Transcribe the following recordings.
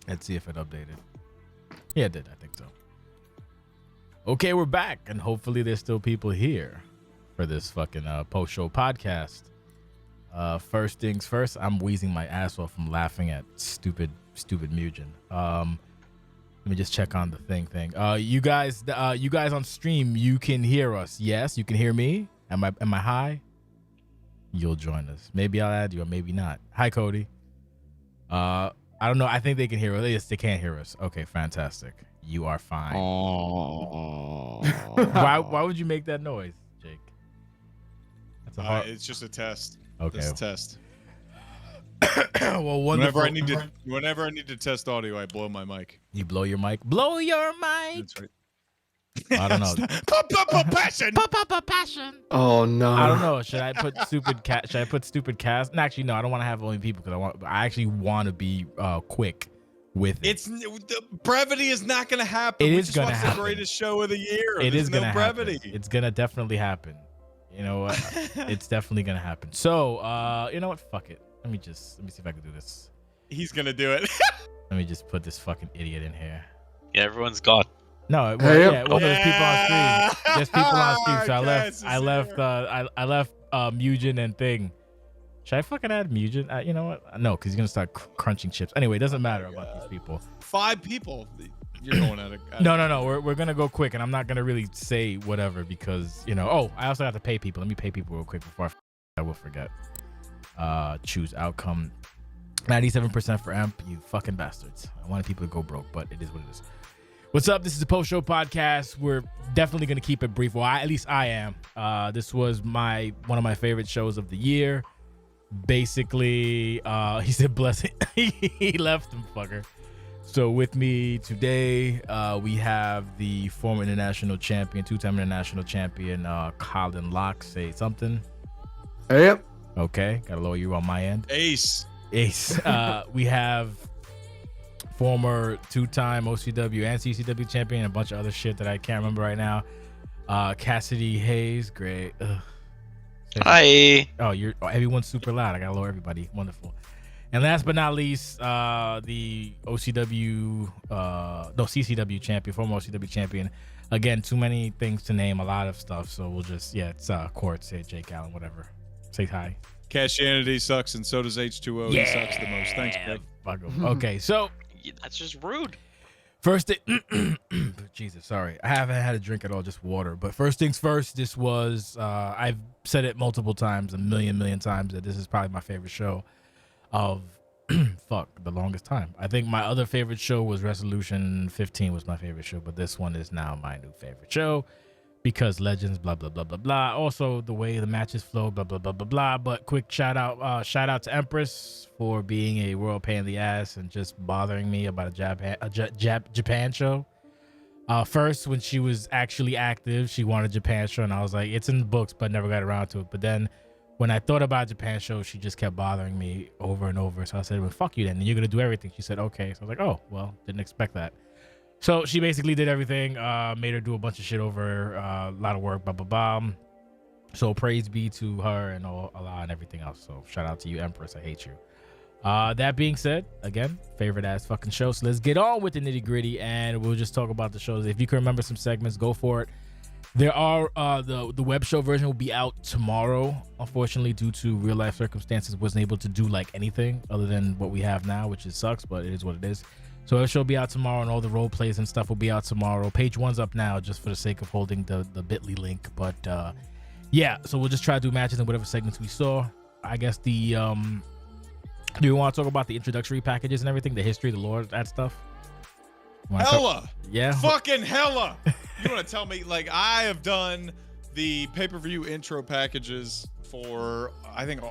Let's see if it updated. Yeah, it did. I think so. Okay, we're back, and hopefully there's still people here for this fucking post-show podcast. First things first, I'm wheezing my ass off from laughing at stupid Mugen. Let me just check on the thing. You guys on stream, you can hear us. Yes, you can hear me. Am I high? You'll join us. Maybe I'll add you, or maybe not. Hi, Cody. I don't know. I think they can hear us. Yes, they can't hear us. Okay, fantastic. You are fine. Why would you make that noise, Jake? That's it's just a test. Okay. It's a test. Well, wonderful. Whenever I need to test audio, I blow my mic. You blow your mic? Blow your mic. That's right. I don't know. Passion. Passion. Oh no. I don't know. Should I put stupid cat? Should I put stupid cast? No, actually, no. I don't want to have only people because I actually want to be quick with it. The brevity is not going to happen. It we is just going to watched happen. The greatest show of the year. It There's is going to brevity. happen. It's going to definitely happen. You know what? It's definitely going to happen. So, you know what? Fuck it. Let me see if I can do this. He's going to do it. Let me just put this fucking idiot in here. Yeah, everyone's gone. No, there's people on stream. There's people on stream. So I left Mugen and thing. Should I fucking add Mugen? You know what? No, because he's gonna start crunching chips. Anyway, it doesn't matter about these people. 5 people. You're going at it. No. We're gonna go quick, and I'm not gonna really say whatever because Oh, I also have to pay people. Let me pay people real quick before I will forget. Choose outcome. 97% for Amp. You fucking bastards. I wanted people to go broke, but it is what it is. What's up? This is the post-show podcast. We're definitely going to keep it brief. Well, at least I am. This was one of my favorite shows of the year. Basically, he said blessing. He left him, fucker. So with me today, we have the former international champion, 2-time international champion, Colin Locke. Say something. Yep. Okay. Got to lower you on my end. Ace. We have former 2-time OCW and CCW champion, and a bunch of other shit that I can't remember right now. Kassidy Hayes, great. Ugh. Hi. Oh, everyone's super loud. I gotta lower everybody. Wonderful. And last but not least, the CCW champion, former OCW champion. Again, too many things to name, a lot of stuff. So we'll just, it's Court, say Jake Allen, whatever. Say hi. Kasstianity sucks, and so does H2O. Yeah. He sucks the most. Thanks, Greg. Fuck him. Okay, so. That's just rude. First thing, Jesus, sorry. I haven't had a drink at all, just water. But first things first, this was, I've said it multiple times, a million times, that this is probably my favorite show of, the longest time. I think my other favorite show was Resolution 15 was my favorite show, but this one is now my new favorite show because Legends, blah, blah, blah, blah, blah. Also, the way the matches flow, blah, blah, blah, blah, blah. But quick shout out to Empress for being a royal pain in the ass and just bothering me about a Japan show. First, when she was actually active, she wanted a Japan show, and I was like, it's in the books, but never got around to it. But then when I thought about Japan show, she just kept bothering me over and over. So I said, well, fuck you then. You're going to do everything. She said, okay. So I was like, oh, well, didn't expect that. So she basically did everything, made her do a bunch of shit over, a lot of work, blah, blah, blah. So praise be to her and Allah and everything else. So shout out to you, Empress. I hate you. That being said, again, favorite ass fucking show. So let's get on with the nitty gritty and we'll just talk about the shows. If you can remember some segments, go for it. There are the web show version will be out tomorrow. Unfortunately, due to real life circumstances, wasn't able to do like anything other than what we have now, which is sucks, but it is what it is. So the show will be out tomorrow, and all the role plays and stuff will be out tomorrow. Page 1's up now, just for the sake of holding the Bitly link. But yeah, so we'll just try to do matches and whatever segments we saw. I guess do you want to talk about the introductory packages and everything, the history, the lore, that stuff? Hella. Yeah. Fucking hella. You want to tell me, like, I have done the pay-per-view intro packages for, I think,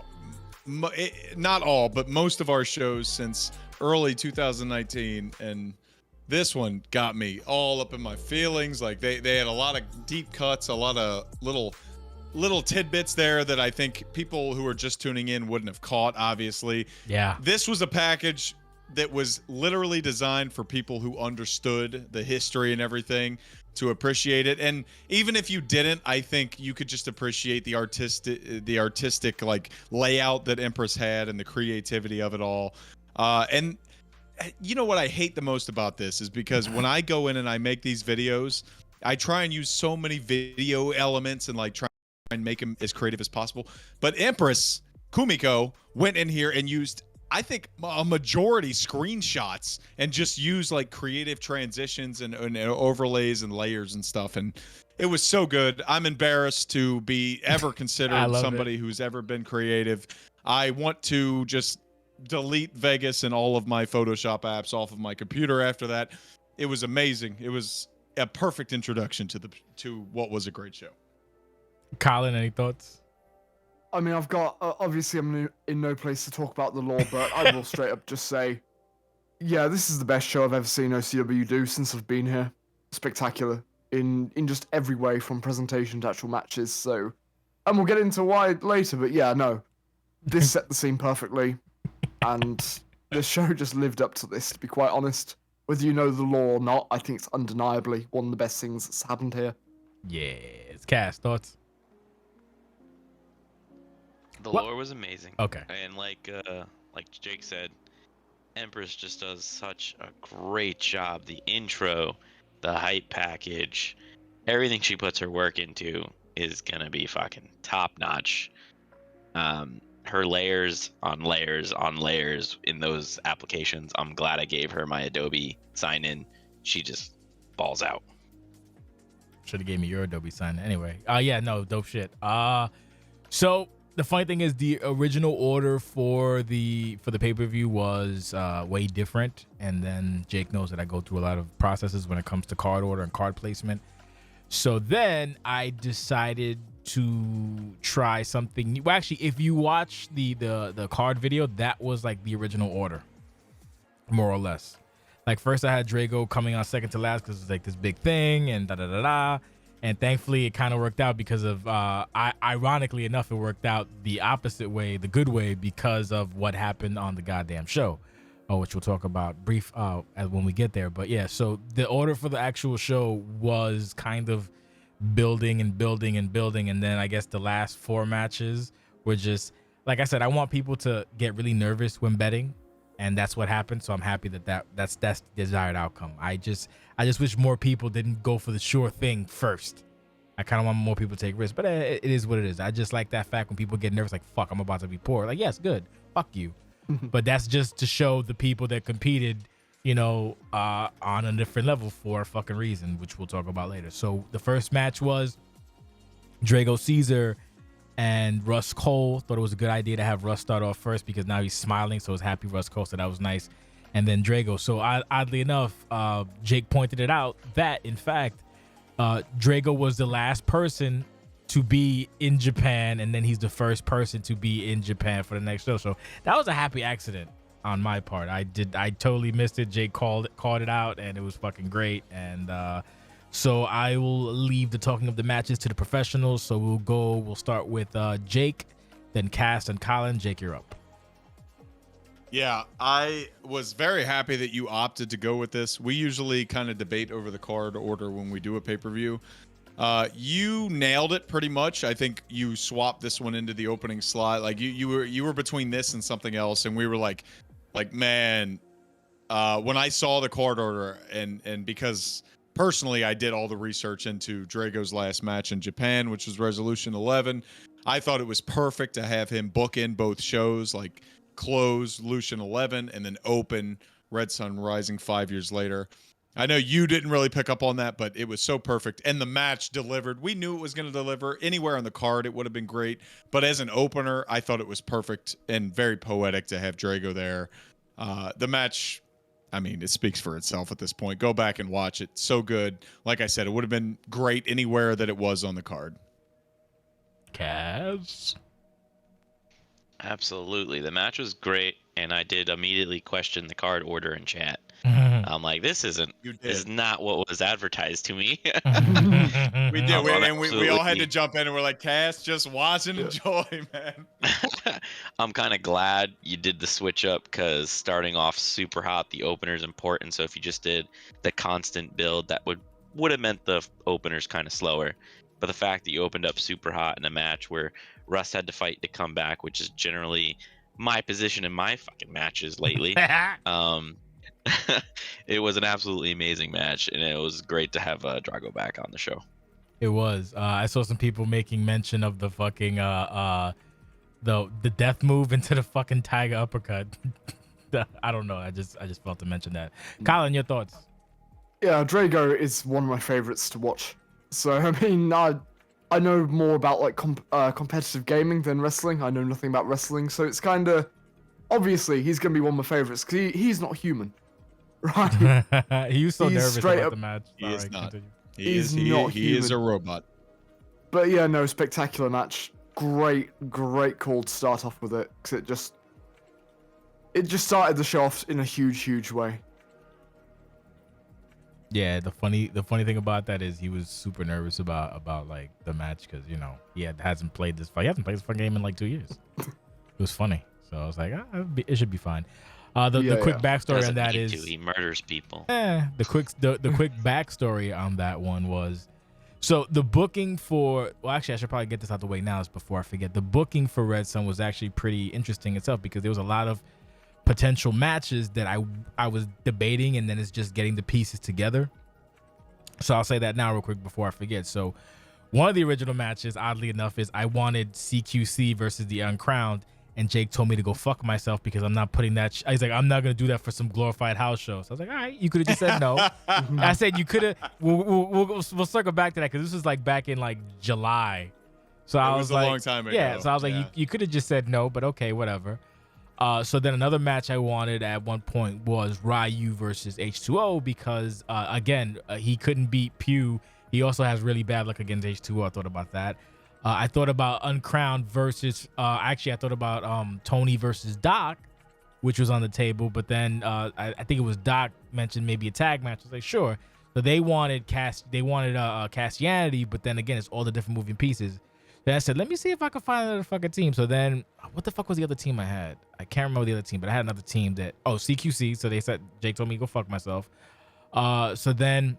not all, but most of our shows since early 2019, and this one got me all up in my feelings. Like, they had a lot of deep cuts, a lot of little tidbits there that I think people who are just tuning in wouldn't have caught, obviously. Yeah. This was a package that was literally designed for people who understood the history and everything to appreciate it. And even if you didn't, I think you could just appreciate the artistic like layout that Empress had and the creativity of it all. And you know what I hate the most about this is because when I go in and I make these videos, I try and use so many video elements and like try and make them as creative as possible. But Empress Kumiko went in here and used, I think, a majority screenshots and just used like creative transitions and overlays and layers and stuff. And it was so good. I'm embarrassed to be ever considered somebody who's ever been creative. I want to just delete Vegas and all of my Photoshop apps off of my computer after that. It was amazing. It was a perfect introduction to what was a great show. Colin, any thoughts? I mean, I've got, obviously I'm in no place to talk about the lore, but I will straight up just say, yeah, this is the best show I've ever seen OCW do since I've been here. Spectacular in just every way, from presentation to actual matches. So, and we'll get into why later, but yeah, no, this set the scene perfectly, and this show just lived up to this, to be quite honest. Whether you know the lore or not, I think it's undeniably one of the best things that's happened here. Yeah, it's Cass. Thoughts? The lore was amazing. Okay. And like Jake said, Empress just does such a great job. The intro, the hype package, everything she puts her work into is gonna be fucking top notch. Her layers on layers on layers in those applications. I'm glad I gave her my Adobe sign in. She just balls out. Should have gave me your Adobe sign. Anyway, yeah, no, dope shit. So the funny thing is, the original order for the pay-per-view was way different, and then Jake knows that I go through a lot of processes when it comes to card order and card placement. So then I decided to try something new. Well, actually, if you watch the card video, that was like the original order, more or less. Like, first I had Drago coming on second to last because it was like this big thing and da-da-da-da. And thankfully, it kind of worked out because of, ironically enough, it worked out the opposite way, the good way, because of what happened on the goddamn show, which we'll talk about brief when we get there. But yeah, so the order for the actual show was kind of building and building and building. And then I guess the last 4 matches were just, like I said, I want people to get really nervous when betting. And that's what happened. So I'm happy that's the desired outcome. I just wish more people didn't go for the sure thing first. I kind of want more people to take risks, but it is what it is. I just like that fact when people get nervous, like, fuck, I'm about to be poor. Like, yes, good. Fuck you. But that's just to show the people that competed, on a different level for a fucking reason, which we'll talk about later. So the first match was Drago Caesar and Russ Cole. Thought it was a good idea to have Russ start off first because now he's smiling, so it's happy Russ Cole, so that was nice. And then Drago. So oddly enough, Jake pointed it out that, in fact, Drago was the last person to be in Japan, and then he's the first person to be in Japan for the next show. So that was a happy accident on my part. I totally missed it. Jake called it out, and it was fucking great. And so I will leave the talking of the matches to the professionals. So we'll start with Jake, then Cass and Colin. Jake, you're up. Yeah, I was very happy that you opted to go with this. We usually kind of debate over the card order when we do a pay-per-view. You nailed it pretty much. I think you swapped this one into the opening slot. Like you were between this and something else, and we were like, man, when I saw the card order and because personally I did all the research into Drago's last match in Japan, which was Resolution 11, I thought it was perfect to have him book in both shows, like close Lucian 11 and then open Red Sun Rising 5 years later. I know you didn't really pick up on that, but it was so perfect. And the match delivered. We knew it was going to deliver. Anywhere on the card, it would have been great. But as an opener, I thought it was perfect and very poetic to have Drago there. The match, I mean, it speaks for itself at this point. Go back and watch it. So good. Like I said, it would have been great anywhere that it was on the card. Cass? Absolutely. The match was great, and I did immediately question the card order in chat. I'm like, this is not what was advertised to me. We did, we all had to jump in and we're like, Cass, just watch and enjoy, man. I'm kind of glad you did the switch up because starting off super hot, the opener is important. So if you just did the constant build, that would have meant the opener's kind of slower. But the fact that you opened up super hot in a match where Russ had to fight to come back, which is generally my position in my fucking matches lately. It was an absolutely amazing match, and it was great to have Drago back on the show. It was. I saw some people making mention of the fucking the death move into the fucking tiger uppercut. I don't know. I just felt to mention that. Colin, your thoughts? Yeah, Drago is one of my favorites to watch. So I mean, I know more about like competitive gaming than wrestling. I know nothing about wrestling, so it's kind of obviously he's gonna be one of my favorites because he's not human, right? He was so He's nervous straight about up- the match. He is Sorry, not. continue. He He's is not he is a human. robot. But yeah, no, spectacular match. Great call to start off with it because it just started the show off in a huge way. Yeah, the funny thing about that is he was super nervous about like the match because he hasn't played this fight. He hasn't played this fucking game in like 2 years. It was funny, so I was like, it should be fine. The quick backstory Doesn't on that need is to. He murders people. the quick backstory on that one was, so the booking for, well, actually I should probably get this out the way now before I forget. The booking for Red Sun was actually pretty interesting itself because there was a lot of potential matches that I was debating, and then it's just getting the pieces together. So I'll say that now real quick before I forget. So one of the original matches, oddly enough, is I wanted CQC versus the Uncrowned, and Jake told me to go fuck myself because I'm not putting that. He's like, I'm not gonna do that for some glorified house show. So I was like, all right, you could have just said no. I said you could have. We'll circle back to that because this was like back in like July. So I was a like, long time ago. yeah. So I was like, Yeah. you could have just said no, but okay, whatever. So then another match I wanted at one point was Ryu versus H2O because again he couldn't beat Pew. He also has really bad luck against H2O. I thought about that. I thought about Uncrowned versus actually I thought about Tony versus Doc, which was on the table. But then I think it was Doc mentioned maybe a tag match. I was like, sure. So they wanted Kasstianity, but then again it's all the different moving pieces. Then I said, let me see if I can find another fucking team. So then, what the fuck was the other team I had? I can't remember the other team, but I had another team that, CQC. So they said, Jake told me to go fuck myself. So then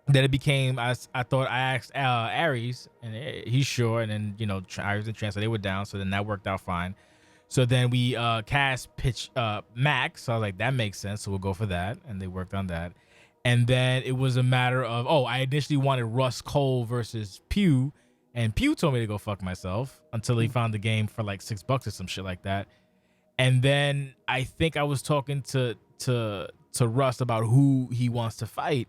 it became, I thought I asked Aries, and he's sure. And then, Aries and Trans, so they were down. So then that worked out fine. So then we pitch Max. So I was like, that makes sense. So we'll go for that. And they worked on that. And then it was a matter of, I initially wanted Russ Cole versus Pew. And Pew told me to go fuck myself until he found the game for like $6 or some shit like that. And then I think I was talking to Russ about who he wants to fight.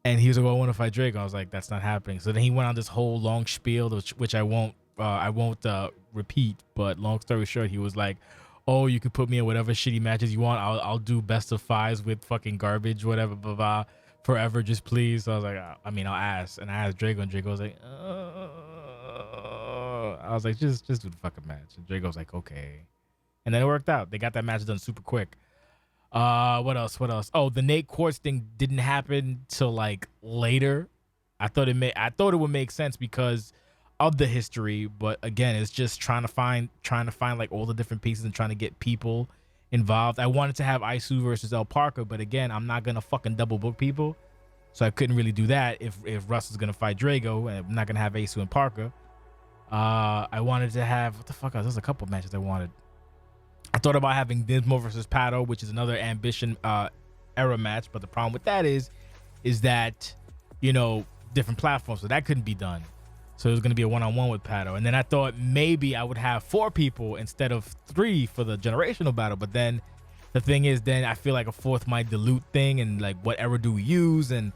And he was like, well, I want to fight Drake. I was like, that's not happening. So then he went on this whole long spiel, which I won't repeat. But long story short, he was like, oh, you could put me in whatever shitty matches you want. I'll do best of fives with fucking garbage, whatever, blah, blah, forever, just please. So I was like, I'll ask. And I asked Drago, and Drago was like, I was like, just do the fucking match. And Drago was like, okay. And then it worked out. They got that match done super quick. What else? Oh, the Nate Quartz thing didn't happen till like later. I thought it would make sense because of the history, but again, it's just trying to find like all the different pieces and trying to get people involved. I wanted to have Isu versus El Parker, but again, I'm not gonna fucking double book people, so I couldn't really do that. If Russ is gonna fight Drago, and I'm not gonna have Isu and Parker. I wanted to have, what the fuck else? There's a couple matches I wanted. I thought about having Dismo versus Pato, which is another Ambition era match, but the problem with that is that different platforms, so that couldn't be done. So it was going to be a one-on-one with Pato. And then I thought maybe I would have 4 people instead of 3 for the generational battle. But then the thing is, then I feel like a 4th might dilute thing, and like what era do we use? And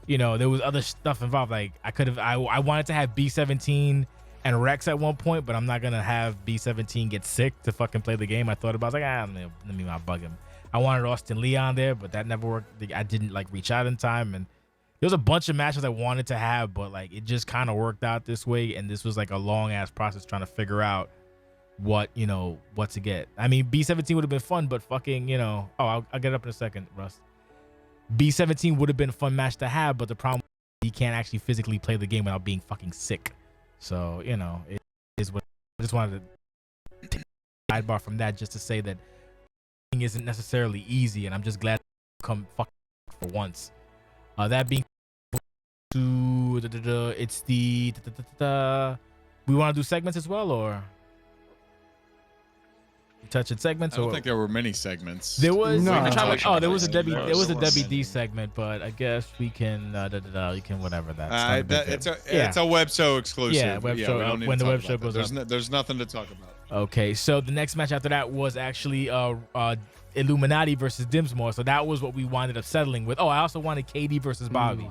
there was other stuff involved. Like I wanted to have B17 and Rex at one point, but I'm not gonna have B17 get sick to fucking play the game. I thought about it, I was like, let me not bug him. I wanted Austin Lee on there, but that never worked. I didn't like reach out in time, and there was a bunch of matches I wanted to have, but like it just kind of worked out this way, and this was like a long ass process trying to figure out what to get. I mean, B17 would have been fun, but fucking I'll get up in a second, Russ. B17 would have been a fun match to have, but the problem is he can't actually physically play the game without being fucking sick. So it is what I just wanted to take a sidebar from that, just to say that it isn't necessarily easy, and I'm just glad to come fucking for once. That being it's the we want to do segments as well, or touching segments. I don't or think there were many segments. there was. No. There was a Debbie. There There was a was. Debbie D segment, but I guess we can. You can whatever that. It's not a big It's deal. a web show exclusive. Yeah, web show, We don't need when to the talk web show about that. goes up. There's nothing to talk about. Okay, so the next match after that was actually Illuminati versus Dimsmore. So that was what we wound up settling with. Oh, I also wanted KD versus Bobby.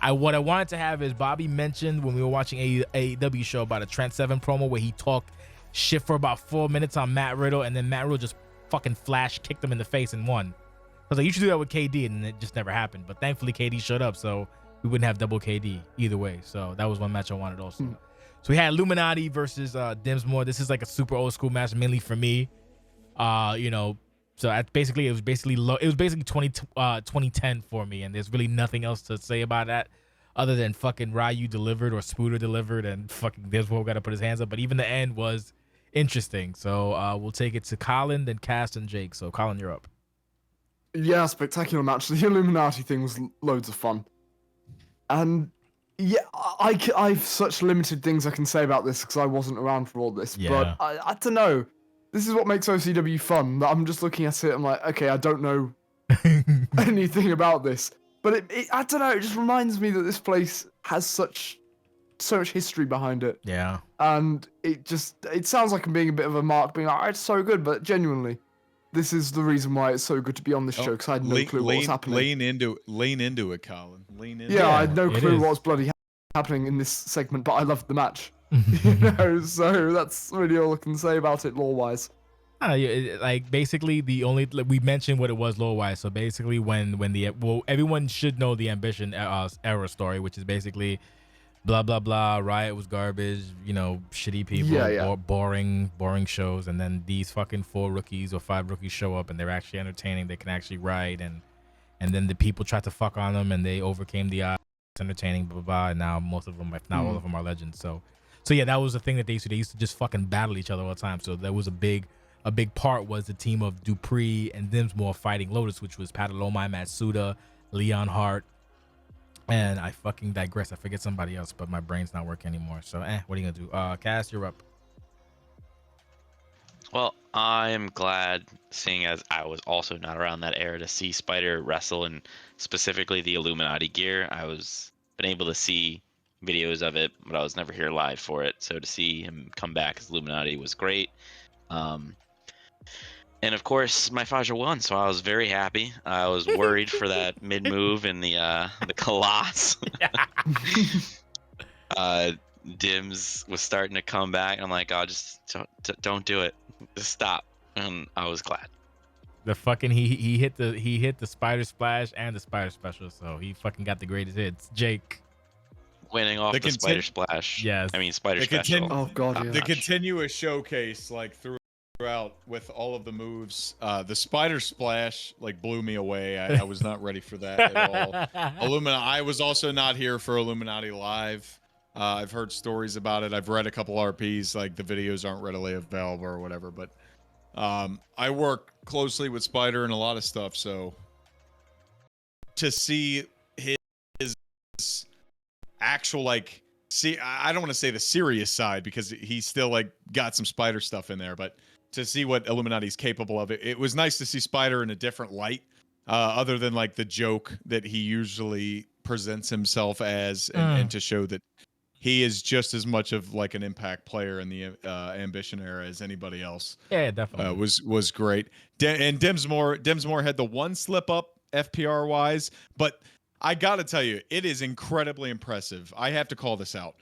What I wanted to have is Bobby mentioned when we were watching AEW show about a Trent Seven promo where he talked shit for about 4 minutes on Matt Riddle, and then Matt Riddle just fucking flash kicked him in the face and won. I was like, you should do that with KD, and it just never happened. But thankfully KD showed up, so we wouldn't have double KD either way. So that was one match I wanted also. So we had Illuminati versus Dimsmore. This is like a super old school match, mainly for me. So it was basically 2010 for me, and there's really nothing else to say about that other than fucking Ryu delivered or Spooter delivered, and fucking Dimsmore got to put his hands up. But even the end was interesting. So we'll take it to Colin, then Cass, and Jake. So Colin, you're up. Yeah, spectacular match. The Illuminati thing was loads of fun. And yeah, I've such limited things I can say about this because I wasn't around for all this. Yeah. But I don't know. This is what makes OCW fun. That I'm just looking at it. I'm like, okay, I don't know anything about this. But I don't know. It just reminds me that this place has so much history behind it. Yeah. And it sounds like I'm being a bit of a mark, being like, oh, it's so good. But genuinely, this is the reason why it's so good to be on this show, because I had no clue what was happening. Lean into it, Colin. Lean into Yeah, it. I had no it clue is. what was bloody happening in this segment, but I loved the match. So that's really all I can say about it lore-wise. Like basically we mentioned what it was lore-wise. So basically when everyone should know the Ambition era story, which is basically blah blah blah. Riot was garbage, shitty people, Yeah. boring shows, and then these fucking 4 rookies or 5 rookies show up and they're actually entertaining. They can actually ride, and then the people tried to fuck on them and they overcame the odds. It's entertaining, blah blah blah. And now most of them, if not all of them, are legends. So yeah, that was the thing that they used to just fucking battle each other all the time. So that was a big part was the team of Dupree and Dimsmore fighting Lotus, which was Patalomai, Matsuda, Leon Hart, and I fucking digress. I forget somebody else, but my brain's not working anymore. So what are you gonna do? Cass, you're up. Well, I am glad, seeing as I was also not around that era, to see Spider wrestle, and specifically the Illuminati gear. I was been able to see videos of it, but I was never here live for it. So to see him come back as Illuminati was great. And of course, my Faja won, so I was very happy. I was worried for that mid move in the Coloss. Dims was starting to come back. I'm like, oh, just don't do it. Just stop. And I was glad. The fucking he hit the Spider Splash and the Spider Special, so he fucking got the greatest hits. Jake. Winning off the Spider Splash. Yes. I mean, Spider Special. Oh god, yeah. The continuous showcase, like throughout with all of the moves, the Spider Splash like blew me away. I was not ready for that at all. Illuminati. I was also not here for Illuminati Live. I've heard stories about it. I've read a couple RPs. Like the videos aren't readily available or whatever. But I work closely with Spider and a lot of stuff. So to see his actual I don't want to say the serious side because he's still like got some Spider stuff in there, but to see what Illuminati's capable of, it was nice to see Spider in a different light, other than like the joke that he usually presents himself as, and to show that he is just as much of like an impact player in the Ambition era as anybody else. Yeah, definitely. Was great. And Dimsmore had the one slip up FPR wise, but I gotta tell you, it is incredibly impressive. I have to call this out,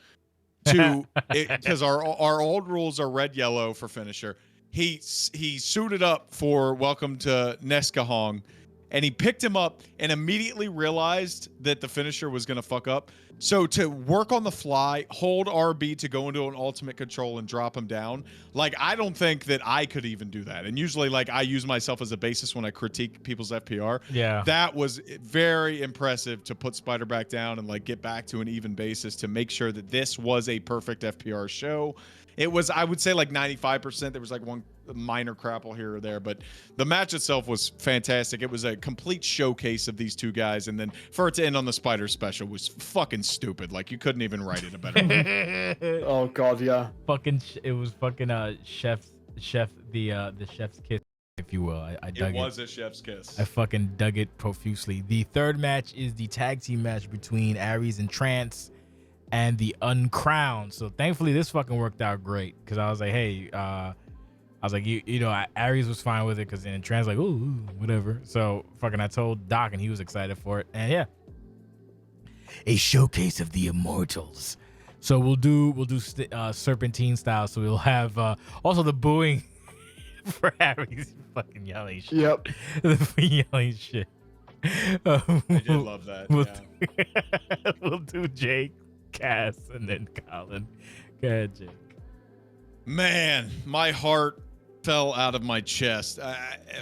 because our old rules are red yellow for finisher. He suited up for Welcome to Neskahong, and he picked him up and immediately realized that the finisher was gonna fuck up. So to work on the fly, hold RB to go into an ultimate control and drop him down, like I don't think that I could even do that. And usually like I use myself as a basis when I critique people's FPR. Yeah. That was very impressive to put Spider back down and like get back to an even basis to make sure that this was a perfect FPR show. It was, I would say, like 95%. There was like one minor crapple here or there, but the match itself was fantastic. It was a complete showcase of these two guys, and then for it to end on the Spider Special was fucking stupid. Like you couldn't even write it a better way. Oh god, yeah. It was fucking Chef's the chef's kiss, if you will. I dug It was a chef's kiss. I fucking dug it profusely. The third match is the tag team match between Aries and Trance and the Uncrowned. So thankfully this fucking worked out great because I was like, hey, I was like, you know, Aries was fine with it because then Trance like, ooh, whatever. So fucking I told Doc and he was excited for it. And yeah, a showcase of the Immortals. So we'll do Serpentine style. So we'll have also the booing for Aries fucking yelling shit. Yep. The yelling shit. I did love that. We'll do Jake, Cass, and then Colin. Go ahead, Jake. Man, my heart fell out of my chest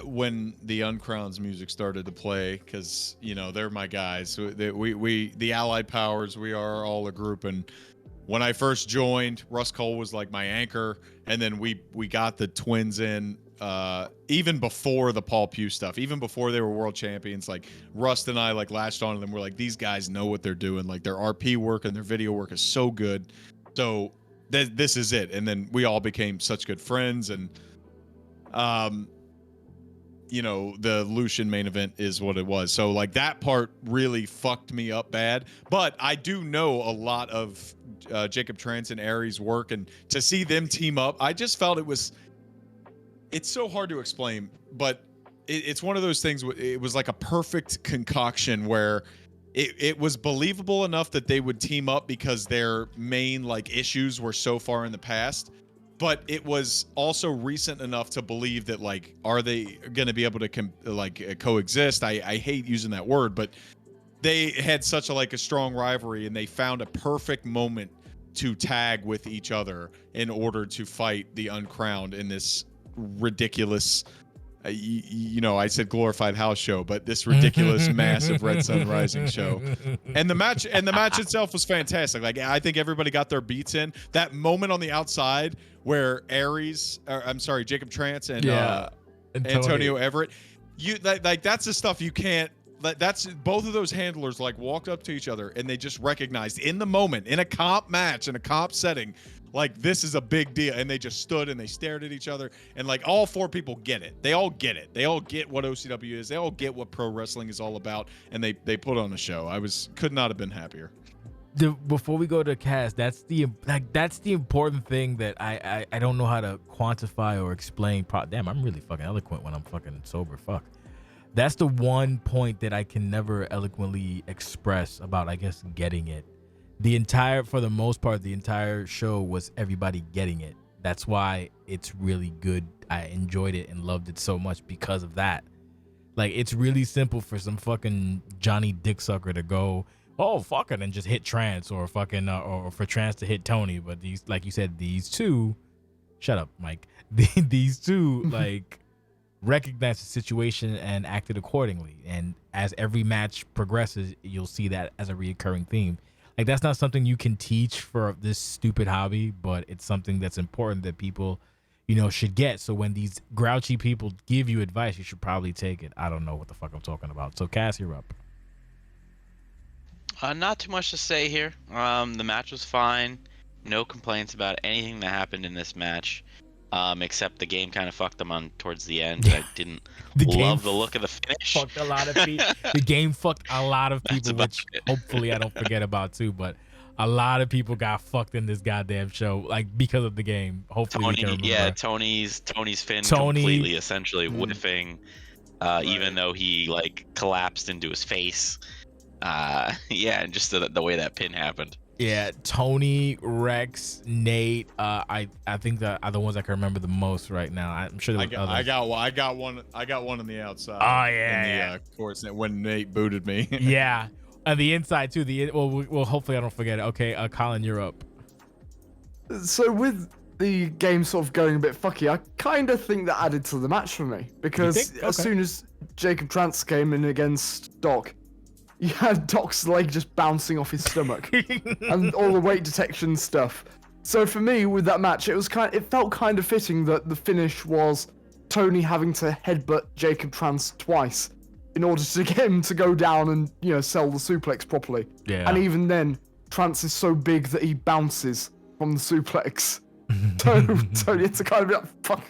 when the Uncrown's music started to play because, you know, they're my guys. We the Allied Powers, we are all a group. And when I first joined, Russ Cole was like my anchor. And then we got the twins in even before the Paul Pugh stuff, even before they were world champions. Like Rust and I like latched on to them. We're like, these guys know what they're doing. Like their RP work and their video work is so good. So this is it. And then we all became such good friends. And you know, the Lucian main event is what it was. So like that part really fucked me up bad. But I do know a lot of Jacob Trance and Aries' work, and to see them team up, I just felt it's so hard to explain, but it's one of those things. It was like a perfect concoction where it was believable enough that they would team up because their main like issues were so far in the past. But it was also recent enough to believe that, like, are they going to be able to coexist? I hate using that word, but they had such a strong rivalry, and they found a perfect moment to tag with each other in order to fight the Uncrowned in this ridiculous, you know, I said glorified house show, but this ridiculous, massive Red Sun Rising show. And the match itself was fantastic. Like, I think everybody got their beats in. That moment on the outside where Jacob Trance and Antonio Everett, that's the stuff you can't. That's both of those handlers like walked up to each other and they just recognized in the moment, in a comp match, in a comp setting, like this is a big deal. And they just stood and they stared at each other, and like all four people get it. They all get it. They all get what OCW is. They all get what pro wrestling is all about, and they put on a show. Could not have been happier. Before we go to Cass, that's the important thing that I don't know how to quantify or explain. Damn, I'm really fucking eloquent when I'm fucking sober. Fuck. That's the one point that I can never eloquently express about, I guess, getting it. For the most part, the entire show was everybody getting it. That's why it's really good. I enjoyed it and loved it so much because of that. Like, it's really simple for some fucking Johnny Dicksucker to go, oh, fuck it, and just hit Trance, or fucking, or for Trance to hit Tony. But these, like you said, these two, shut up, Mike. These two, like, recognized the situation and acted accordingly. And as every match progresses, you'll see that as a reoccurring theme. Like, that's not something you can teach for this stupid hobby, but it's something that's important that people, you know, should get. So when these grouchy people give you advice, you should probably take it. I don't know what the fuck I'm talking about. So Cass, you're up. Not too much to say here. The match was fine. No complaints about anything that happened in this match. Except the game kind of fucked them on towards the end. I didn't love the look of the finish. Fucked a lot of people. The game fucked a lot of people, which hopefully I don't forget about too. But a lot of people got fucked in this goddamn show, like because of the game. Hopefully, we can remember. Tony's fin completely, essentially whiffing, even though he like collapsed into his face. And just the way that pin happened. Yeah, Tony, Rex, Nate. I think that are the ones I can remember the most right now. I'm sure there was I got one on the outside. Oh yeah, in the courts when Nate booted me. Yeah, on the inside too. Well, hopefully I don't forget it. Okay, Colin, you're up. So with the game sort of going a bit fucky, I kind of think that added to the match for me, because as soon as Jacob Trance came in against Doc, you had Doc's leg just bouncing off his stomach and all the weight detection stuff. So for me, with that match, it felt kind of fitting that the finish was Tony having to headbutt Jacob Trance twice in order to get him to go down and, you know, sell the suplex properly. Yeah. And even then, Trance is so big that he bounces from the suplex. Tony had to kind of be like, fuck,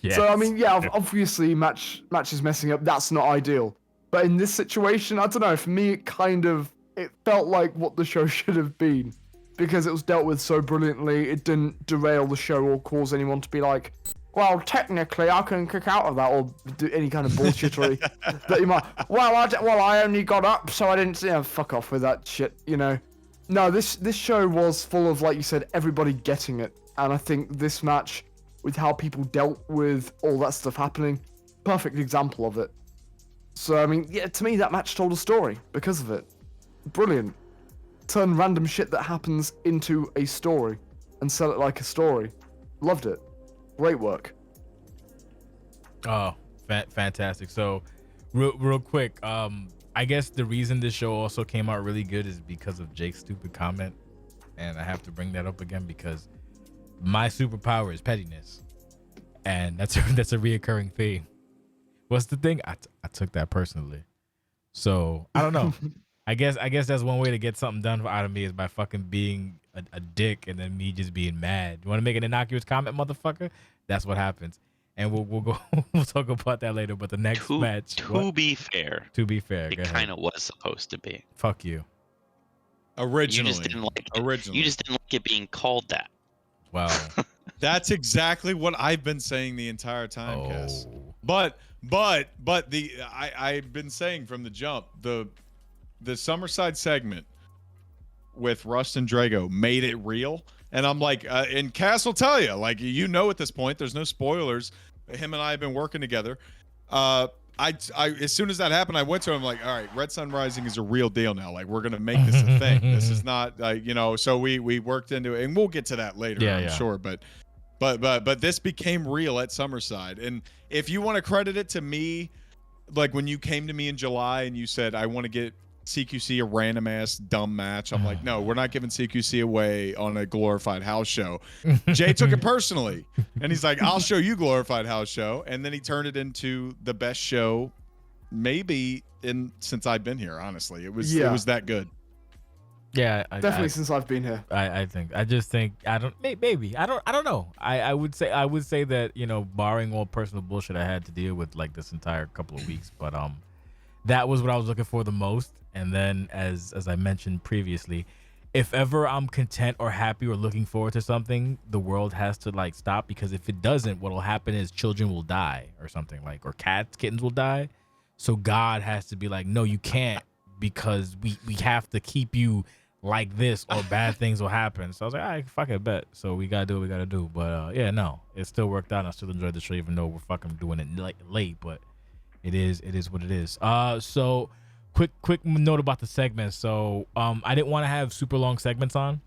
Yes. So I mean, yeah, obviously matches messing up. That's not ideal. But in this situation, I don't know. For me, it felt like what the show should have been, because it was dealt with so brilliantly. It didn't derail the show or cause anyone to be like, well, technically, I can kick out of that, or do any kind of bullshittery that you might. Well, I only got up, so I didn't. Fuck off with that shit. No, this show was full of, like you said, everybody getting it, and I think this match, with how people dealt with all that stuff happening, perfect example of it. So I mean, yeah, to me that match told a story because of it. Brilliant. Turn random shit that happens into a story and sell it like a story. Loved it. Great work. Oh, fantastic. So, real quick, I guess the reason this show also came out really good is because of Jake's stupid comment, and I have to bring that up again because my superpower is pettiness, and that's a reoccurring theme. What's the thing? I took that personally, so I don't know. I guess that's one way to get something done out of me is by fucking being a dick and then me just being mad. You want to make an innocuous comment, motherfucker? That's what happens. And we'll go. We'll talk about that later. But the next match. To be fair, it kind of was supposed to be. Fuck you. Originally, You just didn't like it. Originally. You just didn't like it being called that. Wow. That's exactly what I've been saying the entire time, Cass. But I've been saying from the jump, the Summerside segment with Rust and Drago made it real. And I'm like, and Cass will tell you, like, at this point, there's no spoilers. Him and I have been working together. I as soon as that happened, I went to him like, all right, Red Sun Rising is a real deal now. Like, we're gonna make this a thing. This is not like, so we worked into it, and we'll get to that later, I'm sure. But this became real at Summerside. And if you want to credit it to me, like when you came to me in July and you said, I want to get CQC a random ass dumb match, I'm like, no, we're not giving CQC away on a glorified house show. Jay took it personally, and he's like, I'll show you glorified house show. And then he turned it into the best show maybe since I've been here. Honestly, it was that good. Yeah, definitely since I've been here. I just think I don't know. I would say that, barring all personal bullshit I had to deal with like this entire couple of weeks, but that was what I was looking for the most. And then as I mentioned previously, if ever I'm content or happy or looking forward to something, the world has to like stop, because if it doesn't, what'll happen is children will die or something, like, or kittens will die. So God has to be like, no, you can't, because we have to keep you like this or bad things will happen. So I was like, all right, fuck it, bet. So we gotta do what we gotta do. But it still worked out, and I still enjoyed the show, even though we're fucking doing it late. But it is what it is. So quick note about the segments. So I didn't want to have super long segments on.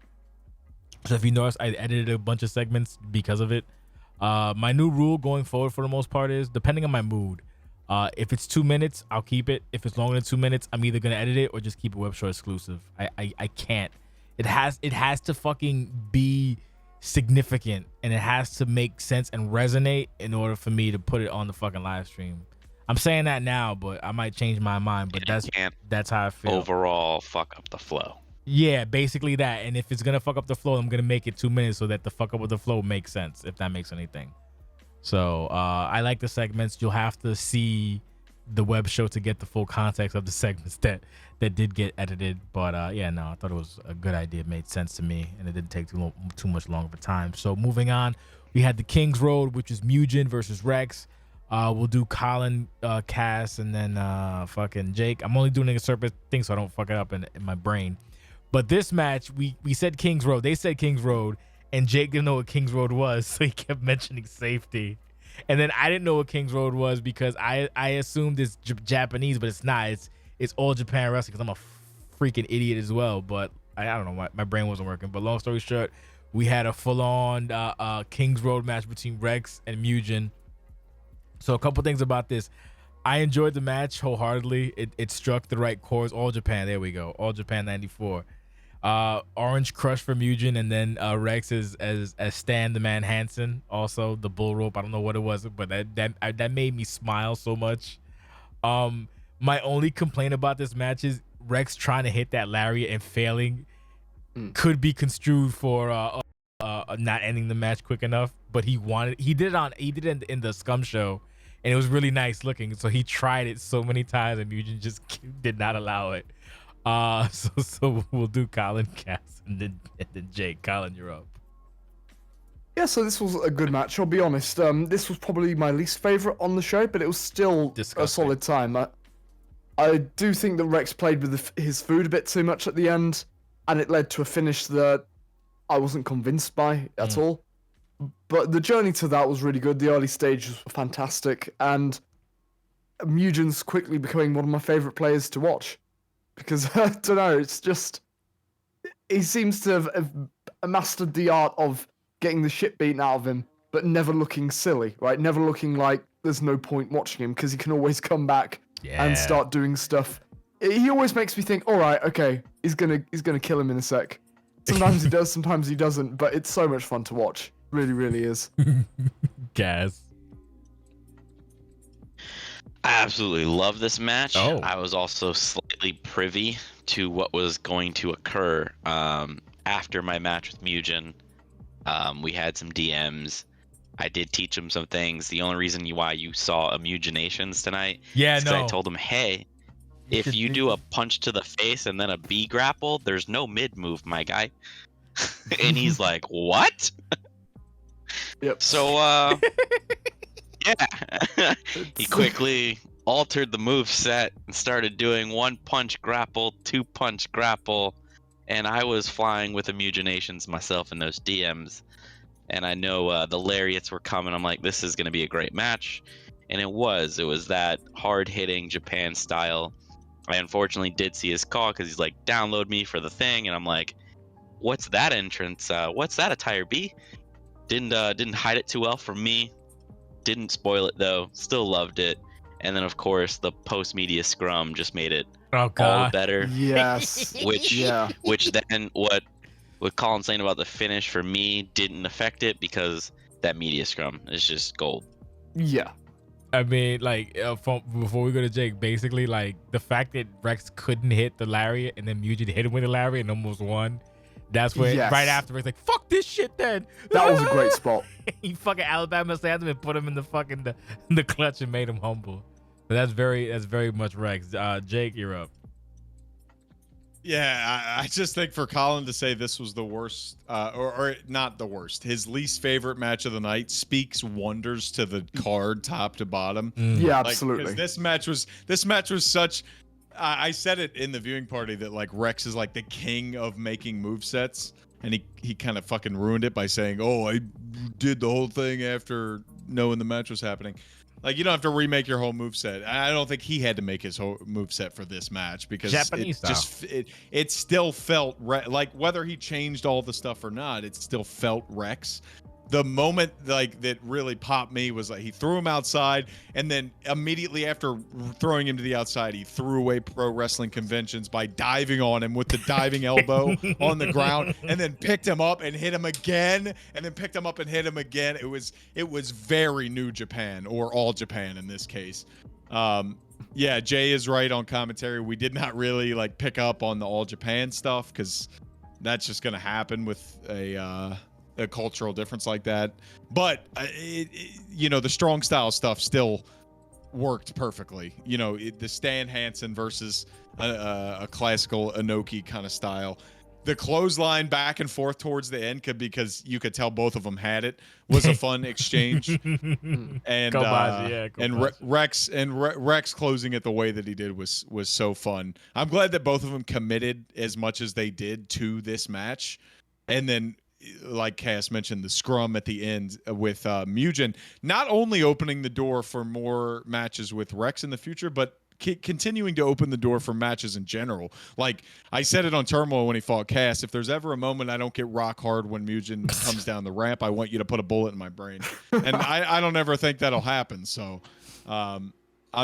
So if you notice, I edited a bunch of segments because of it. My new rule going forward for the most part is, depending on my mood, if it's 2 minutes, I'll keep it. If it's longer than 2 minutes, I'm either gonna edit it or just keep it web show exclusive. I can't. It has to fucking be significant, and it has to make sense and resonate in order for me to put it on the fucking live stream. I'm saying that now, but I might change my mind. But that's how I feel. Overall, fuck up the flow. Yeah, basically that. And if it's gonna fuck up the flow, I'm gonna make it 2 minutes so that the fuck up with the flow makes sense, if that makes anything. So I like the segments. You'll have to see the web show to get the full context of the segments that did get edited. But I thought it was a good idea. It made sense to me, and it didn't take too much longer of a time. So moving on, we had the King's Road, which is Mugen versus Rex. We'll do Colin, Cass, and then fucking Jake. I'm only doing a separate thing so I don't fuck it up in my brain. But this match, we said King's Road. They said King's Road, and Jake didn't know what King's Road was, so he kept mentioning safety. And then I didn't know what King's Road was because I assumed it's Japanese, but it's not. It's all Japan wrestling, because I'm a freaking idiot as well. But I don't know, my brain wasn't working. But long story short, we had a full-on King's Road match between Rex and Mugen. So a couple things about this. I enjoyed the match wholeheartedly. It struck the right chords. All Japan. There we go. All Japan 94. Orange Crush for Mugen, and then Rex as Stan the Man Hansen. Also the bull rope. I don't know what it was, but that made me smile so much. My only complaint about this match is Rex trying to hit that lariat and failing could be construed for not ending the match quick enough, but he did it in the Scum show, and it was really nice looking. So he tried it so many times, and Mugen just did not allow it. So we'll do Colin, Cass, and then Jake. Colin, you're up. Yeah, so this was a good match. I'll be honest. This was probably my least favorite on the show, but it was still a solid time. I do think that Rex played with his food a bit too much at the end, and it led to a finish that I wasn't convinced by at all. But the journey to that was really good. The early stages were fantastic, and Mugen's quickly becoming one of my favorite players to watch. Because, I don't know, it's just... He seems to have mastered the art of getting the shit beaten out of him, but never looking silly, right? Never looking like there's no point watching him, because he can always come back and start doing stuff. He always makes me think, all right, okay, he's gonna kill him in a sec. Sometimes he does, sometimes he doesn't, but it's so much fun to watch. Really, really is. Gas. I absolutely love this match. Oh. I was also slightly privy to what was going to occur after my match with Mugen. We had some DMs. I did teach him some things. The only reason why you saw a Muginations tonight is because I told him, hey, if you do a punch to the face and then a B grapple, there's no mid move, my guy. And he's like, what? Yep. So, yeah. He quickly altered the move set and started doing 1 punch grapple, 2 punch grapple, and I was flying with the Muginations myself in those DMs. And I know the lariats were coming. I'm like, this is going to be a great match. And it was. It was that hard-hitting Japan style. I unfortunately did see his call because he's like, download me for the thing. And I'm like, what's that entrance? What's that attire B? Didn't hide it too well for me. Didn't spoil it, though. Still loved it. And then, of course, the post-media scrum just made it all better. Yes. Which then what Colin's saying about the finish for me didn't affect it because that media scrum is just gold. Yeah. I mean, like, before we go to Jake, basically, like, the fact that Rex couldn't hit the lariat and then Mugen hit him with the lariat and almost won. That's where right after it's like, fuck this shit then. That was a great spot. He fucking Alabama slammed him and put him in the fucking the clutch and made him humble. But that's very much Rex. Jake, you're up. Yeah, I just think for Colin to say this was the worst, or not the worst, his least favorite match of the night speaks wonders to the card top to bottom. Yeah, absolutely. Like, this match was such. I said it in the viewing party that like Rex is like the king of making movesets, and he kind of fucking ruined it by saying, "Oh, I did the whole thing after knowing the match was happening." Like, you don't have to remake your whole moveset. I don't think he had to make his whole moveset for this match because Japanese it still felt like whether he changed all the stuff or not, it still felt Rex. The moment like that really popped me was like he threw him outside, and then immediately after throwing him to the outside, he threw away pro wrestling conventions by diving on him with the diving elbow on the ground, and then picked him up and hit him again, and then picked him up and hit him again. It was very New Japan, or All Japan in this case. Yeah, Jay is right on commentary. We did not really like pick up on the All Japan stuff because that's just gonna happen with a cultural difference like that, but you know, the strong style stuff still worked perfectly. You know, the Stan Hansen versus a classical Inoki kind of style. The clothesline back and forth towards the end because you could tell both of them had it was a fun exchange. And Rex closing it the way that he did was so fun. I'm glad that both of them committed as much as they did to this match, and then, like Cass mentioned, the scrum at the end with Mugen not only opening the door for more matches with Rex in the future, but continuing to open the door for matches in general. Like I said it on Turmoil when he fought Cass, if there's ever a moment I don't get rock hard when Mugen comes down the ramp, I want you to put a bullet in my brain. And I don't ever think that'll happen. So I'm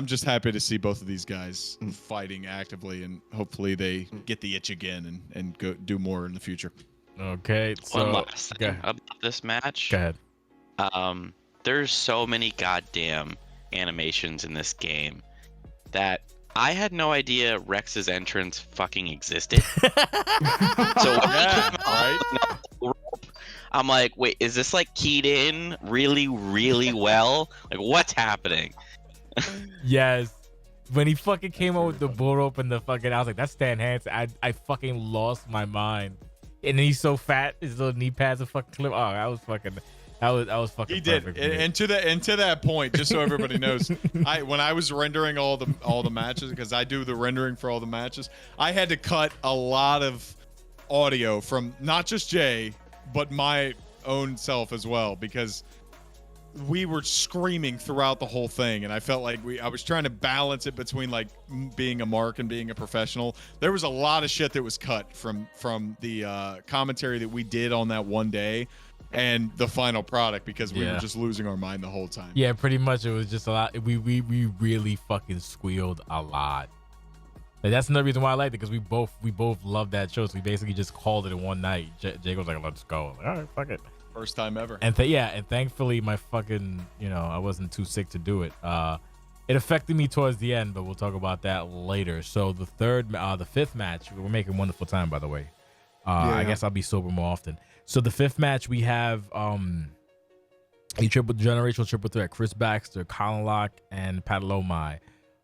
just happy to see both of these guys fighting actively, and hopefully they get the itch again and go do more in the future. Okay, so one last thing about this match. Go ahead. There's so many goddamn animations in this game that I had no idea Rex's entrance fucking existed. So when he came out, I'm like, wait, is this like keyed in really, really well? Like, what's happening? Yes. When he fucking came out really with the bull rope and the fucking, I was like, that's Stan Hansen. I fucking lost my mind. And then he's so fat, his little knee pads are fucking clip. Oh, I was fucking He did, and to that point, just so everybody knows, when I was rendering all the matches, because I do the rendering for all the matches, I had to cut a lot of audio from not just Jay, but my own self as well, because we were screaming throughout the whole thing, and I felt like I was trying to balance it between like being a mark and being a professional. There was a lot of shit that was cut from the commentary that we did on that one day and the final product, because we were just losing our mind the whole time. Yeah, pretty much. It was just a lot. We really fucking squealed a lot. Like, that's another reason why I liked it, because we both loved that show. So we basically just called it in one night. Jake was like, let's go. I was like, all right, fuck it. First time ever. And and thankfully my fucking, I wasn't too sick to do it. It affected me towards the end, but we'll talk about that later. So the fifth match, we're making wonderful time, by the way. I guess I'll be sober more often. So the fifth match, we have a generational triple threat: Chris Baxter, Colin Locke, and Patalomai.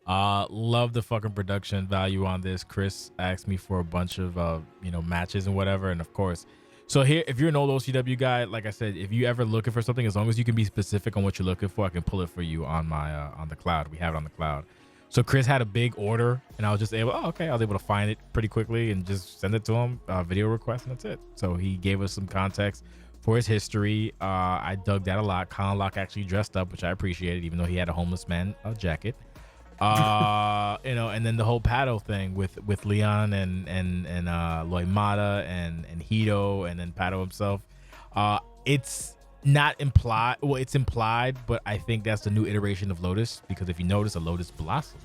Love the fucking production value on this. Chris asked me for a bunch of matches and whatever, and of course. So here, if you're an old OCW guy, like I said, if you ever looking for something, as long as you can be specific on what you're looking for, I can pull it for you on my on the cloud. We have it on the cloud. So Chris had a big order, and I was just able. I was able to find it pretty quickly and just send it to him, video request, and that's it. So he gave us some context for his history. I dug that a lot. Colin Locke actually dressed up, which I appreciated, even though he had a homeless man jacket. And then the whole paddle thing with Leon and Lloyd Mata and Hito, and then Paddle himself. It's not implied. Well, it's implied, but I think that's the new iteration of Lotus, because if you notice, a Lotus blossomed,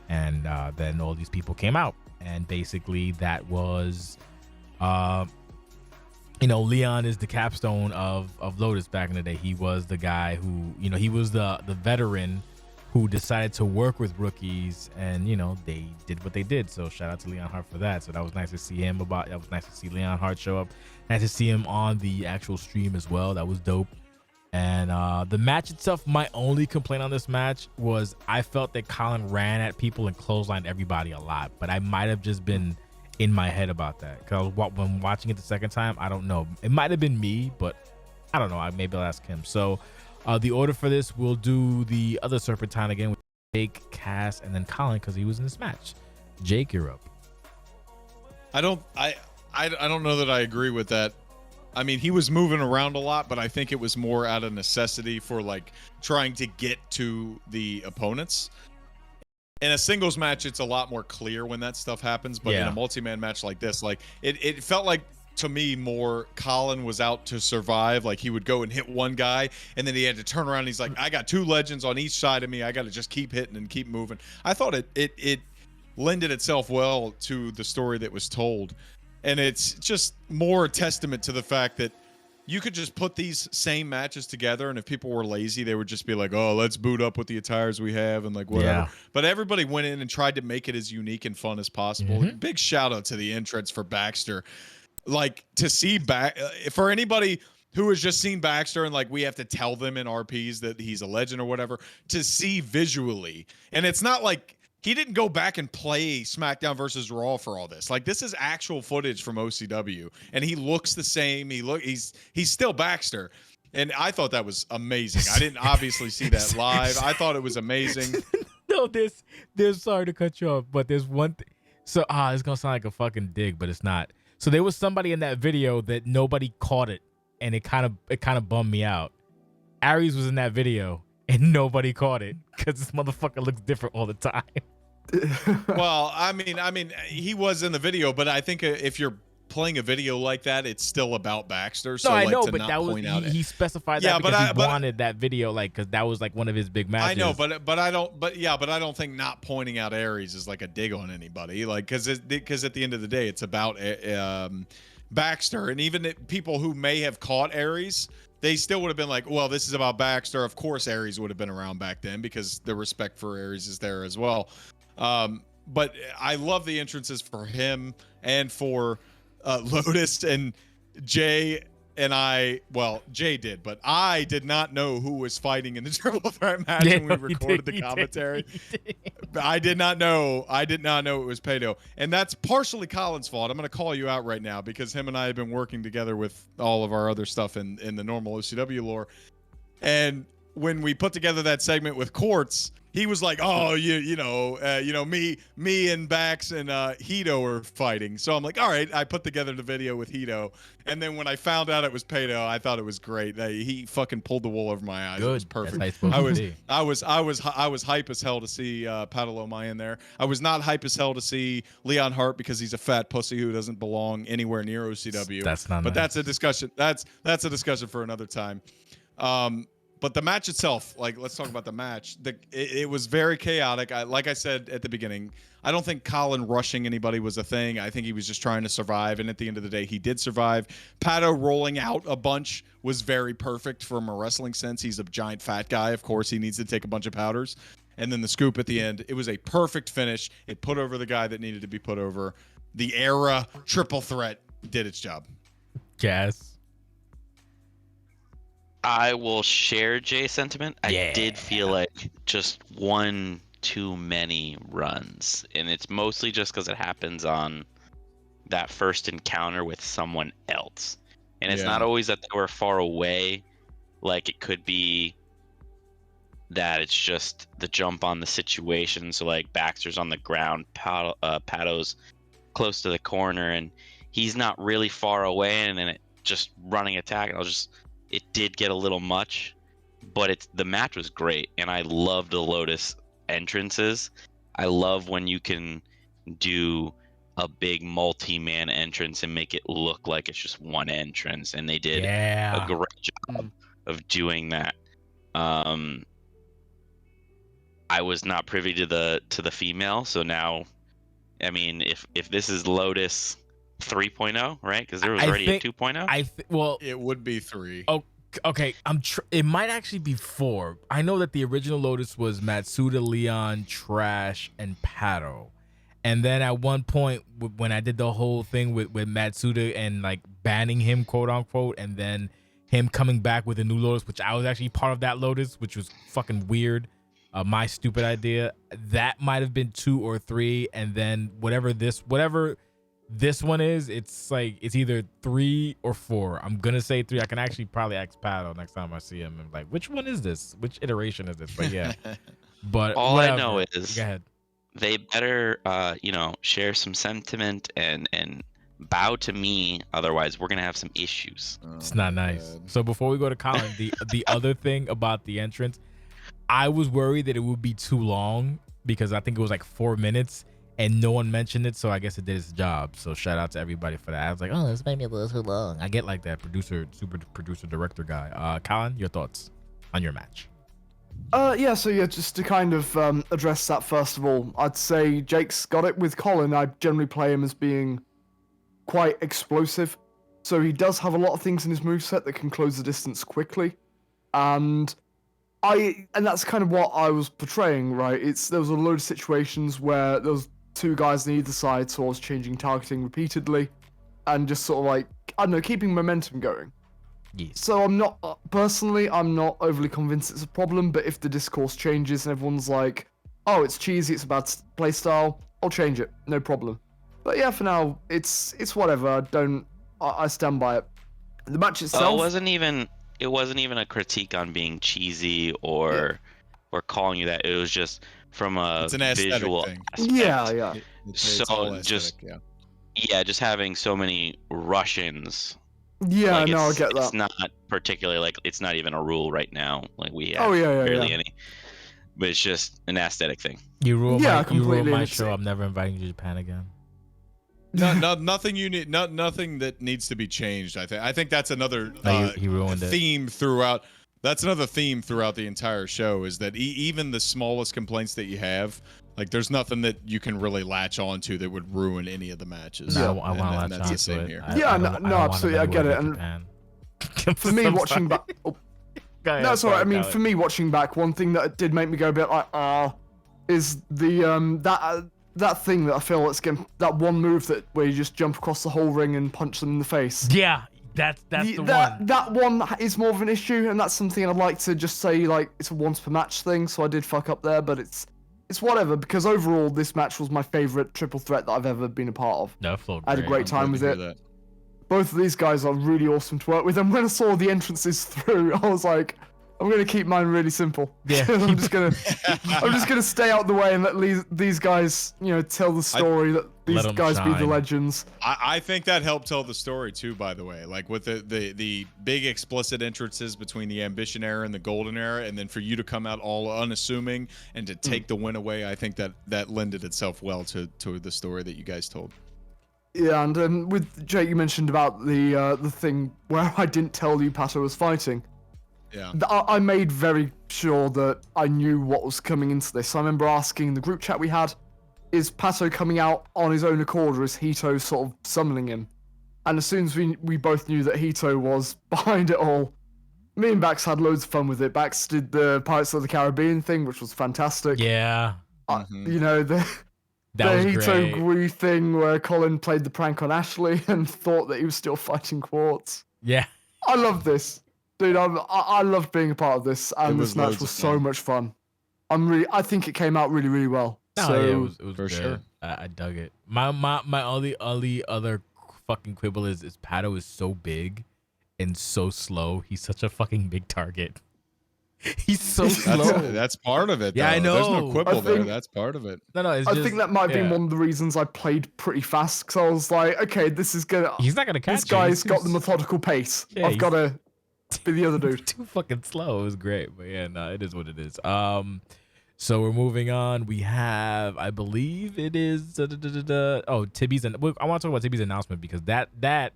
and then all these people came out, and basically that was, Leon is the capstone of Lotus back in the day. He was the guy who, he was the veteran who decided to work with rookies, and they did what they did. So shout out to Leon Hart for that. So that was nice to see him. That was nice to see Leon Hart show up. Nice to see him on the actual stream as well. That was dope. And the match itself, my only complaint on this match was I felt that Colin ran at people and clotheslined everybody a lot, but I might have just been in my head about that, because when watching it the second time, I don't know. It might have been me, but I don't know. Maybe I'll ask him. So the order for this, we'll do the other Serpentine again with Jake, Cass, and then Colin, because he was in this match. Jake, you're up. I don't know that I agree with that. I mean, he was moving around a lot, but I think it was more out of necessity for like trying to get to the opponents. In a singles match, it's a lot more clear when that stuff happens, but in a multi-man match like this, like it felt like, to me, more Colin was out to survive. Like, he would go and hit one guy, and then he had to turn around and he's like, I got two legends on each side of me. I got to just keep hitting and keep moving. I thought it lended itself well to the story that was told. And it's just more a testament to the fact that you could just put these same matches together, and if people were lazy, they would just be like, oh, let's boot up with the attires we have and like whatever. Yeah. But everybody went in and tried to make it as unique and fun as possible. Mm-hmm. Big shout out to the entrance for Baxter. Like, to see for anybody who has just seen Baxter and like we have to tell them in RPs that he's a legend or whatever, to see visually. And it's not like he didn't go back and play SmackDown versus Raw for all this. Like, this is actual footage from OCW, and he looks the same. He's still Baxter. And I thought that was amazing. I didn't obviously see that live. I thought it was amazing. No, there's sorry to cut you off, but there's one thing. So it's gonna sound like a fucking dig, but it's not. So there was somebody in that video that nobody caught it, and it kind of bummed me out. Aries was in that video, and nobody caught it because this motherfucker looks different all the time. Well, I mean, he was in the video, but I think if you're playing a video like that, it's still about Baxter. So no, like, I know, but that was he specified that because he wanted that video, like, because that was like one of his big matches. I know, but I don't think not pointing out Aries is like a dig on anybody, like, because at the end of the day, it's about Baxter, and even people who may have caught Aries, they still would have been like, well, this is about Baxter. Of course, Aries would have been around back then because the respect for Aries is there as well. But I love the entrances for him and for Lotus and Jay. Jay did, but I did not know who was fighting in the triple threat match when we recorded the commentary. I did not know. I did not know it was Pato, and that's partially Colin's fault. I'm going to call you out right now because him and I have been working together with all of our other stuff in the normal OCW lore, and when we put together that segment with Quartz, he was like, "Oh, me and Bax and Hito are fighting." So I'm like, "All right." I put together the video with Hito, and then when I found out it was Pato, I thought it was great. He fucking pulled the wool over my eyes. Good. It was perfect. That's how it's supposed to be. I was hype as hell to see Padalomai in there. I was not hype as hell to see Leon Hart because he's a fat pussy who doesn't belong anywhere near OCW. That's not. But nice. that's a discussion. That's a discussion for another time. But the match itself, like, let's talk about the match. It was very chaotic. Like I said at the beginning, I don't think Colin rushing anybody was a thing. I think he was just trying to survive, and at the end of the day, he did survive. Pato rolling out a bunch was very perfect from a wrestling sense. He's a giant fat guy. Of course, he needs to take a bunch of powders. And then the scoop at the end, it was a perfect finish. It put over the guy that needed to be put over. The era triple threat did its job. Yes. I will share Jay's sentiment. Yeah. I did feel like just one too many runs, and it's mostly just because it happens on that first encounter with someone else, and it's not always that they were far away. Like, it could be that it's just the jump on the situation. So like Baxter's on the ground, Pato's close to the corner, and he's not really far away, and then it just running attack, and it did get a little much, but the match was great, and I loved the Lotus entrances. I love when you can do a big multi-man entrance and make it look like it's just one entrance, and they did a great job of doing that. I was not privy to the female, so now, I mean, if this is Lotus 3.0, right? Because there was already a 2.0. It would be 3. Oh, okay. It might actually be 4. I know that the original Lotus was Matsuda, Leon, Trash, and Pato. And then at one point, when I did the whole thing with Matsuda and like banning him, quote unquote, and then him coming back with a new Lotus, which I was actually part of that Lotus, which was fucking weird. My stupid idea. That might have been 2 or 3, and then whatever this one is, it's like it's either 3 or 4. I'm gonna say 3. I can actually probably ask Pato next time I see him and like, which one is this? Which iteration is this? But yeah. But all whatever. I know is go ahead. They better share some sentiment and bow to me, otherwise we're gonna have some issues. It's not nice. So before we go to Colin, the other thing about the entrance, I was worried that it would be too long because I think it was like 4 minutes and no one mentioned it, so I guess it did its job. So shout out to everybody for that. I was like, oh, this might be a little too long. I get like that super producer director guy. Colin, your thoughts on your match? Just to kind of address that first of all, I'd say Jake's got it. With Colin, I generally play him as being quite explosive. So he does have a lot of things in his moveset that can close the distance quickly. And that's kind of what I was portraying, right? There was a load of situations where there was 2 guys on either side, so I was changing targeting repeatedly and just sort of like, I don't know, keeping momentum going. Yes. So I'm not overly convinced it's a problem, but if the discourse changes and everyone's like, oh, it's cheesy, it's a bad playstyle, I'll change it, no problem. But yeah, for now, it's whatever. I stand by it. The match itself, it wasn't even a critique on being cheesy or calling you that. It was just from a visual thing. aspect. Yeah. Just having so many Russians. Yeah, like, I get that. It's not particularly like it's not even a rule right now. Like we have barely any. But it's just an aesthetic thing. You ruined my show. I'm never inviting you to Japan again. Nothing you need. Nothing that needs to be changed. I think that's another he ruined theme throughout. That's another theme throughout the entire show is that even the smallest complaints that you have, like there's nothing that you can really latch onto that would ruin any of the matches. No, I want to latch onto it. Here. Absolutely, I get it. And for me, watching back. No, it's alright. I mean, for me, watching back, one thing that did make me go a bit like, is the that thing that I feel that's getting that one move where you just jump across the whole ring and punch them in the face. Yeah, That's the one. That one is more of an issue, and that's something I'd like to just say, like, it's a once per match thing, so I did fuck up there, but it's whatever, because overall this match was my favorite triple threat that I've ever been a part of. No, it flowed I had a great. great time with it. That. Both of these guys are really awesome to work with, and when I saw the entrances through, I was like, I'm gonna keep mine really simple. Yeah. I'm just gonna stay out the way and let these guys, tell the story. That these Let 'em guys be the shine. legends. I think that helped tell the story too, by the way. Like with the big explicit entrances between the Ambition era and the Golden era, and then for you to come out all unassuming and to take the win away, I think that lended itself well to the story that you guys told. Yeah, and with Jake, you mentioned about the thing where I didn't tell you Pato was fighting. Yeah. I made very sure that I knew what was coming into this. I remember asking the group chat we had, is Pato coming out on his own accord, or is Hito sort of summoning him? And as soon as we both knew that Hito was behind it all, me and Bax had loads of fun with it. Bax did the Pirates of the Caribbean thing, which was fantastic. Yeah. The That was Hito great. Gui thing where Colin played the prank on Ashley and thought that he was still fighting Quartz. Yeah. I love this. Dude, I loved being a part of this, and was this match loads was of so fun. much fun. I think it came out really, really well. No, So yeah, it was For good. sure. I dug it. My only other fucking quibble is Pato is so big and so slow. He's such a fucking big target. He's so slow. That's part of it. Yeah, I though. There's know. no quibble I there. think- That's part of it. No, it's I just, think that might have been yeah. one of the reasons I played pretty fast, because I was like, okay, this is gonna. He's not gonna catch This you. guy's He's got the too- methodical pace. Yeah, I've he's- got to be the other dude. too fucking slow. It was great, but yeah, no, it is what it is. So we're moving on. We have, I believe it is, Tibby's. I want to talk about Tibby's announcement because that kind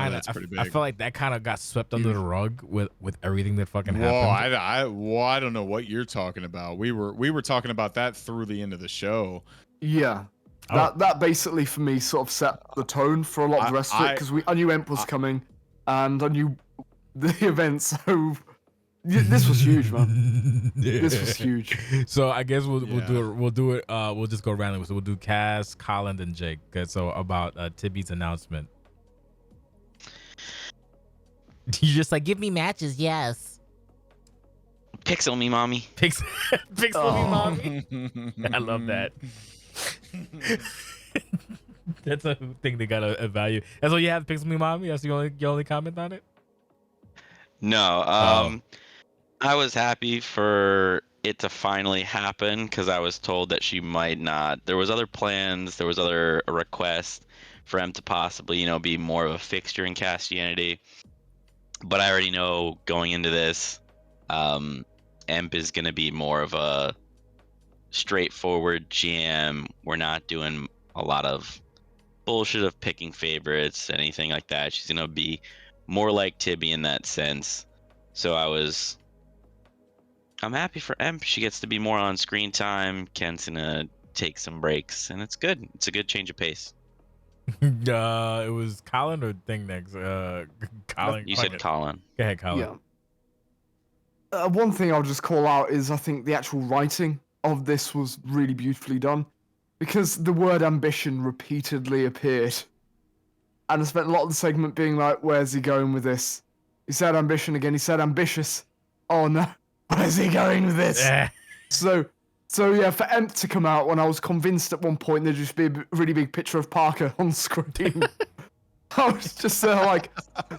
of, that's pretty I big. felt like that kind of got swept under the rug with everything that fucking Whoa, happened. I don't know what you're talking about. We were talking about that through the end of the show. Yeah. Oh. That basically for me sort of set the tone for a lot of the rest of it, because I knew Emp was coming, and I knew the event, so this was huge, man. This was huge. So I guess we'll Yeah. do it. We'll just go randomly. So we'll do Cass, Colin, and Jake. Okay, so about Tibby's announcement. You just like give me matches, yes. Pixel me, mommy. Pixel me, Oh. mommy. I love that. That's a thing they gotta evaluate. That's all you have, Pixel me, mommy. That's your only comment on it. No, Oh. I was happy for it to finally happen because I was told that she might not. There was other plans, there was other requests for him to possibly, be more of a fixture in Kasstianity. But I already know going into this, Emp is gonna be more of a straightforward GM. We're not doing a lot of bullshit of picking favorites, anything like that. She's gonna be more like Tibby in that sense. So I'm happy for Emp. She gets to be more on screen time. Ken's gonna take some breaks, and it's good. It's a good change of pace. It was Colin or thing next. Colin. You said Colin. Go ahead, Colin. Yeah. One thing I'll just call out is I think the actual writing of this was really beautifully done, because the word ambition repeatedly appeared. And I spent a lot of the segment being like, where's he going with this? He said ambition again. He said ambitious. Oh no, where's he going with this? So yeah, for Emp to come out when I was convinced at one point there'd just be a really big picture of Parker on screen. I was just like,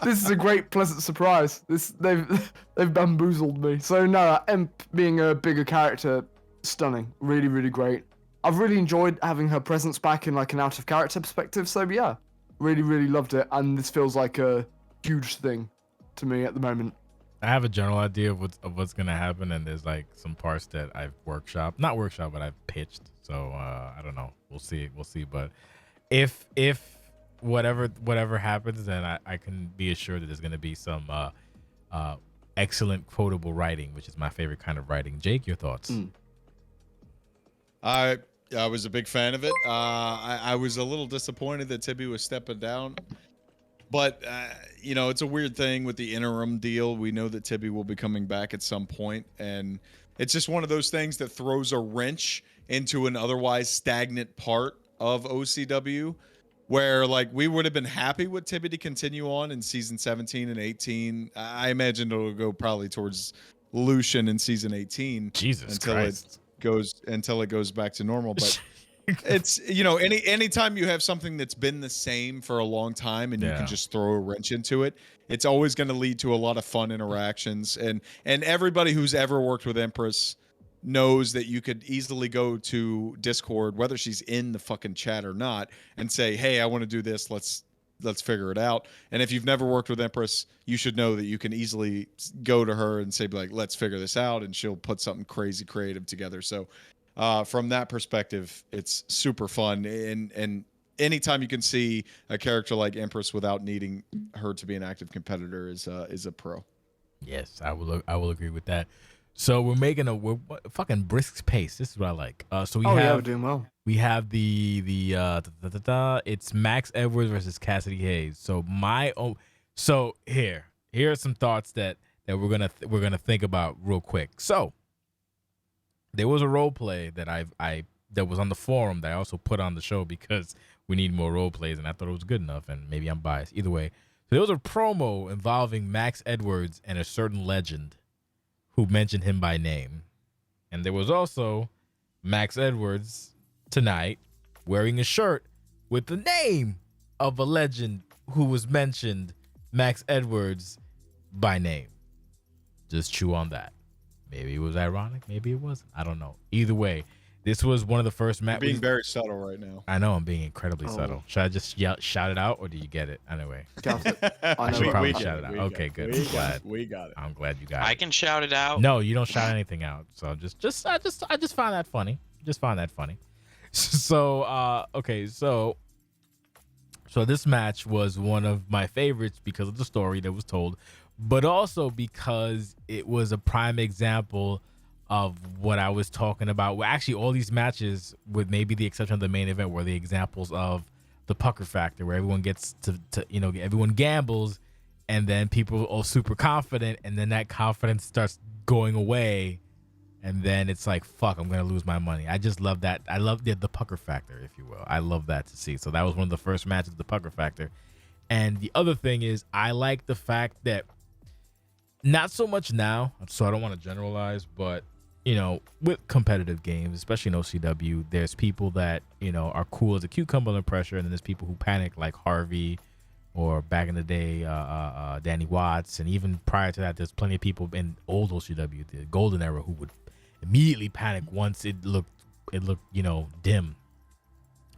this is a great, pleasant surprise. They've bamboozled me. So no, Emp being a bigger character, stunning, really, really great. I've really enjoyed having her presence back in like an out of character perspective. So yeah, really, really loved it, and this feels like a huge thing to me at the moment. I have a general idea of what's gonna happen, and there's like some parts that I've but I've pitched. So I don't know. We'll see. But if whatever happens, then I can be assured that there's gonna be some excellent quotable writing, which is my favorite kind of writing. Jake, your thoughts? I was a big fan of it. I was a little disappointed that Tibby was stepping down. But, it's a weird thing with the interim deal. We know that Tibby will be coming back at some point, and it's just one of those things that throws a wrench into an otherwise stagnant part of OCW. where like we would have been happy with Tibby to continue on in season 17 and 18. I imagine it'll go probably towards Lucian in season 18 Jesus until Christ. it goes back to normal. But it's, you know, anytime you have something that's been the same for a long time and you Yeah. can just throw a wrench into it, it's always going to lead to a lot of fun interactions. And everybody who's ever worked with Empress knows that you could easily go to Discord, whether she's in the fucking chat or not, and say, hey, I want to do this. Let's figure it out. And if you've never worked with Empress, you should know that you can easily go to her and say, like, let's figure this out, and she'll put something crazy creative together. So from that perspective, it's super fun. And anytime you can see a character like Empress without needing her to be an active competitor is a pro. Yes, I will agree with that. So we're fucking brisk pace. This is what I like. So we're doing well. we have it's Max Edwards versus Kassidy Hayes. So here are some thoughts that we're gonna think about real quick. So there was a role play that that was on the forum that I also put on the show because we need more role plays, and I thought it was good enough, and maybe I'm biased. Either way, so there was a promo involving Max Edwards and a certain legend who mentioned him by name. And there was also Max Edwards tonight wearing a shirt with the name of a legend who was mentioned, Max Edwards, by name. Just chew on that. Maybe it was ironic, maybe it wasn't. I don't know. Either way, this was one of the first matches. Being very subtle right now. I know I'm being incredibly subtle. Should I just shout it out, or do you get it? Anyway, I should know probably it. shout it out. Okay, good. We got it. I'm glad you got it. I can shout it out. No, you don't shout anything out. So I just find that funny. Just find that funny. So okay, so this match was one of my favorites because of the story that was told, but also because it was a prime example of what I was talking about. Well, actually, all these matches, with maybe the exception of the main event, were the examples of the pucker factor, where everyone gets to everyone gambles, and then people are all super confident, and then that confidence starts going away, and then it's like, fuck, I'm gonna lose my money. I just love that. I love the pucker factor, if you will. I love that to see. So that was one of the first matches of the pucker factor. And the other thing is, I like the fact that not so much now, so I don't want to generalize, but with competitive games, especially in OCW, there's people that, are cool as a cucumber under pressure, and then there's people who panic, like Harvey, or back in the day, Danny Watts, and even prior to that, there's plenty of people in old OCW, the golden era, who would immediately panic once it looked dim.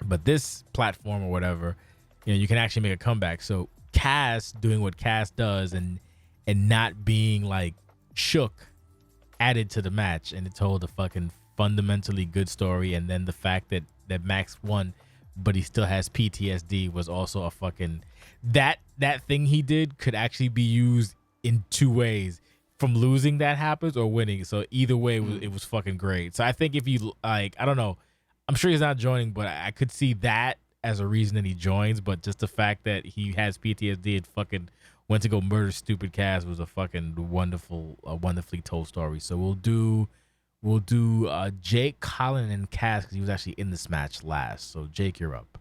But this platform or whatever, you can actually make a comeback. So Cass doing what Cass does and not being like shook added to the match, and it told a fucking fundamentally good story. And then the fact that Max won, but he still has PTSD, was also a fucking that thing he did could actually be used in two ways: from losing that happens or winning. So either way, it was fucking great. So I think if you like, I don't know, I'm sure he's not joining, but I could see that as a reason that he joins. But just the fact that he has PTSD and fucking went to go murder stupid Cass was a fucking wonderfully told story. So we'll do Jake, Colin, and Cass, because he was actually in this match last. So Jake, you're up.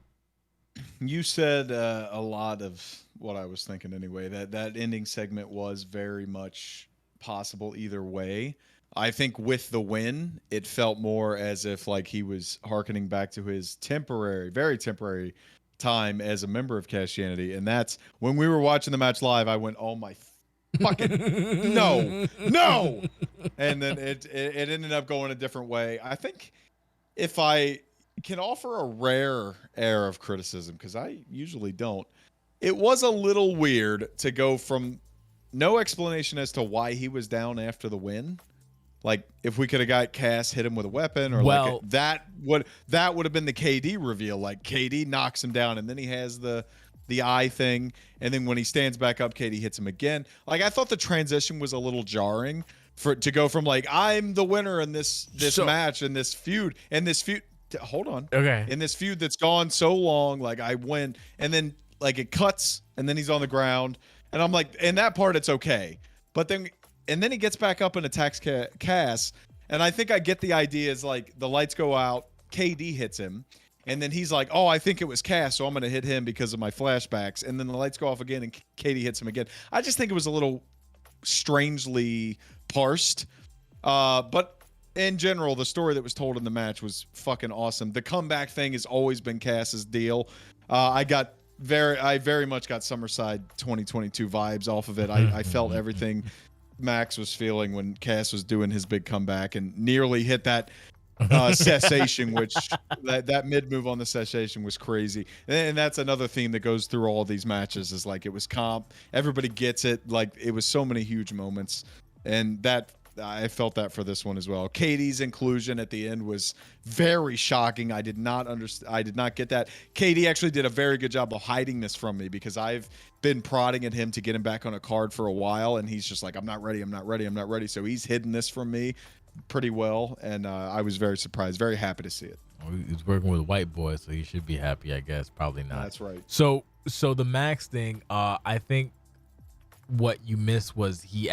You said a lot of what I was thinking anyway. That ending segment was very much possible either way. I think with the win, it felt more as if like he was hearkening back to his very temporary time as a member of Kasstianity, and that's when we were watching the match live. I went, "Oh my fucking no!" And then it ended up going a different way. I think if I can offer a rare air of criticism, because I usually don't, it was a little weird to go from no explanation as to why he was down after the win. Like, if we could have got Cass hit him with a weapon, or that would have been the KD reveal. Like, KD knocks him down, and then he has the eye thing, and then when he stands back up, KD hits him again. Like, I thought the transition was a little jarring to go from like, I'm the winner in this match and this feud. Hold on. Okay. In this feud that's gone so long, like I win, and then like it cuts, and then he's on the ground, and I'm like, in that part it's okay, but then. And then he gets back up and attacks Cass. And I think I get the idea is like the lights go out, KD hits him, And then he's like, oh, I think it was Cass, so I'm going to hit him because of my flashbacks. And then the lights go off again, and Katie hits him again. I just think it was a little strangely parsed. But in general, the story that was told in the match was fucking awesome. The comeback thing has always been Cass's deal. I very much got Summerside 2022 vibes off of it. I felt everything Max was feeling when Cass was doing his big comeback and nearly hit that cessation, which that mid move on the cessation was crazy. And that's another theme that goes through all these matches is like it was comp. Everybody gets it. Like it was so many huge moments. And that I felt that for this one as well. Katie's inclusion at the end was very shocking. I did not get that. Katie actually did a very good job of hiding this from me because I've been prodding at him to get him back on a card for a while, and he's just like, I'm not ready. So he's hidden this from me pretty well, and I was very surprised, very happy to see it. Well, he's working with a white boy, so he should be happy, I guess. Probably not. That's right. So the Max thing, I think what you missed was he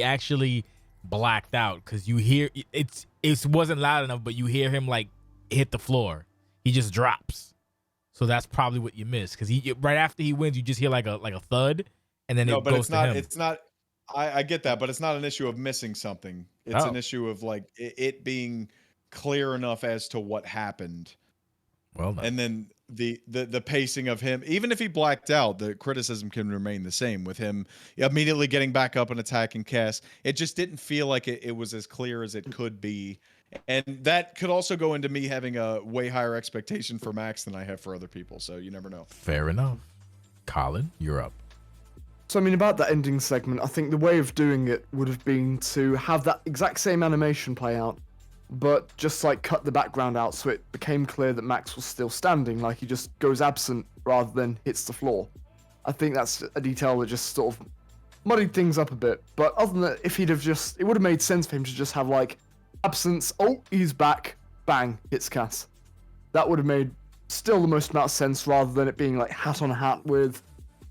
actually blacked out because you hear it wasn't loud enough, but you hear him like hit the floor. He just drops. So that's probably what you missed because he right after he wins, you just hear like a thud, and then it goes to him. It's not. I get that, but it's not an issue of missing something. It's an issue of like it being clear enough as to what happened. Well done. And then the pacing of him, even if he blacked out, the criticism can remain the same with him immediately getting back up and attacking Cass. It just didn't feel like it was as clear as it could be. And that could also go into me having a way higher expectation for Max than I have for other people. So you never know. Fair enough. Colin, you're up. So, I mean, about that ending segment, I think the way of doing it would have been to have that exact same animation play out, but just like cut the background out so it became clear that Max was still standing, like he just goes absent rather than hits the floor. I think that's a detail that just sort of muddied things up a bit. But other than that, if he'd have just, it would have made sense for him to just have like absence, oh, he's back, bang, hits Cass. That would have made still the most amount of sense rather than it being like hat on hat with,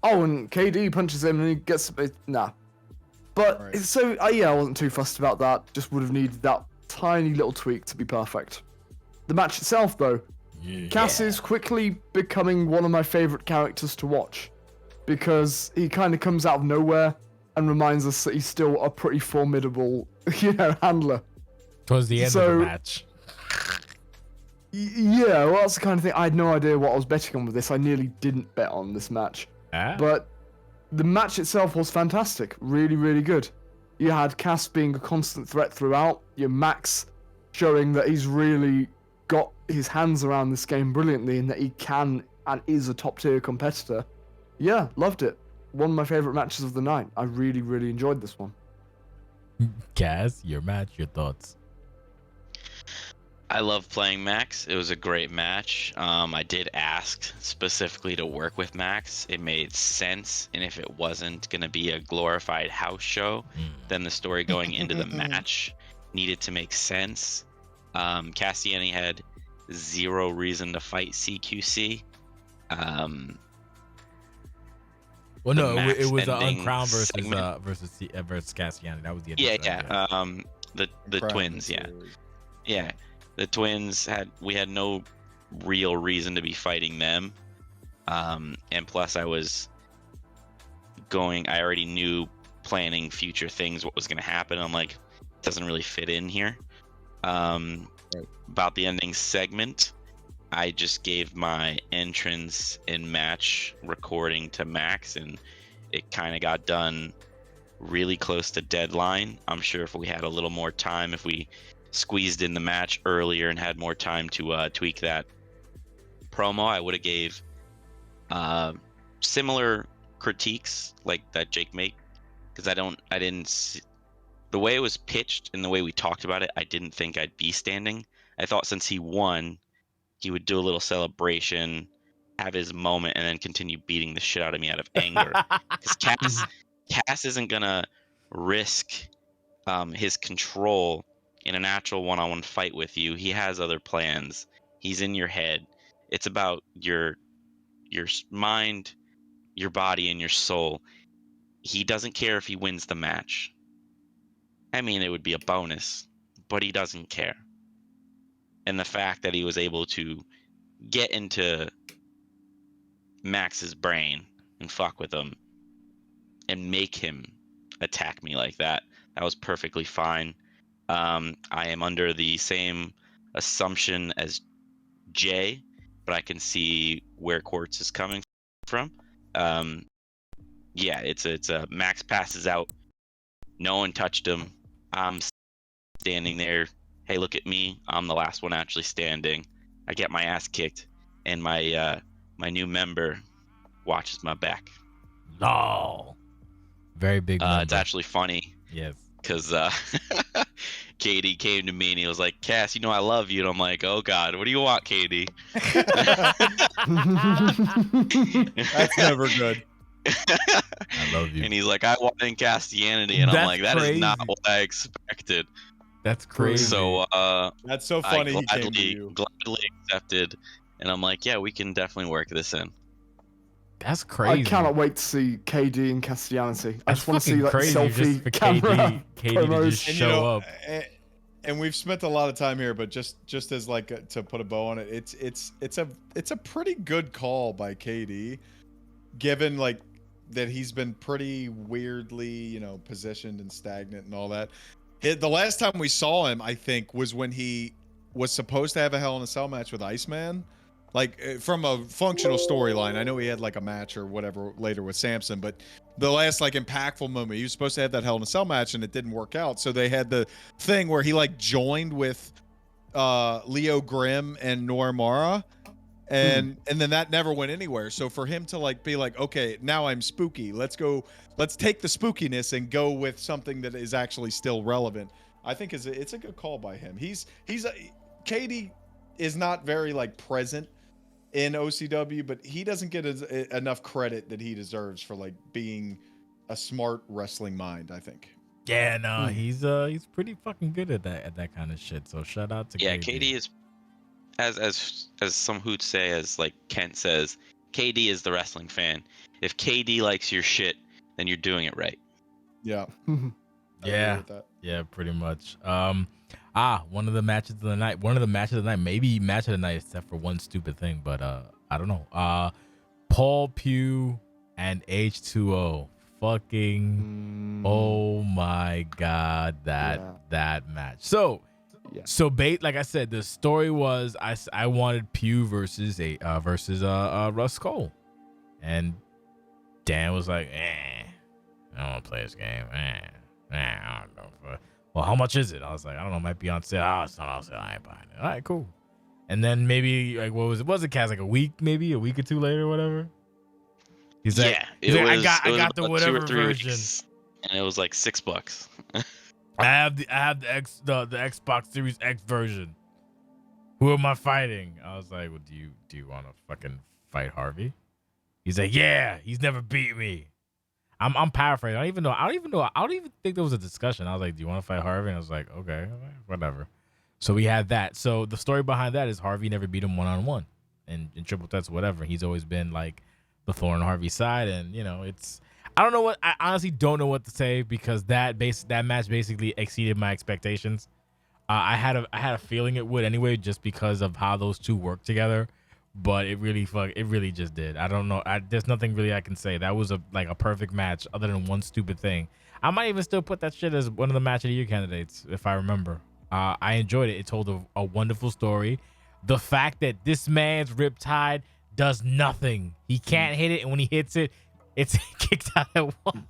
oh, and KD punches him and he gets, nah. But, Right. so, yeah, I wasn't too fussed about that. Just would have needed that tiny little tweak to be perfect. The match itself, though, Cass is quickly becoming one of my favorite characters to watch because he kind of comes out of nowhere and reminds us that he's still a pretty formidable, handler. Towards the end of the match. Yeah, well, that's the kind of thing. I had no idea what I was betting on with this. I nearly didn't bet on this match. But the match itself was fantastic. Really, really good. You had Cass being a constant threat throughout. Your Max showing that he's really got his hands around this game brilliantly and that he can and is a top tier competitor. Yeah, loved it. One of my favorite matches of the night. I really, really enjoyed this one. Kaz, your match, your thoughts. I love playing Max. It was a great match. I did ask specifically to work with Max. It made sense, and if it wasn't going to be a glorified house show, then the story going into the match needed to make sense. Kasstianity had zero reason to fight CQC. Well, no, it was Uncrown versus Kasstianity. That was the the twins. Yeah. The twins we had no real reason to be fighting them. And plus I already knew planning future things, what was going to happen. I'm like, it doesn't really fit in here. About the ending segment, I just gave my entrance and match recording to Max, and it kind of got done really close to deadline. I'm sure if we had a little more time, if we squeezed in the match earlier and had more time to tweak that promo, I would have gave similar critiques like that Jake made, because I didn't see, the way it was pitched and the way we talked about it, I didn't think I'd be standing. I thought since he won, he would do a little celebration, have his moment, and then continue beating the shit out of me out of anger. Because Cass isn't gonna risk his control in an actual one-on-one fight with you. He has other plans. He's in your head. It's about your mind, your body, and your soul. He doesn't care if he wins the match. I mean, it would be a bonus, but he doesn't care. And the fact that he was able to get into Max's brain and fuck with him and make him attack me like that. That was perfectly fine. I am under the same assumption as Jay, but I can see where Quartz is coming from. Yeah, it's a Max passes out. No one touched him. I'm standing there. Hey, look at me. I'm the last one actually standing. I get my ass kicked, and my new member watches my back. No. Very big member. It's actually funny. Yes. Because Katie came to me and he was like, Cass, I love you. And I'm like, oh, God, what do you want, Katie? That's never good. I love you. And he's like, I want in Kasstianity. And I'm like, that is not crazy. what I expected. That's crazy. So That's so funny. I He came to you. gladly accepted. And I'm like, yeah, we can definitely work this in. That's crazy. I cannot wait to see KD and Kasstianity. I just want to see fucking like crazy selfie just for camera KD to promos. just And show up. and we've spent a lot of time here, but just as like to put a bow on it, it's a pretty good call by KD, given like that he's been pretty weirdly positioned and stagnant and all that. The last time we saw him, I think, was when he was supposed to have a Hell in a Cell match with Iceman. Like, from a functional storyline, I know he had like a match or whatever later with Samson, but the last like impactful moment, he was supposed to have that Hell in a Cell match and it didn't work out. So they had the thing where he like joined with Leo Grimm and Noramara, and then that never went anywhere. So for him to like be like, okay, now I'm spooky, let's take the spookiness and go with something that is actually still relevant, I think it's a good call by him. KD is not very like present in OCW, but he doesn't get enough credit that he deserves for like being a smart wrestling mind, I think. Yeah, no, he's pretty fucking good at that kind of shit. So shout out to KD is, as some hoots say, as like Kent says, KD is the wrestling fan. If KD likes your shit, then you're doing it right. Yeah. Yeah. Yeah, pretty much. One of the matches of the night, maybe match of the night, except for one stupid thing, but I don't know. Paul Pugh and H2O. Fucking oh my god, that match. So like I said, the story was I wanted Pugh versus Russ Cole. And Dan was like, I don't want to play this game. I don't know. Well, how much is it? I was like, I don't know, it might be on sale. Oh, it's not on sale. I ain't buying it. All right, cool. And then maybe like what was it? Was it Cass like a week or two later or whatever? He's like, I got the whatever version. Weeks, and it was like $6. I have the Xbox Series X version. Who am I fighting? I was like, well, do you want to fucking fight Harvey? He's like, yeah, he's never beat me. I'm paraphrasing. I don't even think there was a discussion. I was like, do you want to fight Harvey? And I was like, okay, whatever. So we had that. So the story behind that is Harvey never beat him one-on-one in triple threats, whatever. He's always been like the thorn on Harvey's side. And I honestly don't know what to say, because that match basically exceeded my expectations. I had a feeling it would anyway, just because of how those two work together. But it really just did. I don't know. There's nothing really I can say. That was a perfect match, other than one stupid thing. I might even still put that shit as one of the match of the year candidates if I remember. I enjoyed it. It told a wonderful story. The fact that this man's Riptide does nothing. He can't hit it, and when he hits it, it's kicked out at one.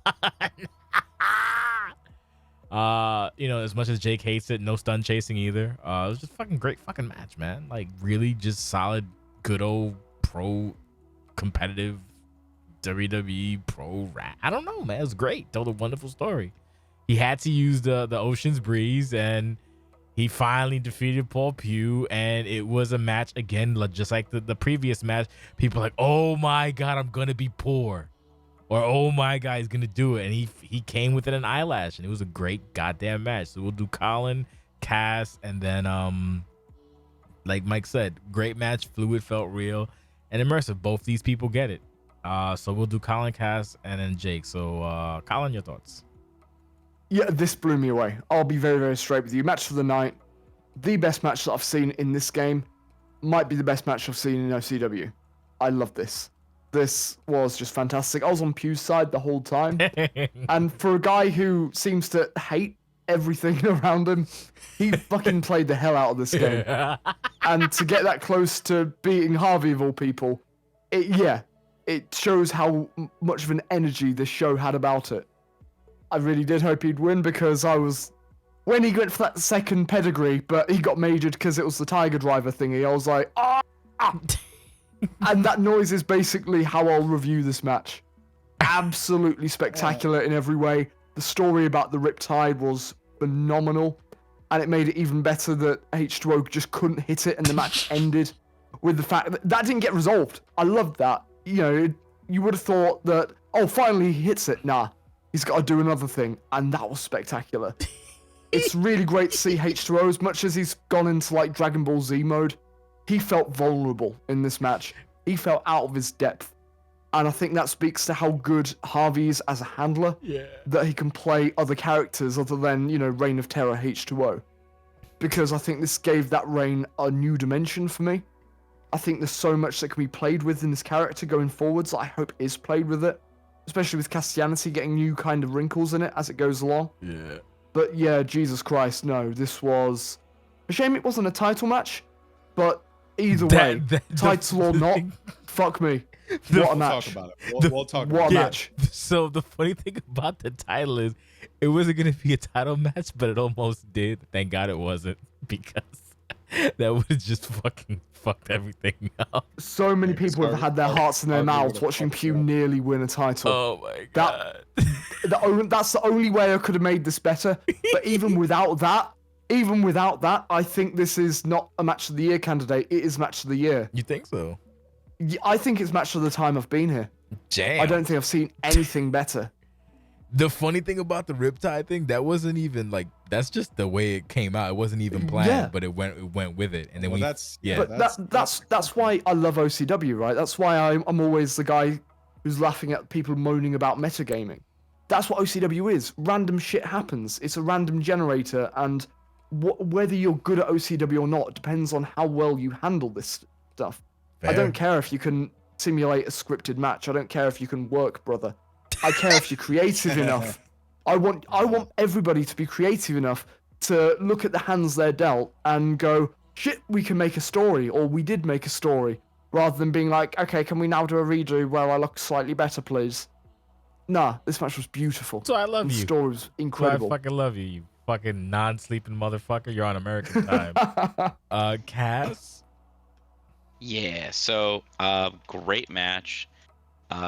As much as Jake hates it, no stun chasing either. It was just fucking great fucking match, man. Like really just solid, good old pro competitive WWE pro rap. I don't know, man. It was great. Told a wonderful story. He had to use the Ocean's Breeze, and he finally defeated Paul Pugh, and it was a match again, just like the previous match. People are like, oh my god, I'm gonna be poor, or oh my god, he's gonna do it, and he came within an eyelash, and it was a great goddamn match. So we'll do Colin, Cass, and then like Mike said, great match, fluid, felt real, and immersive. Both these people get it. So we'll do Colin, Cass, and then Jake. So Colin, your thoughts? Yeah, this blew me away. I'll be very, very straight with you. Match of the night, the best match that I've seen in this game. might be the best match I've seen in OCW. I love this. This was just fantastic. I was on Pew's side the whole time. And for a guy who seems to hate everything around him, he fucking played the hell out of this game. And to get that close to beating Harvey of all people, it shows how much of an energy this show had about it. I really did hope he'd win because when he went for that second pedigree, but he got majored because it was the Tiger Driver thingy, I was like, ah! And that noise is basically how I'll review this match. Absolutely spectacular in every way. The story about the Riptide was phenomenal, and it made it even better that H2O just couldn't hit it, and the match ended with the fact that didn't get resolved. I loved that. You know, you would have thought that, oh, finally he hits it. Nah, he's got to do another thing, and that was spectacular. It's really great to see H2O, as much as he's gone into like Dragon Ball Z mode. He felt vulnerable in this match. He felt out of his depth. And I think that speaks to how good Harvey is as a handler. Yeah. That he can play other characters other than, Reign of Terror H2O. Because I think this gave that reign a new dimension for me. I think there's so much that can be played with in this character going forwards that I hope is played with it. Especially with Kasstianity getting new kind of wrinkles in it as it goes along. Yeah. But yeah, Jesus Christ, no. This was a shame it wasn't a title match. But either way, title or not, fuck me. What a match. Talk about it. We'll talk about it. What a match. So the funny thing about the title is it wasn't going to be a title match, but it almost did. Thank God it wasn't, because that would have just fucking fucked everything up. So many people have had their hearts in their mouths watching Pew nearly win a title. Oh my God. That's the only way I could have made this better. But even without that, I think this is not a match of the year candidate. It is match of the year. You think so? Yeah, I think it's match of the time I've been here. Damn. I don't think I've seen anything better. The funny thing about the Riptide thing, that wasn't even like, that's just the way it came out. It wasn't even planned, but it went with it. And then that's why I love OCW, right? That's why I'm always the guy who's laughing at people moaning about metagaming. That's what OCW is. Random shit happens. It's a random generator, and whether you're good at OCW or not depends on how well you handle this stuff. Fair. I don't care if you can simulate a scripted match. I don't care if you can work, brother. I care if you're creative enough. I want everybody to be creative enough to look at the hands they're dealt and go, shit, we can make a story, or we did make a story, rather than being like, okay, can we now do a redo where I look slightly better, please? Nah, this match was beautiful. So I love you. The story was incredible. So I fucking love you, you fucking non-sleeping motherfucker. You're on American time. Cass? Yeah, so great match.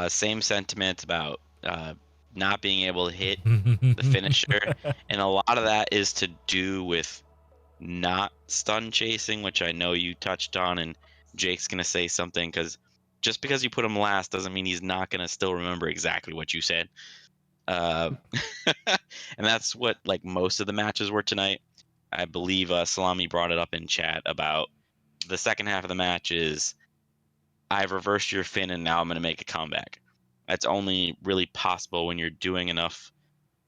Same sentiments about not being able to hit the finisher, and a lot of that is to do with not stun chasing, which I know you touched on, and Jake's gonna say something, because just because you put him last doesn't mean he's not gonna still remember exactly what you said. And that's what like most of the matches were tonight. I believe Salami brought it up in chat about the second half of the match is, I've reversed your fin and now I'm going to make a comeback. That's only really possible when you're doing enough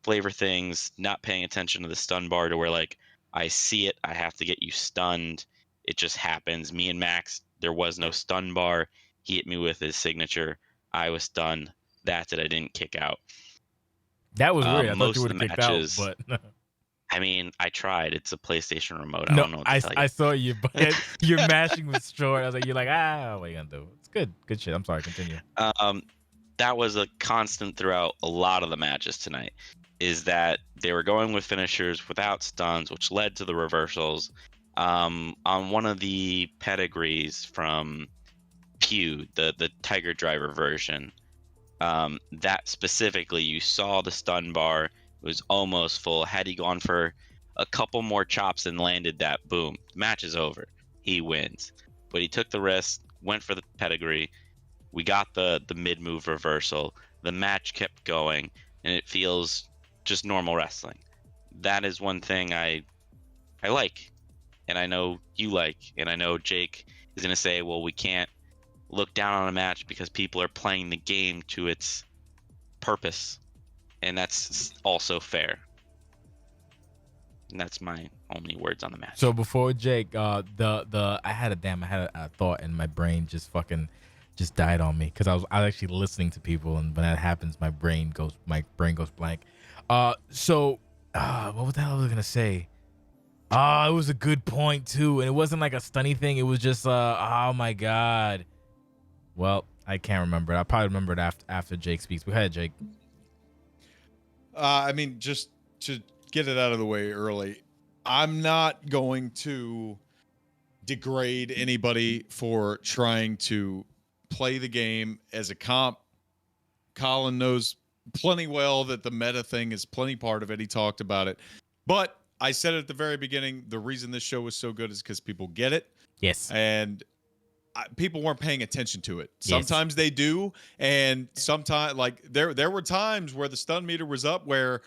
flavor things, not paying attention to the stun bar to where like, I see it, I have to get you stunned. It just happens. Me and Max, there was no stun bar. He hit me with his signature. I was stunned. That's it. I didn't kick out. That was weird. I thought most you of would the have matches, kicked out, but I mean, I tried. It's a PlayStation remote. I don't know what to tell you. I saw you, but you're mashing with short. I was like, what are you gonna do? It's good. Good shit. I'm sorry. Continue. That was a constant throughout a lot of the matches tonight, is that they were going with finishers without stuns, which led to the reversals. On one of the pedigrees from Pew, the Tiger Driver version, that specifically, you saw the stun bar. It was almost full. Had he gone for a couple more chops and landed that, boom, match is over. He wins. But he took the risk, went for the pedigree. We got the mid-move reversal. The match kept going, and it feels just normal wrestling. That is one thing I like, and I know you like, and I know Jake is going to say, well, we can't look down on a match because people are playing the game to its purpose. And that's also fair. And that's my only words on the match. So before Jake, I had a thought and my brain just died on me because I was actually listening to people, and when that happens, my brain goes blank. So what the hell was I gonna say? It was a good point too, and it wasn't like a stunny thing. It was just oh my god. Well, I can't remember it. I'll probably remember it after Jake speaks. Go ahead, Jake. I mean, just to get it out of the way early, I'm not going to degrade anybody for trying to play the game as a comp. Colin knows plenty well that the meta thing is plenty part of it. He talked about it. But I said it at the very beginning, the reason this show was so good is because people get it. Yes. And people weren't paying attention to it. Yes. Sometimes they do, and sometimes, like, there were times where the stun meter was up where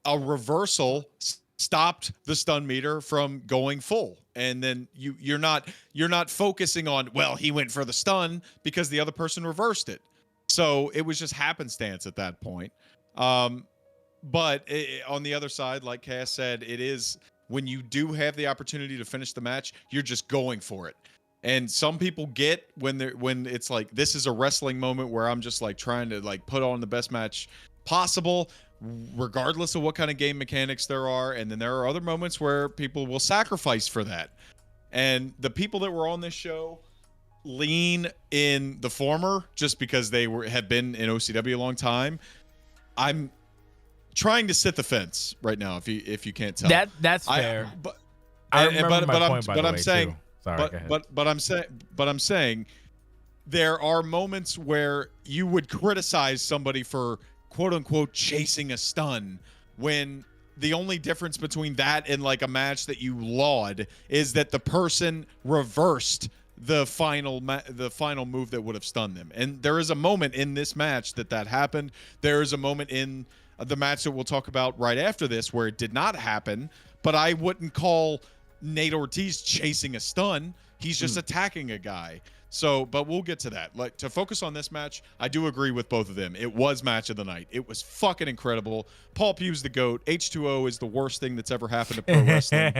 a reversal stopped the stun meter from going full, and then you're not focusing on, well, he went for the stun because the other person reversed it. So it was just happenstance at that point. But on the other side, like Cass said, it is when you do have the opportunity to finish the match, you're just going for it. And some people get when it's like, this is a wrestling moment where I'm just like trying to like put on the best match possible, regardless of what kind of game mechanics there are. And then there are other moments where people will sacrifice for that. And the people that were on this show lean in the former just because they have been in OCW a long time. I'm trying to sit the fence right now, if you can't tell. That's fair. I remember my point, by the way, I'm saying, too. Sorry, but I'm saying there are moments where you would criticize somebody for quote unquote chasing a stun when the only difference between that and like a match that you laud is that the person reversed the final move that would have stunned them. And there is a moment in this match that happened. There is a moment in the match that we'll talk about right after this where it did not happen, but I wouldn't call Nate Ortiz chasing a stun. He's just attacking a guy. So, but we'll get to that. Like, to focus on this match, I do agree with both of them. It was match of the night. It was fucking incredible. Paul Pugh's the GOAT. H2O is the worst thing that's ever happened to pro wrestling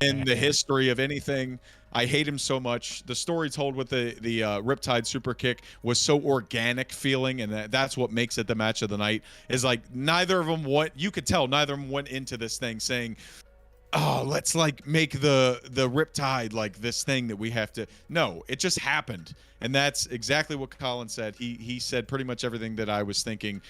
in the history of anything. I hate him so much. The story told with the Riptide super kick was so organic feeling, and that's what makes it the match of the night. Is like neither of them you could tell neither of them went into this thing saying, oh, let's like make the Riptide like this thing that we have to. No, it just happened. And that's exactly what Colin said. He said pretty much everything that I was thinking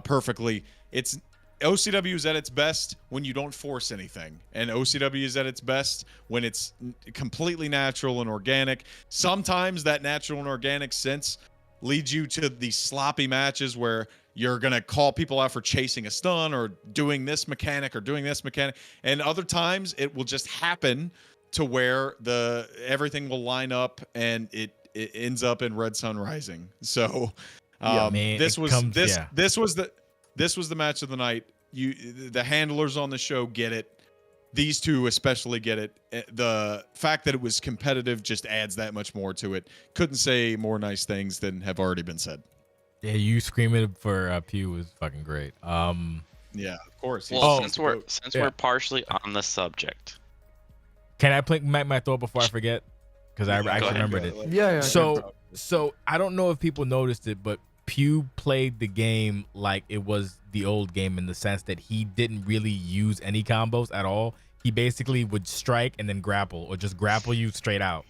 perfectly. It's OCW is at its best when you don't force anything. And OCW is at its best when it's completely natural and organic. Sometimes that natural and organic sense leads you to these sloppy matches where you're going to call people out for chasing a stun or doing this mechanic or doing this mechanic. And other times it will just happen to where everything will line up and it ends up in Red Sun Rising. So this was the match of the night. The handlers on the show get it. These two especially get it. The fact that it was competitive just adds that much more to it. Couldn't say more nice things than have already been said. Yeah, you screaming for Pew was fucking great. Yeah, of course. Well, since we're partially on the subject, can I play my thought before I forget? Because I actually remembered it. Yeah. So I don't know if people noticed it, but Pew played the game like it was the old game in the sense that he didn't really use any combos at all. He basically would strike and then grapple, or just grapple you straight out.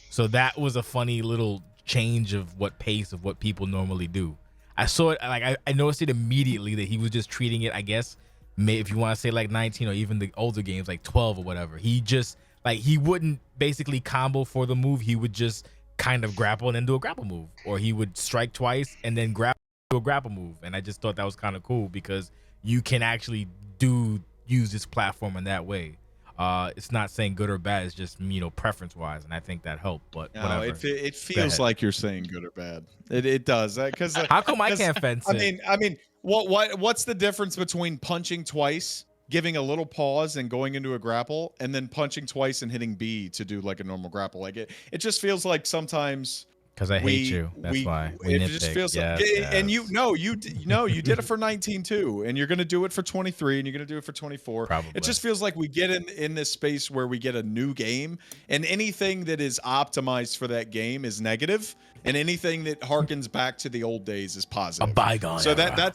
So that was a funny little change of what people normally do. I saw it, like I noticed it immediately that he was just treating it, I guess, if you want to say like 19 or even the older games like 12 or whatever. He just like he wouldn't basically combo for the move. He would just kind of grapple and then do a grapple move, or he would strike twice and then grapple, do a grapple move. And I just thought that was kind of cool because you can actually use this platform in that way. It's not saying good or bad. It's just, preference wise, and I think that helped. But no, whatever. It feels like you're saying good or bad. It does, because how come I can't fence it? I mean, what's the difference between punching twice, giving a little pause, and going into a grapple, and then punching twice and hitting B to do like a normal grapple? Like it just feels like sometimes Because I hate you. That's why. We It just nitpick. feels Yes, like, and yes. you did it for 19 too, and you're gonna do it for 23, and you're gonna do it for 24. Probably. It just feels like we get in this space where we get a new game, and anything that is optimized for that game is negative, and anything that harkens back to the old days is positive. A bygone So era.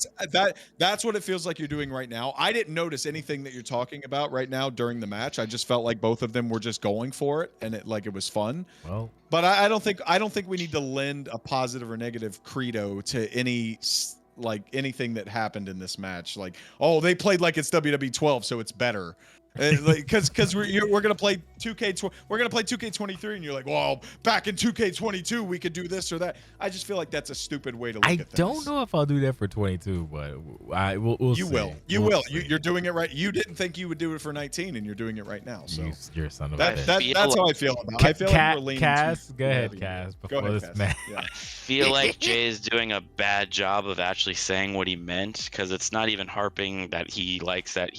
that's what it feels like you're doing right now. I didn't notice anything that you're talking about right now during the match. I just felt like both of them were just going for it, and it was fun. Well, But I don't think we need to lend a positive or negative credo to anything that happened in this match. Like, oh, they played like it's WWE 12, so it's better. Because we're gonna play 2K. We're gonna play 2K23, and you're like, well, back in 2K22, we could do this or that. I just feel like that's a stupid way to look at things. I don't know if I'll do that for 22, but we'll You see. will. You We'll will. see. You're doing it right. You didn't think you would do it for 19, and you're doing it right now. So You're a son of a bitch. that's how I feel about it. I feel like we're leaning Cass, go ahead, heavy. Cass. Go Before ahead, this Cass. match. Yeah. I feel like Jay's doing a bad job of actually saying what he meant, because it's not even harping that he likes that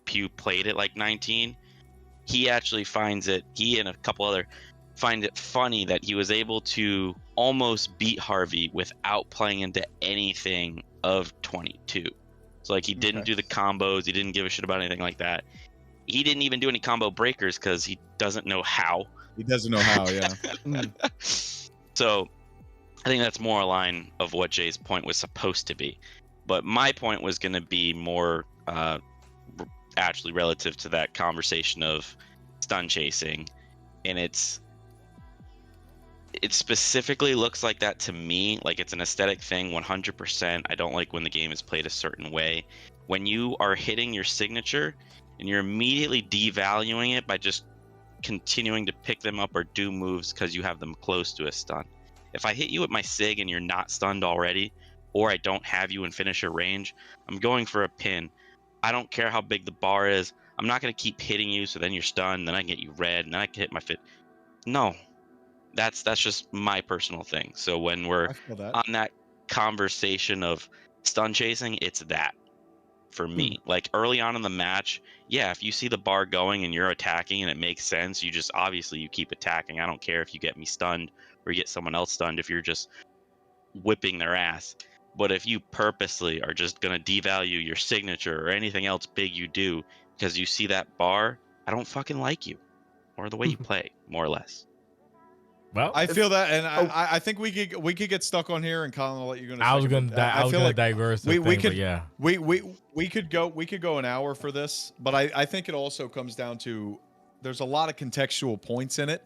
Pew played it like 19. He actually finds it, he and a couple other find it funny that he was able to almost beat Harvey without playing into anything of 22. So like he didn't do the combos, he didn't give a shit about anything like that. He didn't even do any combo breakers because he doesn't know how. He doesn't know how, yeah. So I think that's more a line of what Jay's point was supposed to be. But my point was going to be more actually relative to that conversation of stun chasing. And it specifically looks like that to me. Like it's an aesthetic thing, 100%. I don't like when the game is played a certain way. When you are hitting your signature and you're immediately devaluing it by just continuing to pick them up or do moves because you have them close to a stun. If I hit you with my sig and you're not stunned already, or I don't have you in finisher range, I'm going for a pin. I don't care how big the bar is. I'm not going to keep hitting you, so then you're stunned, then I can get you red, and then I can hit my fit. No, that's just my personal thing. So when we're on that conversation of stun chasing, it's that for me. Like early on in the match, yeah, if you see the bar going and you're attacking and it makes sense, you just obviously you keep attacking. I don't care if you get me stunned or you get someone else stunned if you're just whipping their ass. But if you purposely are just going to devalue your signature or anything else big you do because you see that bar, I don't fucking like you or the way you play, more or less. Well, I feel that, and I think we could get stuck on here, and Colin, I'll let you go. I was gonna digress. We could, yeah, we could go an hour for this, but I think it also comes down to there's a lot of contextual points in it.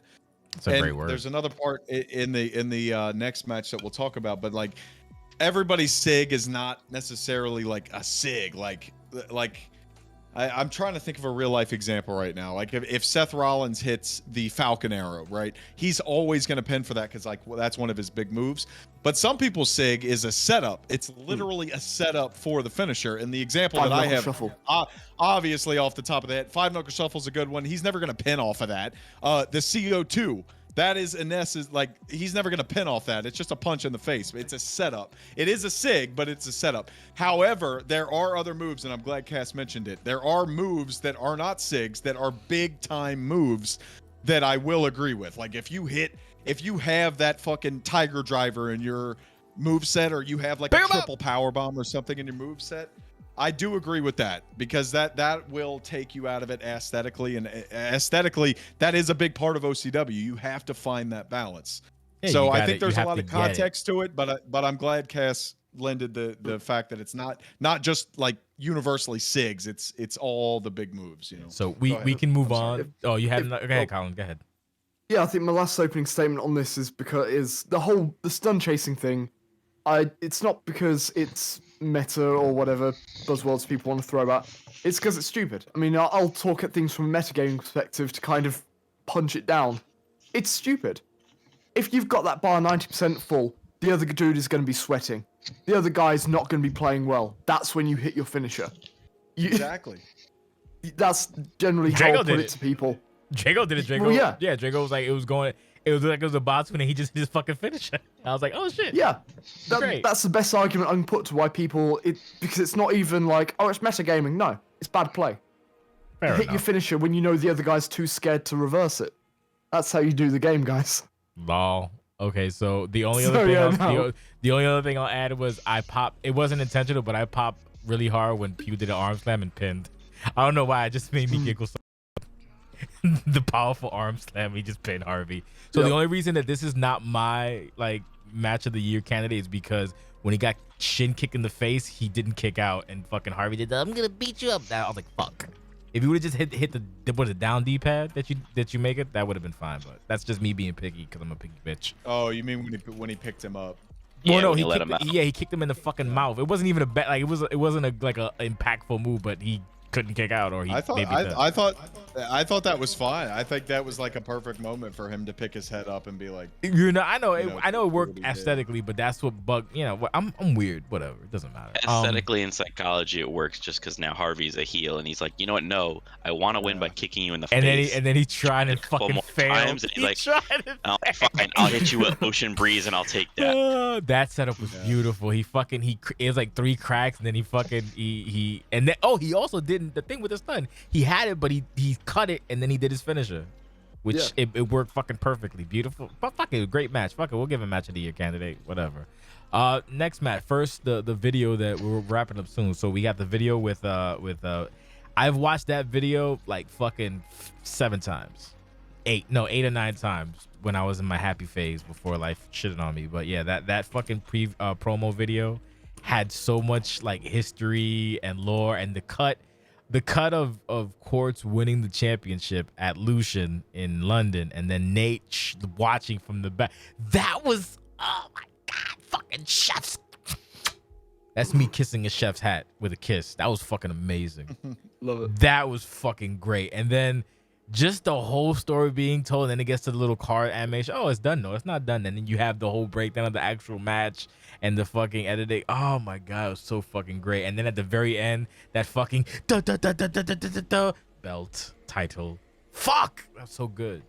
It's a great word. There's another part in the next match that we'll talk about, but like everybody's sig is not necessarily like a sig. Like I'm trying to think of a real life example right now. Like if Seth Rollins hits the Falcon Arrow, right? He's always going to pin for that because that's one of his big moves. But some people's sig is a setup. It's literally a setup for the finisher. And the example that I have, obviously off the top of the head, 5-knuckle shuffle is a good one. He's never going to pin off of that. The CO2. That is, Ines is like, he's never going to pin off that. It's just a punch in the face. It's a setup. It is a sig, but it's a setup. However, there are other moves, and I'm glad Cass mentioned it. There are moves that are not sigs, that are big time moves that I will agree with. Like if you have that fucking Tiger Driver in your move set, or you have like a triple power bomb or something in your move set, I do agree with that because that will take you out of it aesthetically, and aesthetically that is a big part of OCW. You have to find that balance. Yeah, so I think there's a lot of context to it, but I'm glad Cass lended the fact that it's not just like universally sigs. It's all the big moves, you know. So we can move on. Oh, you had go ahead, Colin. Go ahead. Yeah, I think my last opening statement on this is because the stun chasing thing. It's not because it's meta or whatever buzzwords people want to throw out. It's because it's stupid. I mean, I'll talk at things from a metagaming perspective to kind of punch it down. It's stupid. If you've got that bar 90% full, the other dude is going to be sweating. The other guy's not going to be playing well. That's when you hit your finisher. Exactly. That's generally how I put it to people. Drago did it. Drago, well, yeah. Drago was like, it was like it was a box when he just did his fucking finisher. I was like, oh shit. Yeah, that's the best argument I can put to why people because it's not even like, oh, it's metagaming. No, it's bad play. Fair hit your finisher when you know the other guy's too scared to reverse it. That's how you do the game, guys. Lol. Okay, so the only other thing yeah, the only other thing I'll add was I popped. It wasn't intentional, but I popped really hard when Pew did an arm slam and pinned. I don't know why. It just made me giggle. So the powerful arm slam, he just pinned Harvey. So the only reason that this is not my like match of the year candidate is because when he got shin kicked in the face, he didn't kick out, and fucking Harvey did the, I'm gonna beat you up. I was like, fuck. If you would have just hit the what is it, down D-pad that you make it, that would have been fine. But that's just me being picky because I'm a picky bitch. Oh, you mean when he picked him up? Yeah, Well, no, he kicked him in the fucking mouth. It wasn't even a bet. Like it wasn't a like a impactful move, but he couldn't kick out, or he I thought that was fine. I think that was like a perfect moment for him to pick his head up and be like, I know it worked aesthetically, but that's what bugged. I'm weird. Whatever, it doesn't matter. Aesthetically and psychology, it works just because now Harvey's a heel, and he's like, you know what? No, I want to win by kicking you in the face. And then he tried and fucking failed. Times, and he's like, fine, I'll hit you with Ocean Breeze, and I'll take that. That setup was beautiful. It was like 3 cracks, and then he also didn't. The thing with the stun, he had it, but he cut it, and then he did his finisher, which it worked fucking perfectly. Beautiful. Fuck it, great match. Fuck it, we'll give him match of the year candidate. Whatever. Next match. First, the video that we're wrapping up soon. So we got the video with I've watched that video like fucking 7 times, 8 or 9 times when I was in my happy phase before life shitted on me. But yeah, that fucking promo video had so much like history and lore, and the cut of Quartz winning the championship at Lucian in London, and then Nate watching from the back. That was, oh my God, fucking chefs. That's me kissing a chef's hat with a kiss. That was fucking amazing. Love it. That was fucking great. And then just the whole story being told, and then it gets to the little card animation. Oh, it's done. No, it's not done. And then you have the whole breakdown of the actual match and the fucking editing. Oh my God, it was so fucking great. And then at the very end, that fucking belt title. Fuck, that's so good.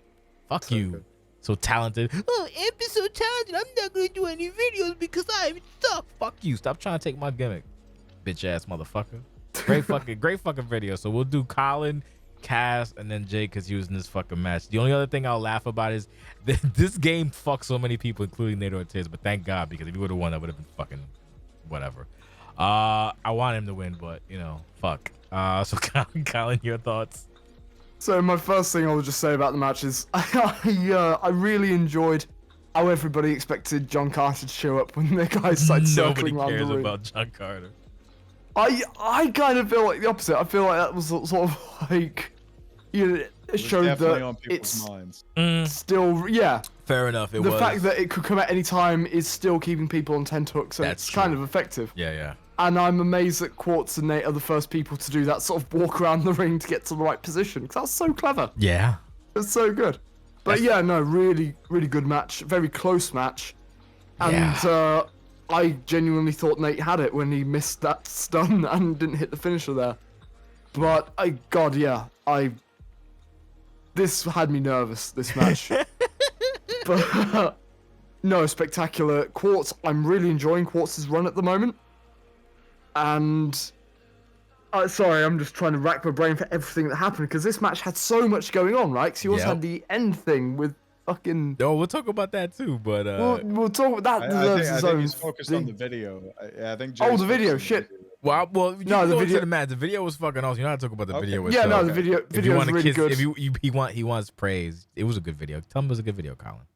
Fuck so you. Good. So talented. Oh, Amp is so talented. I'm not gonna do any videos because I suck. Fuck you. Stop trying to take my gimmick, bitch ass motherfucker. Great fucking video. So we'll do Colin, Cass, and then Jay because he was in this fucking match. The only other thing I'll laugh about is this game fucks so many people, including Nate Ortiz. But thank God, because if he would have won, that would have been fucking whatever. I want him to win, but fuck. So Colin, your thoughts? So my first thing I would just say about the match is I really enjoyed how everybody expected John Carter to show up when the guys started circling around the ring. Nobody cares about John Carter. I kind of feel like the opposite. I feel like that was sort of like, it showed that on it's minds. Still, yeah. Fair enough. The fact that it could come at any time is still keeping people on tenterhooks, so it's kind of effective. Yeah. And I'm amazed that Quartz and Nate are the first people to do that sort of walk around the ring to get to the right position, because that's so clever. Yeah. It's so good. But yeah, no, really, really good match. Very close match. And I genuinely thought Nate had it when he missed that stun and didn't hit the finisher there. But this had me nervous, this match. But no, spectacular. Quartz, I'm really enjoying Quartz's run at the moment. And sorry, I'm just trying to rack my brain for everything that happened, because this match had so much going on, right? Because you also had the end thing with fucking... No, we'll talk about that too, but... We'll talk about that. I think he's focused on the video. I think Jay's the video, shit. Well, you can go into the match. The video was fucking awesome. You know how to talk about the video itself. Yeah, no, the video was really good. If he wants praise, it was a good video. Tell him it was a good video, Colin.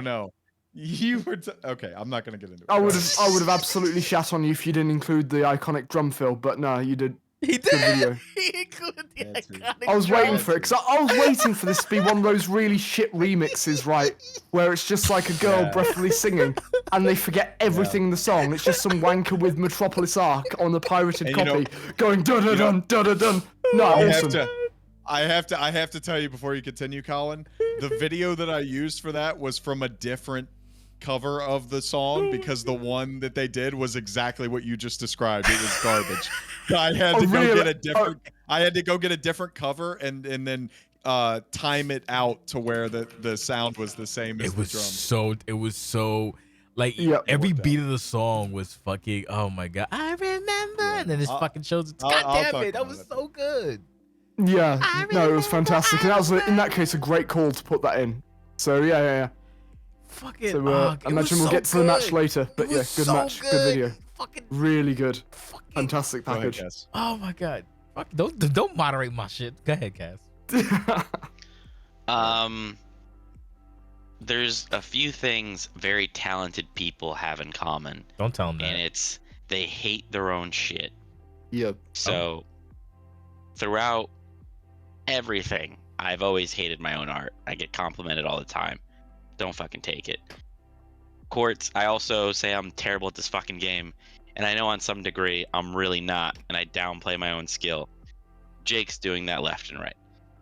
No. You were okay. I'm not gonna get into it. I would have absolutely shat on you if you didn't include the iconic drum fill, but no, you did. He did. Video. He included the iconic. I was waiting for it, because I was waiting for this to be one of those really shit remixes, right, where it's just like a girl breathily singing, and they forget everything in the song. It's just some wanker with Metropolis Arc on the pirated copy going da da dun da da dun. No, awesome. I have to tell you before you continue, Colin. The video that I used for that was from a different cover of the song, because the one that they did was exactly what you just described. It was garbage. I had to go get a different. I had to go get a different cover and then time it out to where the sound was the same as the drum. It was so like every beat of the song was fucking. Oh my God, I remember. And then it fucking shows. God damn it, that was so good. Yeah, no, it was fantastic. And that was in that case a great call to put that in. So yeah. Fucking. So it I was imagine we'll so get to the match good. later. But It yeah, was good so match, good good. video. Fucking. Really good. Fucking. Fantastic Go ahead, package. Cass. Oh my god. Fuck. Don't moderate my shit. Go ahead, Cass. There's a few things very talented people have in common, Don't tell him that. and it's they hate their own shit. Yeah. So throughout everything, I've always hated my own art. I get complimented all the time. Don't fucking take it. Courts, I also say I'm terrible at this fucking game, and I know on some degree I'm really not, and I downplay my own skill. Jake's doing that left and right.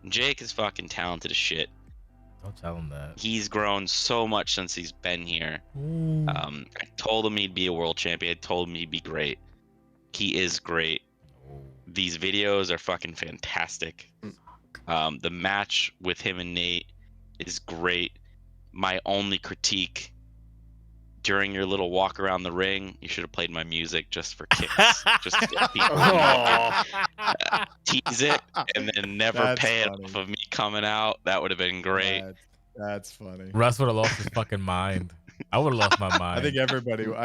Jake is fucking talented as shit. Don't tell him that. He's grown so much since he's been here. Ooh. I told him he'd be a world champion. I told him he'd be great. He is great. These videos are fucking fantastic. The match with him and Nate is great. My only critique during your little walk around the ring, you should have played my music just for kicks, just to get people tease it and then never That's pay it funny. off of me coming out. That would have been great. That's funny. Russ would have lost his fucking mind. I would have lost my mind. I think everybody would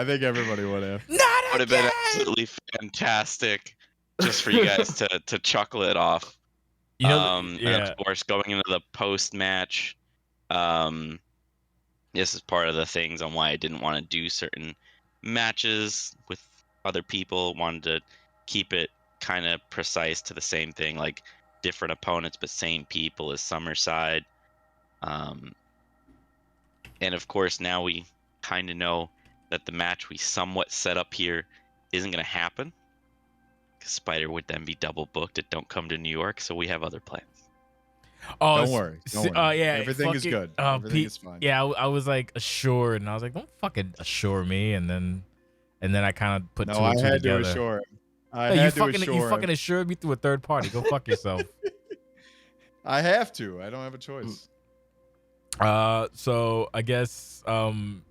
have. Not Would have been absolutely fantastic, just for you guys to chuckle it off. You know, And of course, going into the post match, this is part of the things on why I didn't want to do certain matches with other people. Wanted to keep it kind of precise to the same thing, like different opponents but same people as Summerside. And of course, now we kind of know that the match we somewhat set up here isn't going to happen, because Spider would then be double booked at Don't Come to New York, so we have other plans. Oh, Don't worry. Don't worry. Yeah, Everything is good. Everything is fine. Yeah, I was like assured, and I was like, don't fucking assure me, and then I kind of put two and two I had together. to assure him. You fucking assured me through a third party. Go fuck yourself. I have to. I don't have a choice. So I guess any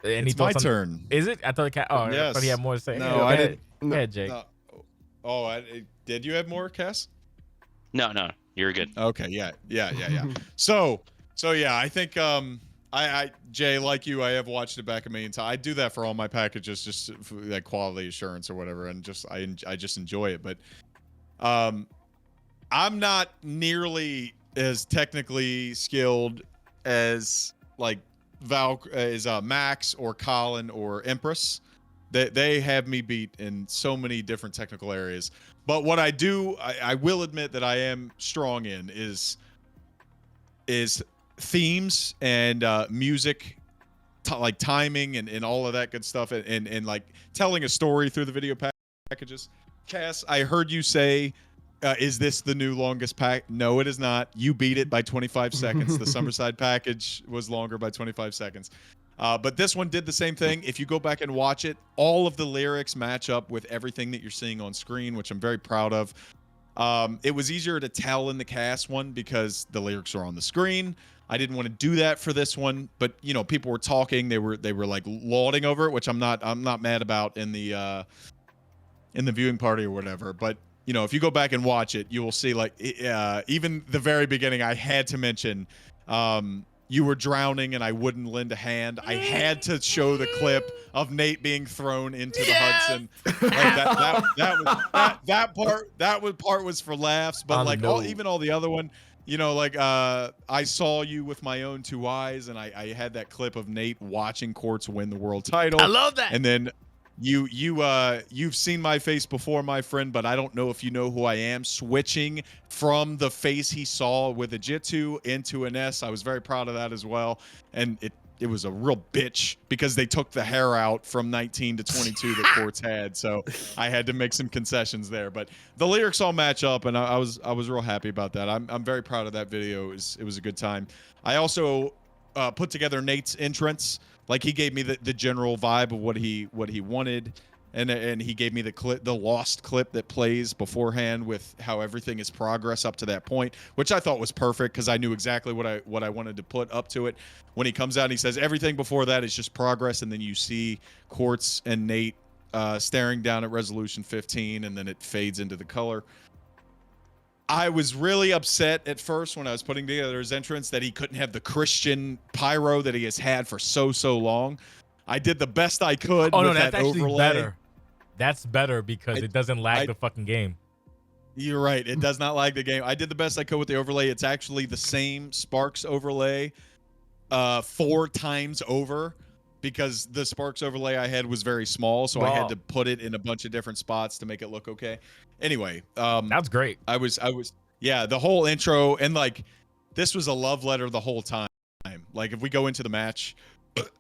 It's my thoughts on- turn. Is it? I thought I Yes. thought he had more to say. No, Yeah, go I ahead. didn't. Go ahead, Jake. No. Oh, did you have more, Cass? No, you're good. Okay, yeah. So yeah, I think I Jay, like you, I have watched it back a million times. I do that for all my packages, just for like quality assurance or whatever, and just I just enjoy it. But I'm not nearly as technically skilled as like Max or Colin or Empress. They have me beat in so many different technical areas. But what I do, I will admit that I am strong in is themes and music, like timing and all of that good stuff, and like telling a story through the video packages. Cass, I heard you say, is this the new longest pack? No, it is not. You beat it by 25 seconds. The Summerside package was longer by 25 seconds. But this one did the same thing. If you go back and watch it, all of the lyrics match up with everything that you're seeing on screen, which I'm very proud of. It was easier to tell in the Cass one because the lyrics are on the screen. I didn't want to do that for this one, but you know, people were talking. They were like lauding over it, which I'm not mad about in the viewing party or whatever. But you know, if you go back and watch it, you will see like even the very beginning, I had to mention. You were drowning and I wouldn't lend a hand. I had to show the clip of Nate being thrown into the Hudson. Like that part was for laughs, but like even all the other one, you know, like I saw you with my own two eyes, and I had that clip of Nate watching Quartz win the world title. I love that. And then you've seen my face before, my friend, but I don't know if you know who I am. Switching from the face he saw with a Jitsu into an S, I was very proud of that as well. And it was a real bitch because they took the hair out from 19 to 22 that Quartz had, so I had to make some concessions there. But the lyrics all match up, and I was real happy about that. I'm very proud of that video. It was a good time. I also put together Nate's entrance. Like, he gave me the general vibe of what he wanted, and he gave me the lost clip that plays beforehand with how everything is progress up to that point, which I thought was perfect because I knew exactly what I wanted to put up to it. When he comes out and he says everything before that is just progress, and then you see Quartz and Nate staring down at Resolution 15, and then it fades into the color. I was really upset at first when I was putting together his entrance that he couldn't have the Christian pyro that he has had for so long. I did the best I could Oh with no, that's that actually overlay. better. That's better because I- it doesn't lag I- the fucking game. You're right. It does not lag the game. I did the best I could with the overlay. It's actually the same Sparks overlay 4 times over because the Sparks overlay I had was very small, so I had to put it in a bunch of different spots to make it look okay. Anyway, That's great. I was yeah, the whole intro and like this was a love letter the whole time. Like if we go into the match,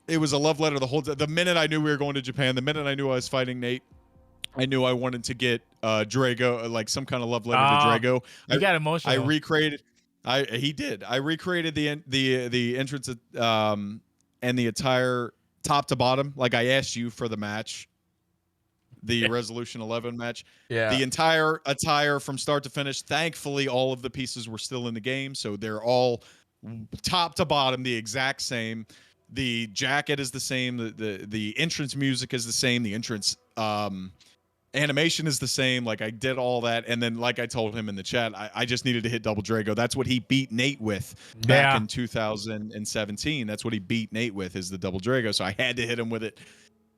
it was a love letter the whole time. The minute I knew we were going to Japan, the minute I knew I was fighting Nate, I knew I wanted to get Drago, like some kind of love letter to Drago. You got emotional. I recreated. He did. I recreated the entrance and the entire top to bottom, like I asked you for the match, the Resolution 11 match. Yeah. The entire attire from start to finish. Thankfully, all of the pieces were still in the game, so they're all top to bottom the exact same. The jacket is the same. The entrance music is the same. The entrance animation is the same. Like I did all that, and then like I told him in the chat, I just needed to hit double Drago. That's what he beat Nate with back in 2017. That's what he beat Nate with, is the double Drago. So I had to hit him with it.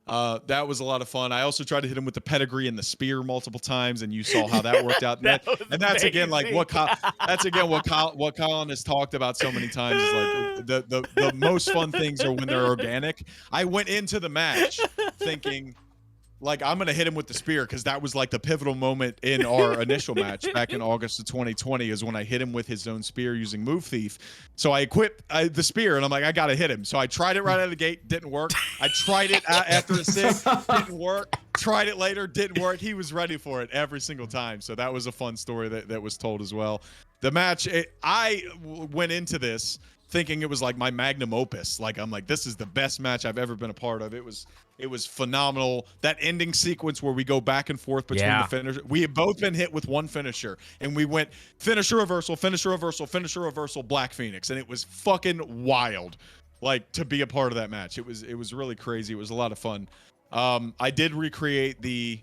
That was a lot of fun. I also tried to hit him with the pedigree and the spear multiple times, and you saw how that worked out. And that's again like what Colin has talked about so many times. Is like the most fun things are when they're organic. I went into the match thinking, like, I'm going to hit him with the spear because that was like the pivotal moment in our initial match back in August of 2020 is when I hit him with his own spear using Move Thief. So I equipped the spear and I'm like, I got to hit him. So I tried it right out of the gate. Didn't work. I tried it after the sig. Didn't work. Tried it later. Didn't work. He was ready for it every single time. So that was a fun story that was told as well. The match, I went into this thinking it was like my magnum opus. Like I'm like, this is the best match I've ever been a part of. It was phenomenal. That ending sequence where we go back and forth between the finisher. We have both been hit with one finisher, and we went finisher reversal, finisher reversal, finisher reversal, Black Phoenix, and it was fucking wild. Like to be a part of that match, it was really crazy. It was a lot of fun. I did recreate the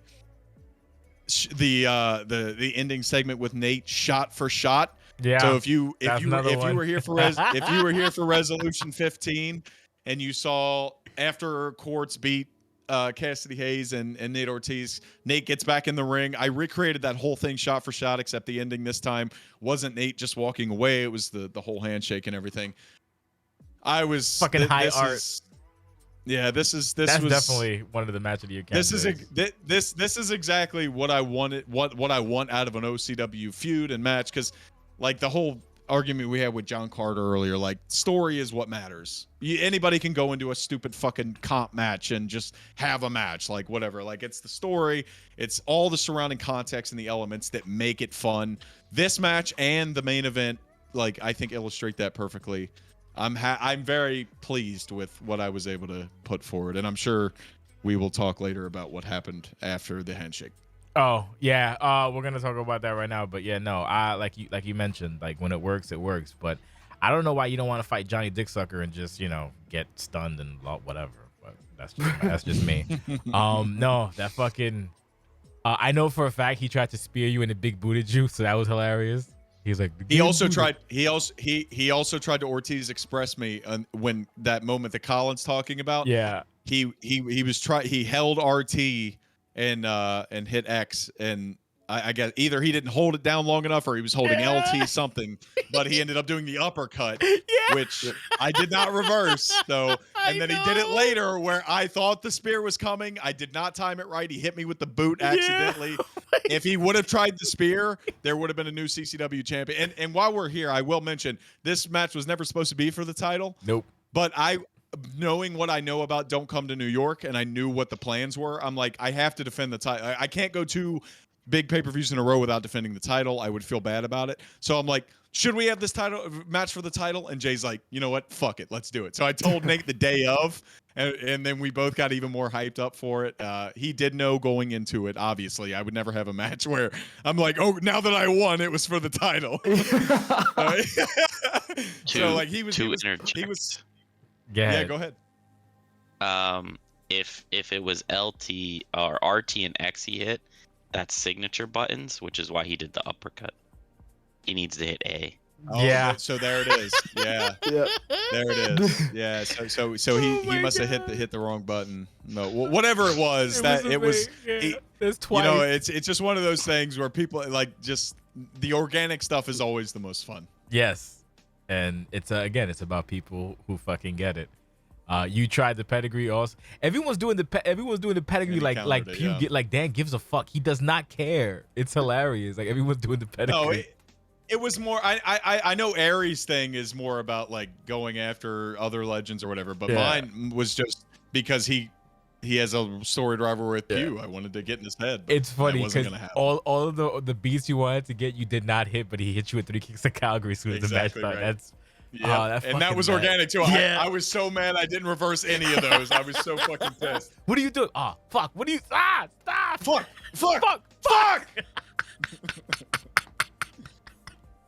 ending segment with Nate shot for shot. Yeah. So if you were here for Resolution 15 and you saw after Quartz beat Kassidy Hayes and Nate Ortiz, Nate gets back in the ring. I recreated that whole thing shot for shot, except the ending this time wasn't Nate just walking away. It was the whole handshake and everything. I was fucking high art. That's definitely one of the match of the year candidates. This is exactly what I wanted. What I want out of an OCW feud and match, because like the whole argument we had with John Carter earlier, like story is what matters. Anybody can go into a stupid fucking comp match and just have a match, like whatever. Like it's the story, it's all the surrounding context and the elements that make it fun. This match and the main event, like I think illustrate that perfectly. I'm very pleased with what I was able to put forward, and I'm sure we will talk later about what happened after the handshake. Oh yeah, we're gonna talk about that right now. But yeah, no, I like you mentioned, like when it works, it works. But I don't know why you don't want to fight Johnny Dicksucker and just get stunned and whatever. But that's just me. No, that fucking. I know for a fact he tried to spear you and it big booted you, so that was hilarious. He's like he also tried to Ortiz Express me when that moment that Colin's talking about. Yeah, he held RT and hit X, and I guess either he didn't hold it down long enough or he was holding LT something, but he ended up doing the uppercut, which I did not reverse. So, and then he did it later where I thought the spear was coming. I did not time it right. He hit me with the boot accidentally. If he would have tried the spear, there would have been a new CCW champion. And while we're here, I will mention this match was never supposed to be for the title. Nope. But knowing what I know about Don't Come to New York, and I knew what the plans were, I'm like, I have to defend the title. I can't go 2 big pay-per-views in a row without defending the title. I would feel bad about it. So I'm like, should we have this title match for the title? And Jay's like, you know what? Fuck it. Let's do it. So I told Nate the day of, and then we both got even more hyped up for it. He did know going into it, obviously. I would never have a match where I'm like, oh, now that I won, it was for the title. So like he was. Yeah, go ahead. If it was LT or RT and X he hit, that's signature buttons, which is why he did the uppercut. he needs to hit A. Oh, Yeah. so there it is. Yeah. Yeah. There it is. Yeah. So Oh he my must have God. hit the wrong button. No, whatever it was, it was. Yeah, there's You know, twice. it's just one of those things where people like just the organic stuff is always the most fun. Yes, and it's again, it's about people who fucking get it. You tried the pedigree also. Everyone's doing the pedigree And he like countered it, Pew yeah. like Dan gives a fuck. He does not care. It's hilarious. Like everyone's doing the pedigree. No, it was more. I know Aries' thing is more about like going after other legends or whatever, but Yeah. mine was just because he has a storied rivalry with Yeah. Pew. I wanted to get in his head. But It's funny that wasn't because gonna happen. all of the beats you wanted to get, you did not hit, but he hit you with 3 kicks of Calgary as soon as Exactly the match right. started. Yeah, that and that fucking was mad. organic too. Yeah. I was so mad I didn't reverse any of those. I was so fucking pissed. What are you doing? Oh fuck! What are you? Stop! Fuck! Fuck!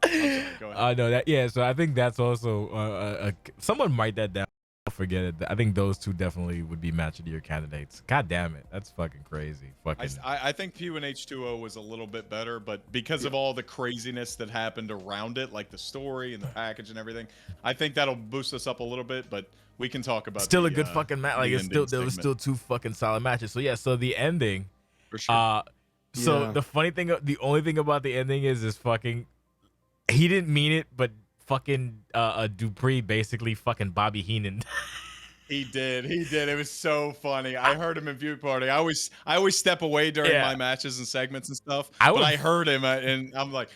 Go ahead. No, that yeah. So I think that's also someone write that down. I'll forget it. I think those two definitely would be match of the year candidates. God damn it, that's fucking crazy. Fucking. I think Pew and H2O was a little bit better, but because of all the craziness that happened around it, like the story and the package and everything, I think that'll boost us up a little bit. But we can talk about still the, a good fucking match. the Like it's still ending there was segment. still 2 fucking solid matches. So yeah. So the ending. For sure. So Yeah. the funny thing, the only thing about the ending is fucking. He didn't mean it, but fucking Dupree basically fucking Bobby Heenan. He did. It was so funny. I heard him in View Party. I always step away during Yeah. my matches and segments and stuff. I But was- I heard him, and I'm like,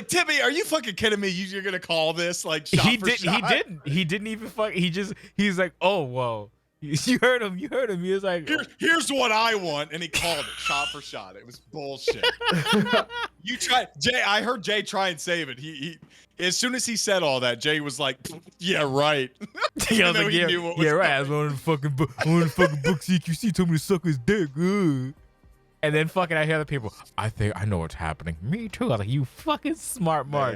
Timmy, are you fucking kidding me? You're gonna call this like shot for shot? He didn't even fuck. He's like, oh whoa. You heard him. He was like, Here's what I want, and he called it shot for shot. It was bullshit. You try, Jay. I heard Jay try and save it. He as soon as he said all that, Jay was like, "Yeah, right." yeah, I was though like, he yeah, knew what was yeah, right. I was coming. one of the fucking book CQC told me to suck his dick. And then fucking I hear the people. I think I know what's happening. Me too. I was like, you fucking smart Mark.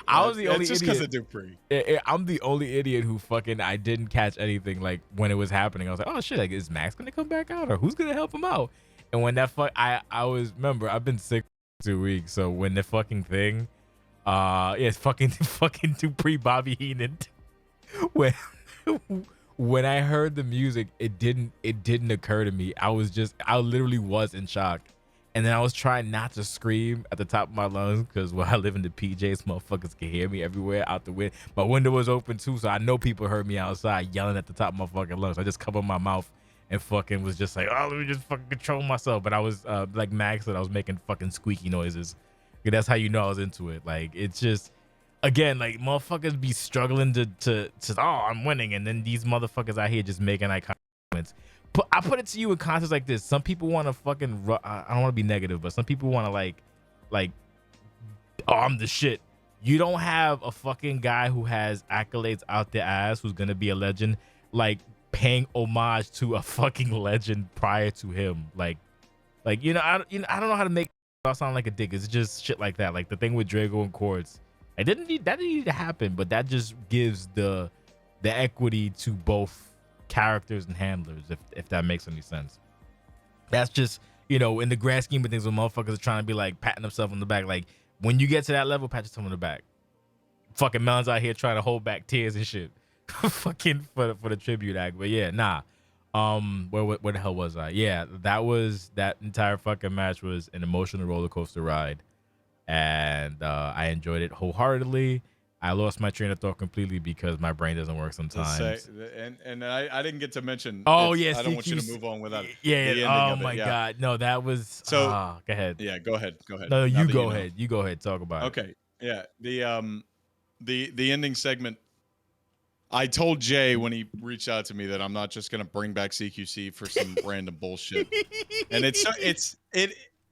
I was the only just because idiot. of Dupree. I'm the only idiot who fucking I didn't catch anything like when it was happening. I was like, oh shit, like is Max gonna come back out or who's gonna help him out? And when that I was remember I've been sick for 2 weeks, so when the fucking thing, it's fucking Dupree Bobby Heenan. When I heard the music, it didn't occur to me. I literally was in shock. And then I was trying not to scream at the top of my lungs because where I live in the PJs, motherfuckers can hear me everywhere out the window. My window was open too, so I know people heard me outside yelling at the top of my fucking lungs. I just covered my mouth and fucking was just like, oh, let me just fucking control myself. But I was like Max said, I was making fucking squeaky noises. That's how you know I was into it. Like it's just, again, like motherfuckers be struggling to oh, I'm winning, and then these motherfuckers out here just making iconic moments. But I put it to you in context like this. Some people want to fucking, I don't want to be negative, but some people want to like, oh, I'm the shit. You don't have a fucking guy who has accolades out their ass who's gonna be a legend, like paying homage to a fucking legend prior to him. Like I don't know how to make it sound like a dick. It's just shit like that. Like the thing with Drago and Quartz. That didn't need to happen, but that just gives the equity to both characters and handlers, if that makes any sense. That's just, in the grand scheme of things, when motherfuckers are trying to be like patting themselves on the back, like when you get to that level, pat yourself on the back. Fucking Melon's out here trying to hold back tears and shit, fucking for the tribute act. But yeah, nah. Where the hell was I? Yeah, that entire fucking match was an emotional roller coaster ride, and I enjoyed it wholeheartedly. I lost my train of thought completely because my brain doesn't work sometimes. And I didn't get to mention. Oh yeah, I don't want you to move on without. Yeah. the ending Oh of it, my yeah. god, no, that was. So- go ahead. Yeah, go ahead. No, Now you that go know. ahead. You go ahead. Talk about it. Okay. Yeah. The ending segment. I told Jay when he reached out to me that I'm not just gonna bring back CQC for some random bullshit. And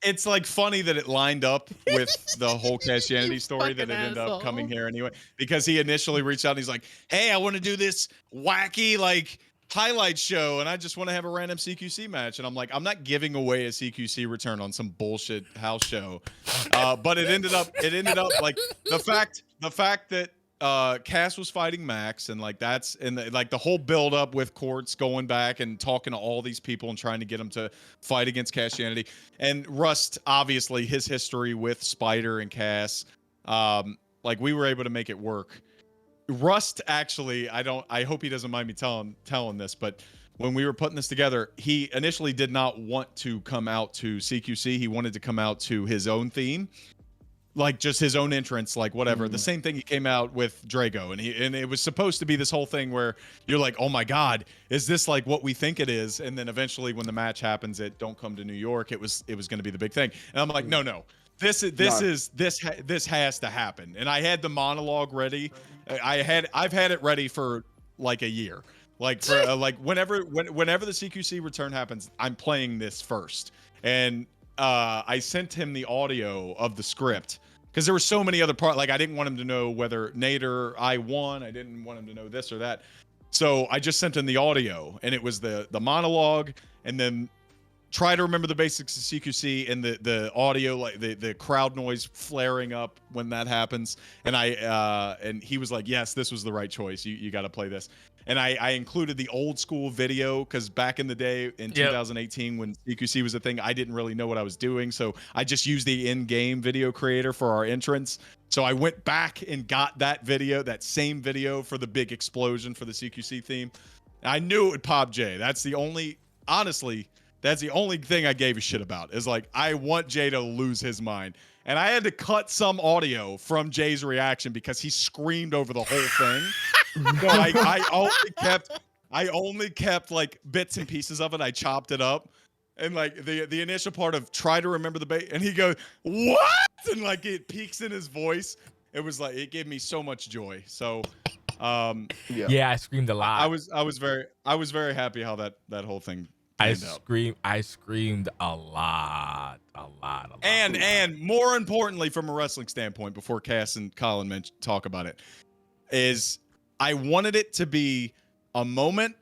it's like funny that it lined up with the whole Kasstianity story that it ended up coming here anyway. Because he initially reached out and he's like, "Hey, I want to do this wacky like highlight show, and I just want to have a random CQC match." And I'm like, I'm not giving away a CQC return on some bullshit house show. But it ended up like the fact that Cass was fighting Max, and like that's like the whole build up with Quartz going back and talking to all these people and trying to get them to fight against Kasstianity, and Rust obviously his history with Spider and Cass. Like we were able to make it work. Rust actually, I hope he doesn't mind me telling this, but when we were putting this together, he initially did not want to come out to CQC. He wanted to come out to his own theme, like just his own entrance, like whatever. The same thing he came out with Drago, and it was supposed to be this whole thing where you're like, oh my God, is this like what we think it is? And then eventually when the match happens at Don't Come to New York, it was going to be the big thing. And I'm like, no. This has to happen. And I had the monologue ready. I've had it ready for like a year. Like for like whenever the CQC return happens, I'm playing this first. And I sent him the audio of the script because there were so many other parts. Like I didn't want him to know whether Nate or I won. I didn't want him to know this or that. So I just sent him the audio, and it was the monologue, and then try to remember the basics of CQC and the audio, like the crowd noise flaring up when that happens. And and he was like, yes, this was the right choice. You got to play this. And I included the old school video because back in the day in 2018 when CQC was a thing, I didn't really know what I was doing. So I just used the in-game video creator for our entrance. So I went back and got that same video for the big explosion for the CQC theme. I knew it would pop Jay. That's the only thing I gave a shit about is like, I want Jay to lose his mind. And I had to cut some audio from Jay's reaction because he screamed over the whole thing. So I only kept like bits and pieces of it. I chopped it up. And like the initial part of try to remember the bait, and he goes, what? And like it peaks in his voice. It was like, it gave me so much joy. So I screamed a lot. I was very happy how that whole thing I screamed a lot. And more importantly, from a wrestling standpoint, before Cass and Colin talk about it, is I wanted it to be a moment,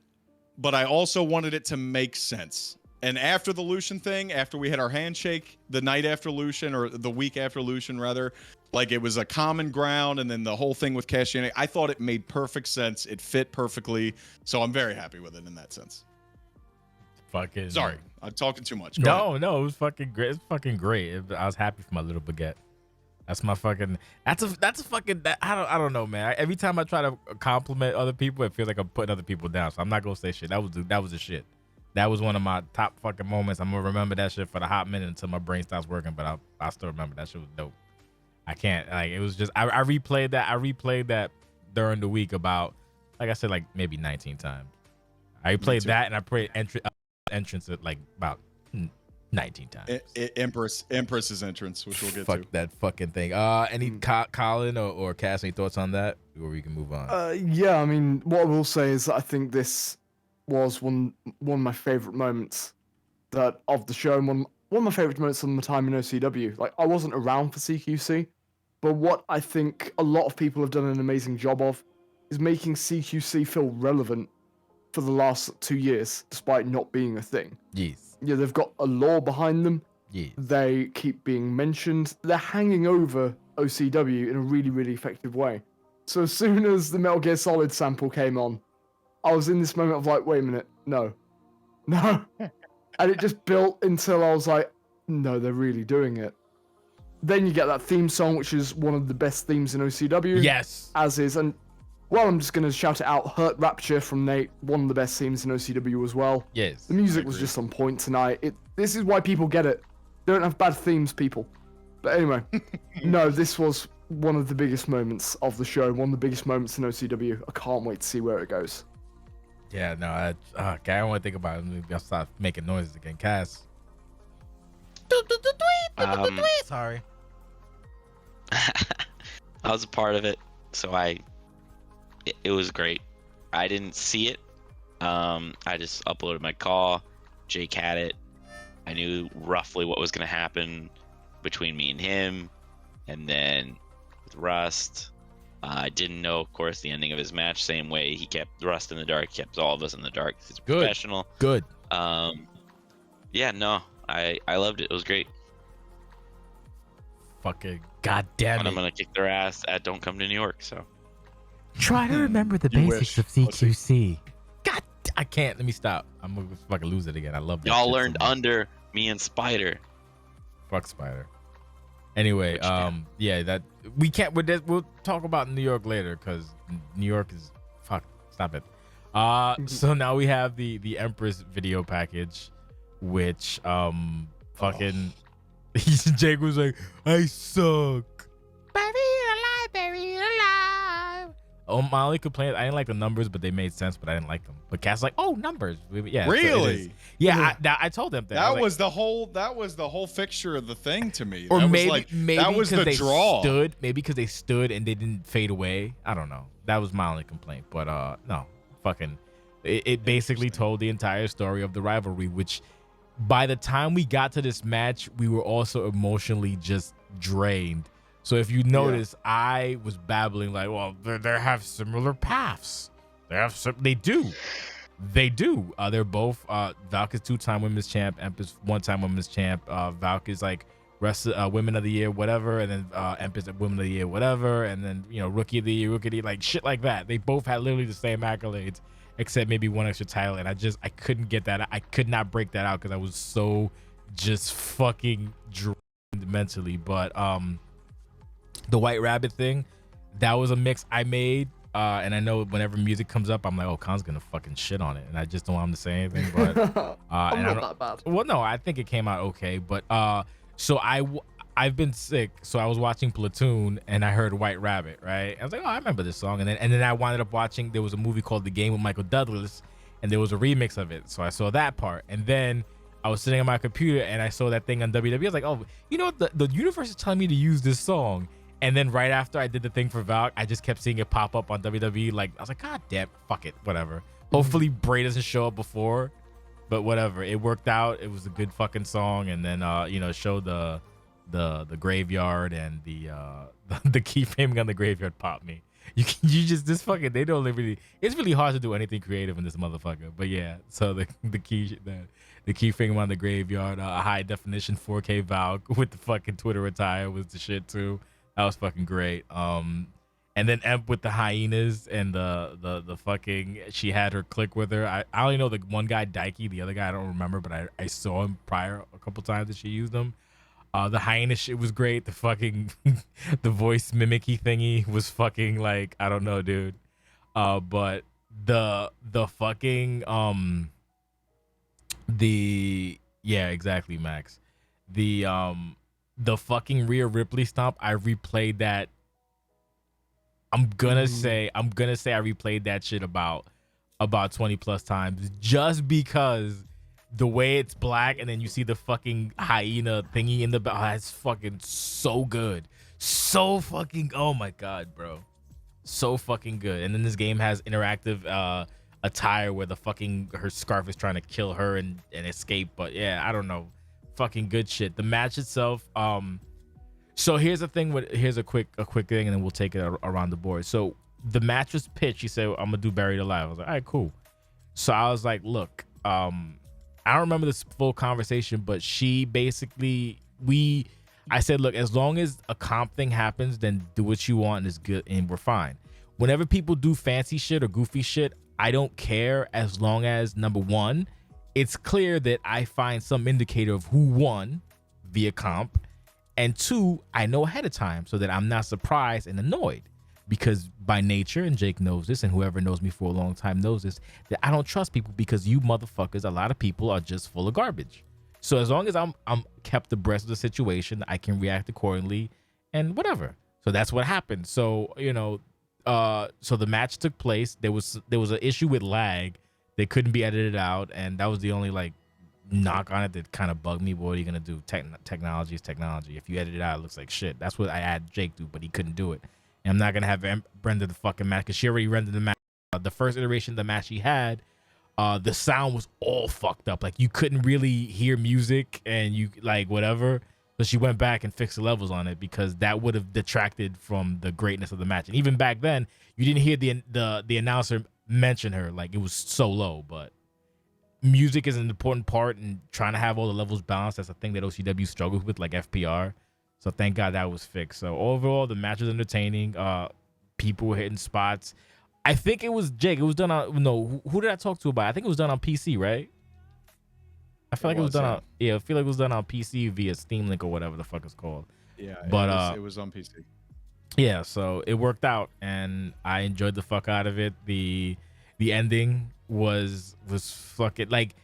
but I also wanted it to make sense. And after the Lucian thing, after we had our handshake the night after Lucian, or the week after Lucian rather, like it was a common ground, and then the whole thing with Kasstianity, I thought it made perfect sense. It fit perfectly. So I'm very happy with it in that sense. Fucking sorry, I'm talking too much. No, it was fucking great. It's fucking great. I was happy for my little baguette. That's my fucking. That's a fucking. I don't know, man. Every time I try to compliment other people, it feels like I'm putting other people down. So I'm not gonna say shit. That was the shit. That was one of my top fucking moments. I'm gonna remember that shit for the hot minute until my brain stops working. But I still remember that shit was dope. I can't like it was just I replayed that during the week about, like I said, like maybe 19 times. I replayed that, and I played entrance at like about 19 times. Empress's entrance, which we'll get Fuck to. that fucking thing. Any Colin or Cass, any thoughts on that, or we can move on? Yeah, I mean, what I will say is that I think this was one of my favorite moments of the show, and one of my favorite moments of my time in OCW. Like, I wasn't around for CQC, but what I think a lot of people have done an amazing job of is making CQC feel relevant for the last 2 years, despite not being a thing. Yes. Yeah, they've got a lore behind them. Yes. They keep being mentioned. They're hanging over OCW in a really, really effective way. So as soon as the Metal Gear Solid sample came on, I was in this moment of like, wait a minute, no. And it just built until I was like, no, they're really doing it. Then you get that theme song, which is one of the best themes in OCW. Yes. As is, and well, I'm just going to shout it out. Hurt Rapture from Nate, one of the best themes in OCW as well. Yes. The music was just on point tonight. This is why people get it. They don't have bad themes, people. But anyway, no, this was one of the biggest moments of the show, one of the biggest moments in OCW. I can't wait to see where it goes. Yeah, no, I don't want to think about it. Maybe I'll start making noises again. Cass. Sorry. I was a part of it, so it was great. I didn't see it. I just uploaded my call. Jake had it. I knew roughly what was going to happen between me and him, and then with Rust. I didn't know, of course, the ending of his match. Same way he kept Rust in the dark, kept all of us in the dark. He's a professional. Good. Yeah, no, I loved it. It was great. Fucking goddamn it. And I'm gonna kick their ass at Don't Come to New York. So try to remember the You basics wish. of CQC. God, I can't. Let me stop. I'm gonna fucking lose it again. I love that. y'all shit learned so much. under me and Spider. Fuck Spider. Anyway, Which, yeah. yeah, that we can't. We'll talk about New York later because New York is fuck. Stop it. So now we have the Empress video package, which fucking Jake was like, I suck. Buried alive. Oh, my only complaint, I didn't like the numbers, but they made sense, but I didn't like them. But Cass like, oh, numbers. Yeah. So Really? yeah. I told them that. That was the whole fixture of the thing to me. Or that maybe, was like, maybe that was the they draw. maybe because they stood and they didn't fade away. I don't know. That was my only complaint. But no, fucking, it basically told the entire story of the rivalry, which by the time we got to this match, we were also emotionally just drained. So if you notice, I was babbling like, well, they have similar paths. They do. They're both Valk is 2-time women's champ, Empress 1-time women's champ. Valk is like women of the year, whatever, and then Empress women of the year, whatever, and then rookie of the year, like shit like that. They both had literally the same accolades, except maybe one extra title, and I couldn't get that. I could not break that out because I was so just fucking drained mentally. But the White Rabbit thing, that was a mix I made. And I know whenever music comes up, I'm like, oh, Khan's gonna fucking shit on it, and I just don't want him to say anything. But I'm not that bad. Well, no, I think it came out okay. But so I've been sick, so I was watching Platoon, and I heard White Rabbit, right? I was like, oh, I remember this song, and then I wound up watching. There was a movie called The Game with Michael Douglas, and there was a remix of it, so I saw that part, and then I was sitting on my computer, and I saw that thing on WWE. I was like, oh, the universe is telling me to use this song. And then right after I did the thing for Valk, I just kept seeing it pop up on WWE. Like, I was like, God damn, fuck it, whatever. Hopefully Bray doesn't show up before, but whatever. It worked out. It was a good fucking song. And then showed the graveyard, and the keyframing on the graveyard popped me. They don't really. It's really hard to do anything creative in this motherfucker. But yeah, so the keyframe on the graveyard, a high definition 4K Valk with the fucking Twitter attire was the shit too. That was fucking great. And then Emp with the hyenas and the fucking, she had her click with her. I only know the one guy, Daiki, the other guy I don't remember, but I saw him prior a couple times that she used him. The hyena shit was great. The fucking the voice mimicky thingy was fucking like, I don't know, dude. But the fucking yeah, exactly, Max. The fucking Rhea Ripley stomp, I replayed that. I'm gonna say I replayed that shit about 20 plus times, just because the way it's black and then you see the fucking hyena thingy in the back. Oh, that's fucking so good. So fucking, oh my God, bro. So fucking good. And then this game has interactive attire where her scarf is trying to kill her and escape. But yeah, I don't know. Fucking good shit. The match itself, so here's the thing here's a quick thing, and then we'll take it around the board. So the match was pitched. She said, I'm gonna do Buried Alive. I was like, all right, cool. So I was like, look, I don't remember this full conversation, but she basically, I said, look, as long as a comp thing happens, then do what you want and it's good and we're fine. Whenever people do fancy shit or goofy shit, I don't care, as long as, number one, it's clear that I find some indicator of who won via comp, and two, I know ahead of time so that I'm not surprised and annoyed, because by nature, and Jake knows this, and whoever knows me for a long time knows this, that I don't trust people, because you motherfuckers, a lot of people are just full of garbage. So as long as I'm kept abreast of the situation, I can react accordingly and whatever. So that's what happened. So, so the match took place. There was an issue with lag. They couldn't be edited out, and that was the only knock on it that kind of bugged me. But what are you gonna do? Technology is technology. If you edit it out, it looks like shit. That's what I had Jake do, but he couldn't do it. And I'm not gonna have render the fucking match, because she already rendered the match. The first iteration of the match she had, the sound was all fucked up. Like, you couldn't really hear music, and you whatever. So she went back and fixed the levels on it, because that would have detracted from the greatness of the match. And even back then, you didn't hear the announcer mention her. Like, it was so low. But music is an important part, and trying to have all the levels balanced, that's a thing that OCW struggles with, like FPR. So thank God that was fixed. So overall, the match was entertaining. People were hitting spots. I think it was Jake. It was done on, no, who did I talk to about it? I think it was done on PC, right? I feel like it was done on, I feel like it was done on PC via Steam Link or whatever the fuck it's called. Yeah, But it was on PC. yeah, so it worked out, and I enjoyed the fuck out of it. The ending was fucking like,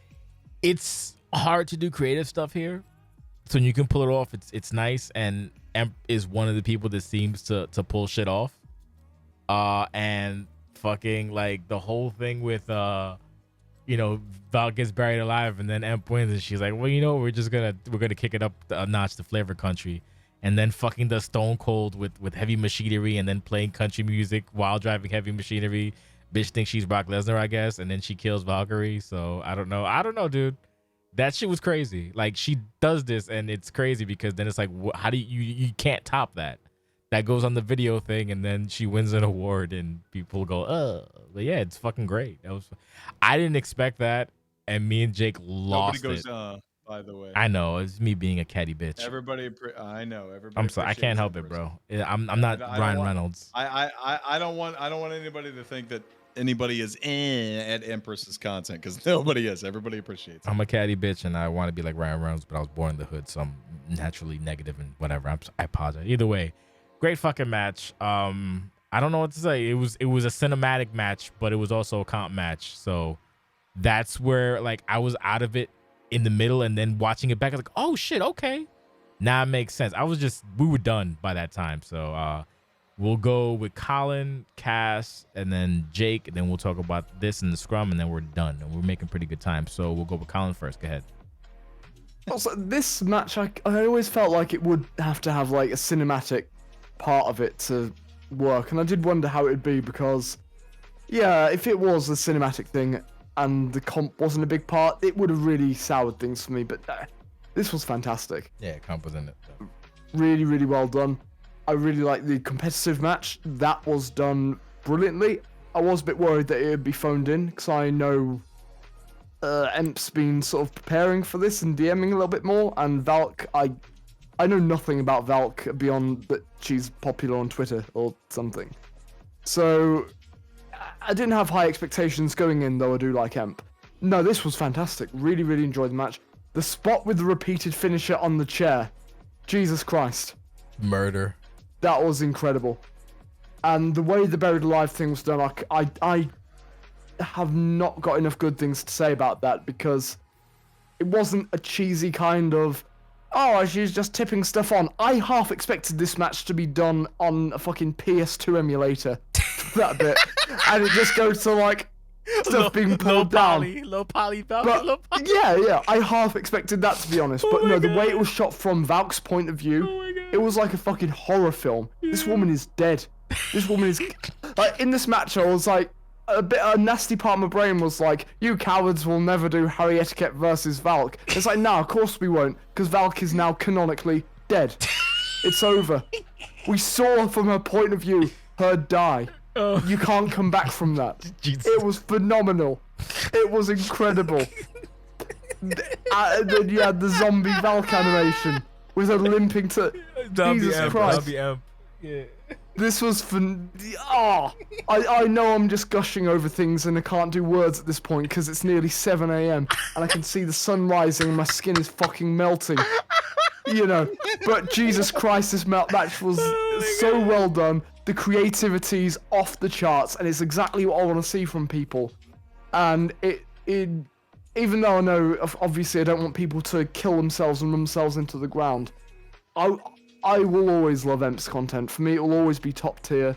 it's hard to do creative stuff here, so when you can pull it off, it's nice. And Emp is one of the people that seems to pull shit off. And fucking like the whole thing with you know, Val gets buried alive, and then Emp wins, and she's like, well, you know, we're gonna kick it up a notch to Flavor Country, and then fucking does Stone Cold with Heavy Machinery, and then playing country music while driving Heavy Machinery. Bitch thinks she's Brock Lesnar, I guess, and then she kills Valkyrie. So I don't know, dude. That shit was crazy. Like, she does this, and it's crazy because then it's like, how do you can't top that. That goes on the video thing, and then she wins an award, and people go, but yeah, it's fucking great. I didn't expect that, and me and Jake lost Nobody goes, it. by the way. I know, it's me being a catty bitch. I know. Everybody. I'm sorry, I can't help it, bro. I'm not Ryan Reynolds. I don't want anybody to think that anybody is at Empress's content, because nobody is. Everybody appreciates it. I'm a catty bitch, and I want to be like Ryan Reynolds, but I was born in the hood, so I'm naturally negative and whatever. I apologize. Either way, great fucking match. I don't know what to say. It was a cinematic match, but it was also a comp match. So that's where, like, I was out of it in the middle, and then watching it back, I was like, oh shit, okay, now it makes sense. We were done by that time. So we'll go with Colin, Cass, and then Jake, and then we'll talk about this in the scrum, and then we're done, and we're making pretty good time. So we'll go with Colin first. Go ahead. Also, this match, I always felt like it would have to have like a cinematic part of it to work, and I did wonder how it would be, because yeah, if it was a cinematic thing and the comp wasn't a big part, it would have really soured things for me. But this was fantastic. Yeah, comp was in it. Really, really well done. I really like the competitive match. That was done brilliantly. I was a bit worried that it would be phoned in, because I know Emp's been sort of preparing for this and DMing a little bit more, and Valk, I know nothing about Valk beyond that she's popular on Twitter or something. So I didn't have high expectations going in, though I do like Emp. No, this was fantastic. Really, really enjoyed the match. The spot with the repeated finisher on the chair. Jesus Christ. Murder. That was incredible. And the way the buried alive thing was done, I have not got enough good things to say about that, because it wasn't a cheesy kind of, oh, she's just tipping stuff on. I half expected this match to be done on a fucking PS2 emulator. That bit. And it just goes to like stuff being pulled down. Low poly, But, yeah, I half expected that, to be honest. But no, the way it was shot from Valk's point of view, it was like a fucking horror film. This woman is dead. This woman is like, in this match, I was like, a nasty part of my brain was like, you cowards will never do Harry Etiquette versus Valk. It's like, no, of course we won't, because Valk is now canonically dead. It's over. We saw from her point of view her die. You can't come back from that. Jesus. It was phenomenal. It was incredible. And then you had the zombie Valk animation with her limping to Jesus Christ. Yeah. This was fun. Oh, I know I'm just gushing over things and I can't do words at this point because it's nearly 7 a.m. and I can see the sun rising and my skin is fucking melting. You know, but Jesus Christ, this match was so well done. The creativity's off the charts, and it's exactly what I want to see from people. And it even though I know, obviously, I don't want people to kill themselves and run themselves into the ground, I will always love Emp's content. For me, it will always be top tier.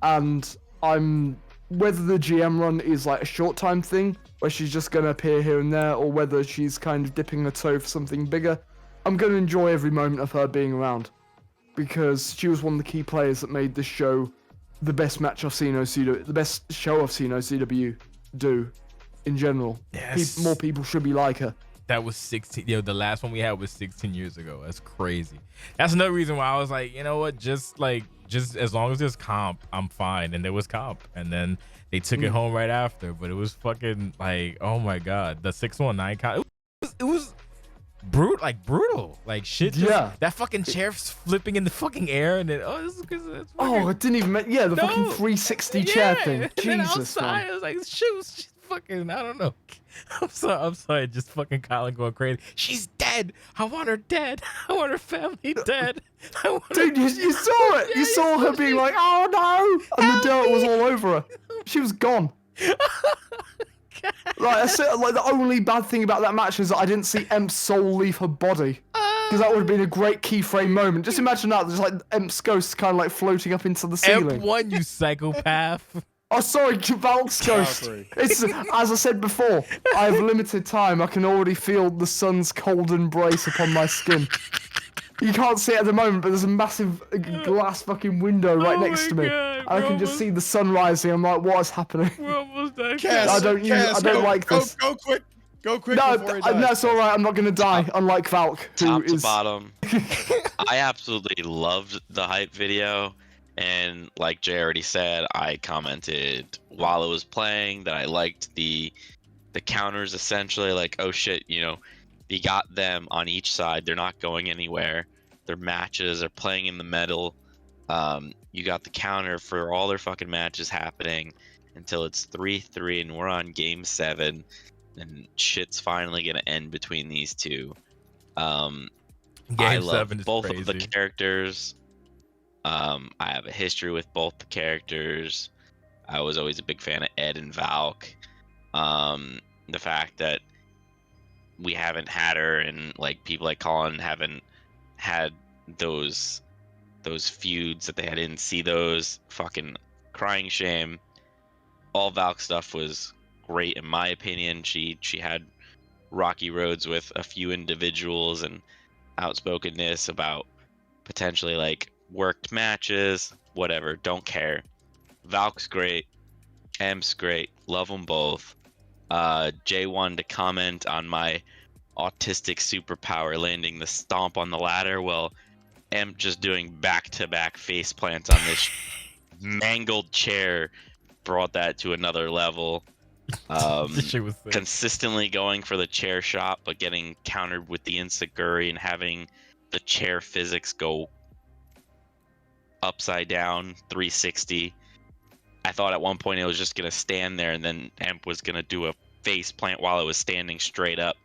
And whether the GM run is like a short time thing, where she's just going to appear here and there, or whether she's kind of dipping her toe for something bigger, I'm going to enjoy every moment of her being around. Because she was one of the key players that made this show the best match I've seen OCW, the best show I've seen OCW do in general. Yes. More people should be like her. That was 16. The last one we had was 16 years ago. That's crazy. That's another reason why I was like, you know what? Just as long as there's comp, I'm fine. And there was comp. And then they took it home right after. But it was fucking like, oh my God. The 619 comp. It was brutal. Like shit. That fucking chair flipping in the fucking air. And then, I didn't even the fucking 360 chair thing. Jesus, outside, man. I was like, shit was fucking, I don't know. I'm sorry, just fucking Colin going crazy. She's dead. I want her dead. I want her family dead. Dude, you saw it. You saw her being like, oh no, and the dirt was all over her. She was gone. Like the only bad thing about that match is that I didn't see Emp's soul leave her body. Because that would have been a great keyframe moment. Just imagine that, just like Emp's ghost kind of like floating up into the ceiling. Emp won, you psychopath. Oh, sorry, Valk's ghost. It's, as I said before, I have limited time. I can already feel the sun's cold embrace upon my skin. You can't see it at the moment, but there's a massive glass fucking window right next to me. God, I can just see the sun rising. I'm like, what is happening? We're almost done. I don't like this. Go quick. Go quick No, before he dies. that's all right. I'm not gonna die, unlike Valk, who Top to is. bottom, I absolutely loved the hype video, and like Jay already said, I commented while it was playing that I liked the counters. Essentially, like, oh shit, you know, you got them on each side. They're not going anywhere. Their matches are playing in the middle. You got the counter for all their fucking matches happening until it's 3-3 and we're on game 7. And shit's finally gonna end between these two. I love both of the characters. I have a history with both the characters. I was always a big fan of Ed and Valk. The fact that we haven't had her, and like people like Colin haven't had those feuds, that they didn't see those, fucking crying shame. All Valk stuff was great in my opinion. She had rocky roads with a few individuals and outspokenness about potentially like worked matches, whatever, don't care. Valk's great, Emp's great, love them both. Jay wanted to comment on my autistic superpower landing the stomp on the ladder. Well, Emp just doing back-to-back face plants on this mangled chair brought that to another level. Consistently going for the chair shot, but getting countered with the insecurity and having the chair physics go upside down 360. I thought at one point it was just gonna stand there, and then Emp was gonna do a face plant while it was standing straight up.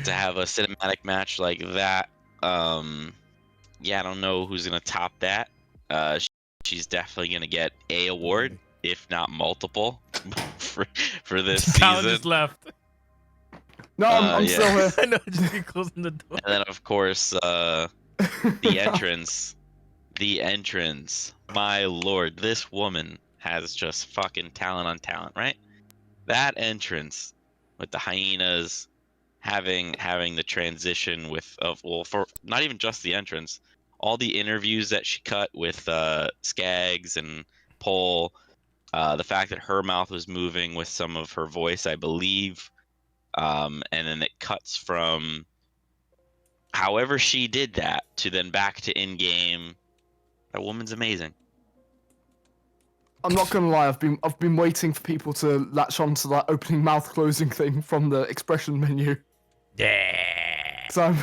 To have a cinematic match like that, yeah, I don't know who's gonna top that. She's definitely gonna get a award, if not multiple, for this season. Colin just left. No, I'm still here. I know, just be closing the door. And then of course, the entrance. The entrance. My lord, this woman has just fucking talent on talent, right? That entrance with the hyenas, having the transition for not even just the entrance. All the interviews that she cut with Skaggs and Pole, the fact that her mouth was moving with some of her voice, I believe, and then it cuts from however she did that to then back to in-game. That woman's amazing. I'm not gonna lie, I've been waiting for people to latch onto that opening mouth closing thing from the expression menu. Yeah. So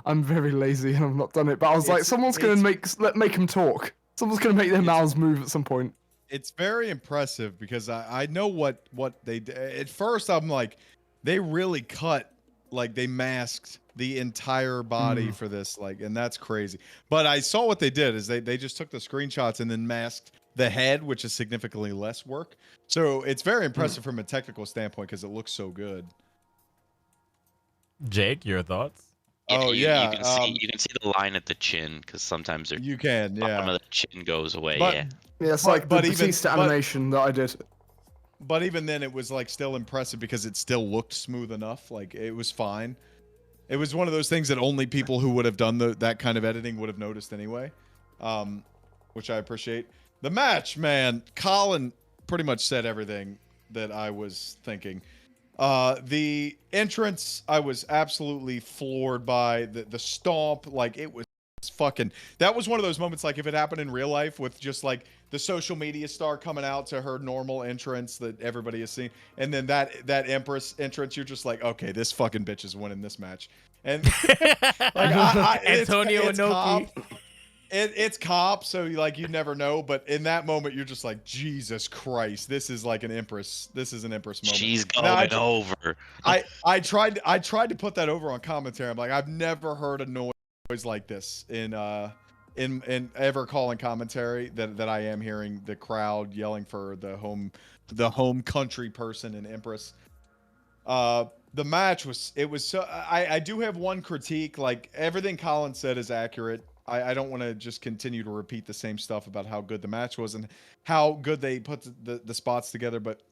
I'm very lazy and I've not done it. But I was like, someone's gonna make them talk. Someone's gonna make their mouths move at some point. It's very impressive because I know what they did. At first I'm like, they really cut, like they masked the entire body for this, like, and that's crazy. But I saw what they did is they just took the screenshots and then masked the head, which is significantly less work. So it's very impressive from a technical standpoint because it looks so good. Jake, your thoughts? Yeah, you can see the line at the chin because sometimes you can, yeah, bottom of the chin goes away. But, yeah, it's like the Batista animation that I did. But even then, it was like still impressive because it still looked smooth enough. Like it was fine. It was one of those things that only people who would have done that kind of editing would have noticed anyway, which I appreciate. The match, man, Colin pretty much said everything that I was thinking. The entrance, I was absolutely floored by the stomp. Like it was fucking, that was one of those moments, like if it happened in real life with just like the social media star coming out to her normal entrance that everybody has seen, and then that Empress entrance, you're just like, okay, this fucking bitch is winning this match. And like Antonio Inoki. it's cop, so like you never know. But in that moment, you're just like, Jesus Christ, this is like an Empress. This is an Empress moment. She's Now, going over. I tried to put that over on commentary. I'm like, I've never heard a noise like this in ever calling commentary that I am hearing the crowd yelling for the home country person in Empress. The match was so I do have one critique. Like everything Colin said is accurate. I don't want to just continue to repeat the same stuff about how good the match was and how good they put the spots together, but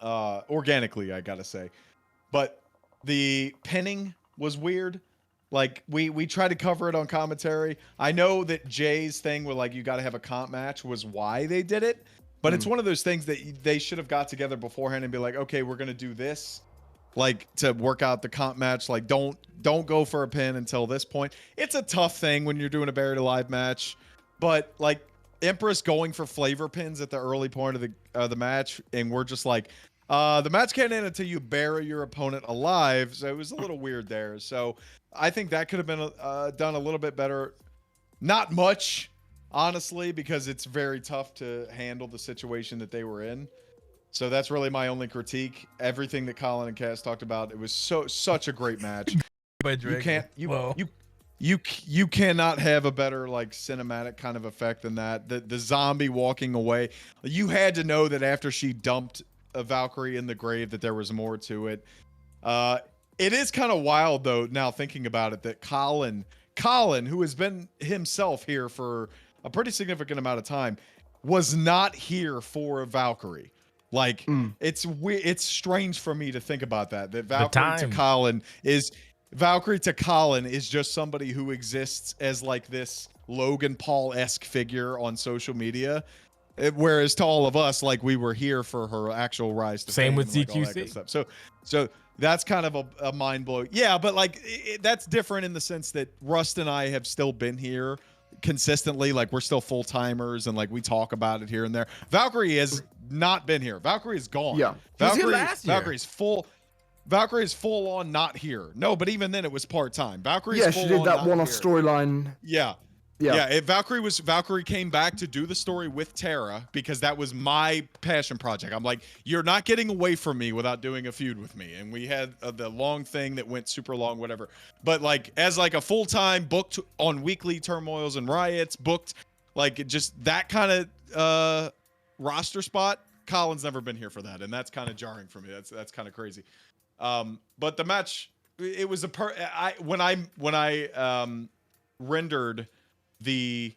organically, I gotta say. But the pinning was weird. Like we tried to cover it on commentary. I know that Jay's thing with like you got to have a comp match was why they did it, but it's one of those things that they should have got together beforehand and be like, okay, we're gonna do this, like to work out the comp match. Like don't go for a pin until this point. It's a tough thing when you're doing a buried alive match, but like Empress going for flavor pins at the early point of the match, and we're just like, the match can't end until you bury your opponent alive. So it was a little weird there. So I think that could have been done a little bit better. Not much, honestly, because it's very tough to handle the situation that they were in. So that's really my only critique. Everything that Colin and Cass talked about, it was such a great match. You cannot have a better like cinematic kind of effect than that. The zombie walking away. You had to know that after she dumped a Valkyrie in the grave that there was more to it. It is kind of wild though, now thinking about it, that Colin, who has been himself here for a pretty significant amount of time, was not here for a Valkyrie. Like it's weird. It's strange for me to think about that Valkyrie to Colin is just somebody who exists as like this Logan Paul-esque figure on social media. Whereas to all of us, like we were here for her actual rise to same fame with and, like, all that CQC. good stuff. So that's kind of a mind blow. Yeah, but like that's different in the sense that Rust and I have still been here consistently. Like we're still full timers and like we talk about it here and there. Valkyrie has not been here. Valkyrie is gone. Yeah, Valkyrie's full. Valkyrie is full on not here. No, but even then it was part time. Valkyrie. Yeah, she did that one-off storyline. Yeah. Valkyrie came back to do the story with Tara because that was my passion project. I'm like, you're not getting away from me without doing a feud with me. And we had the long thing that went super long, whatever. But like as like a full-time booked on weekly turmoils and riots, booked like just that kind of roster spot. Colin's never been here for that, and that's kind of jarring for me. That's kind of crazy. But the match, it was when I rendered the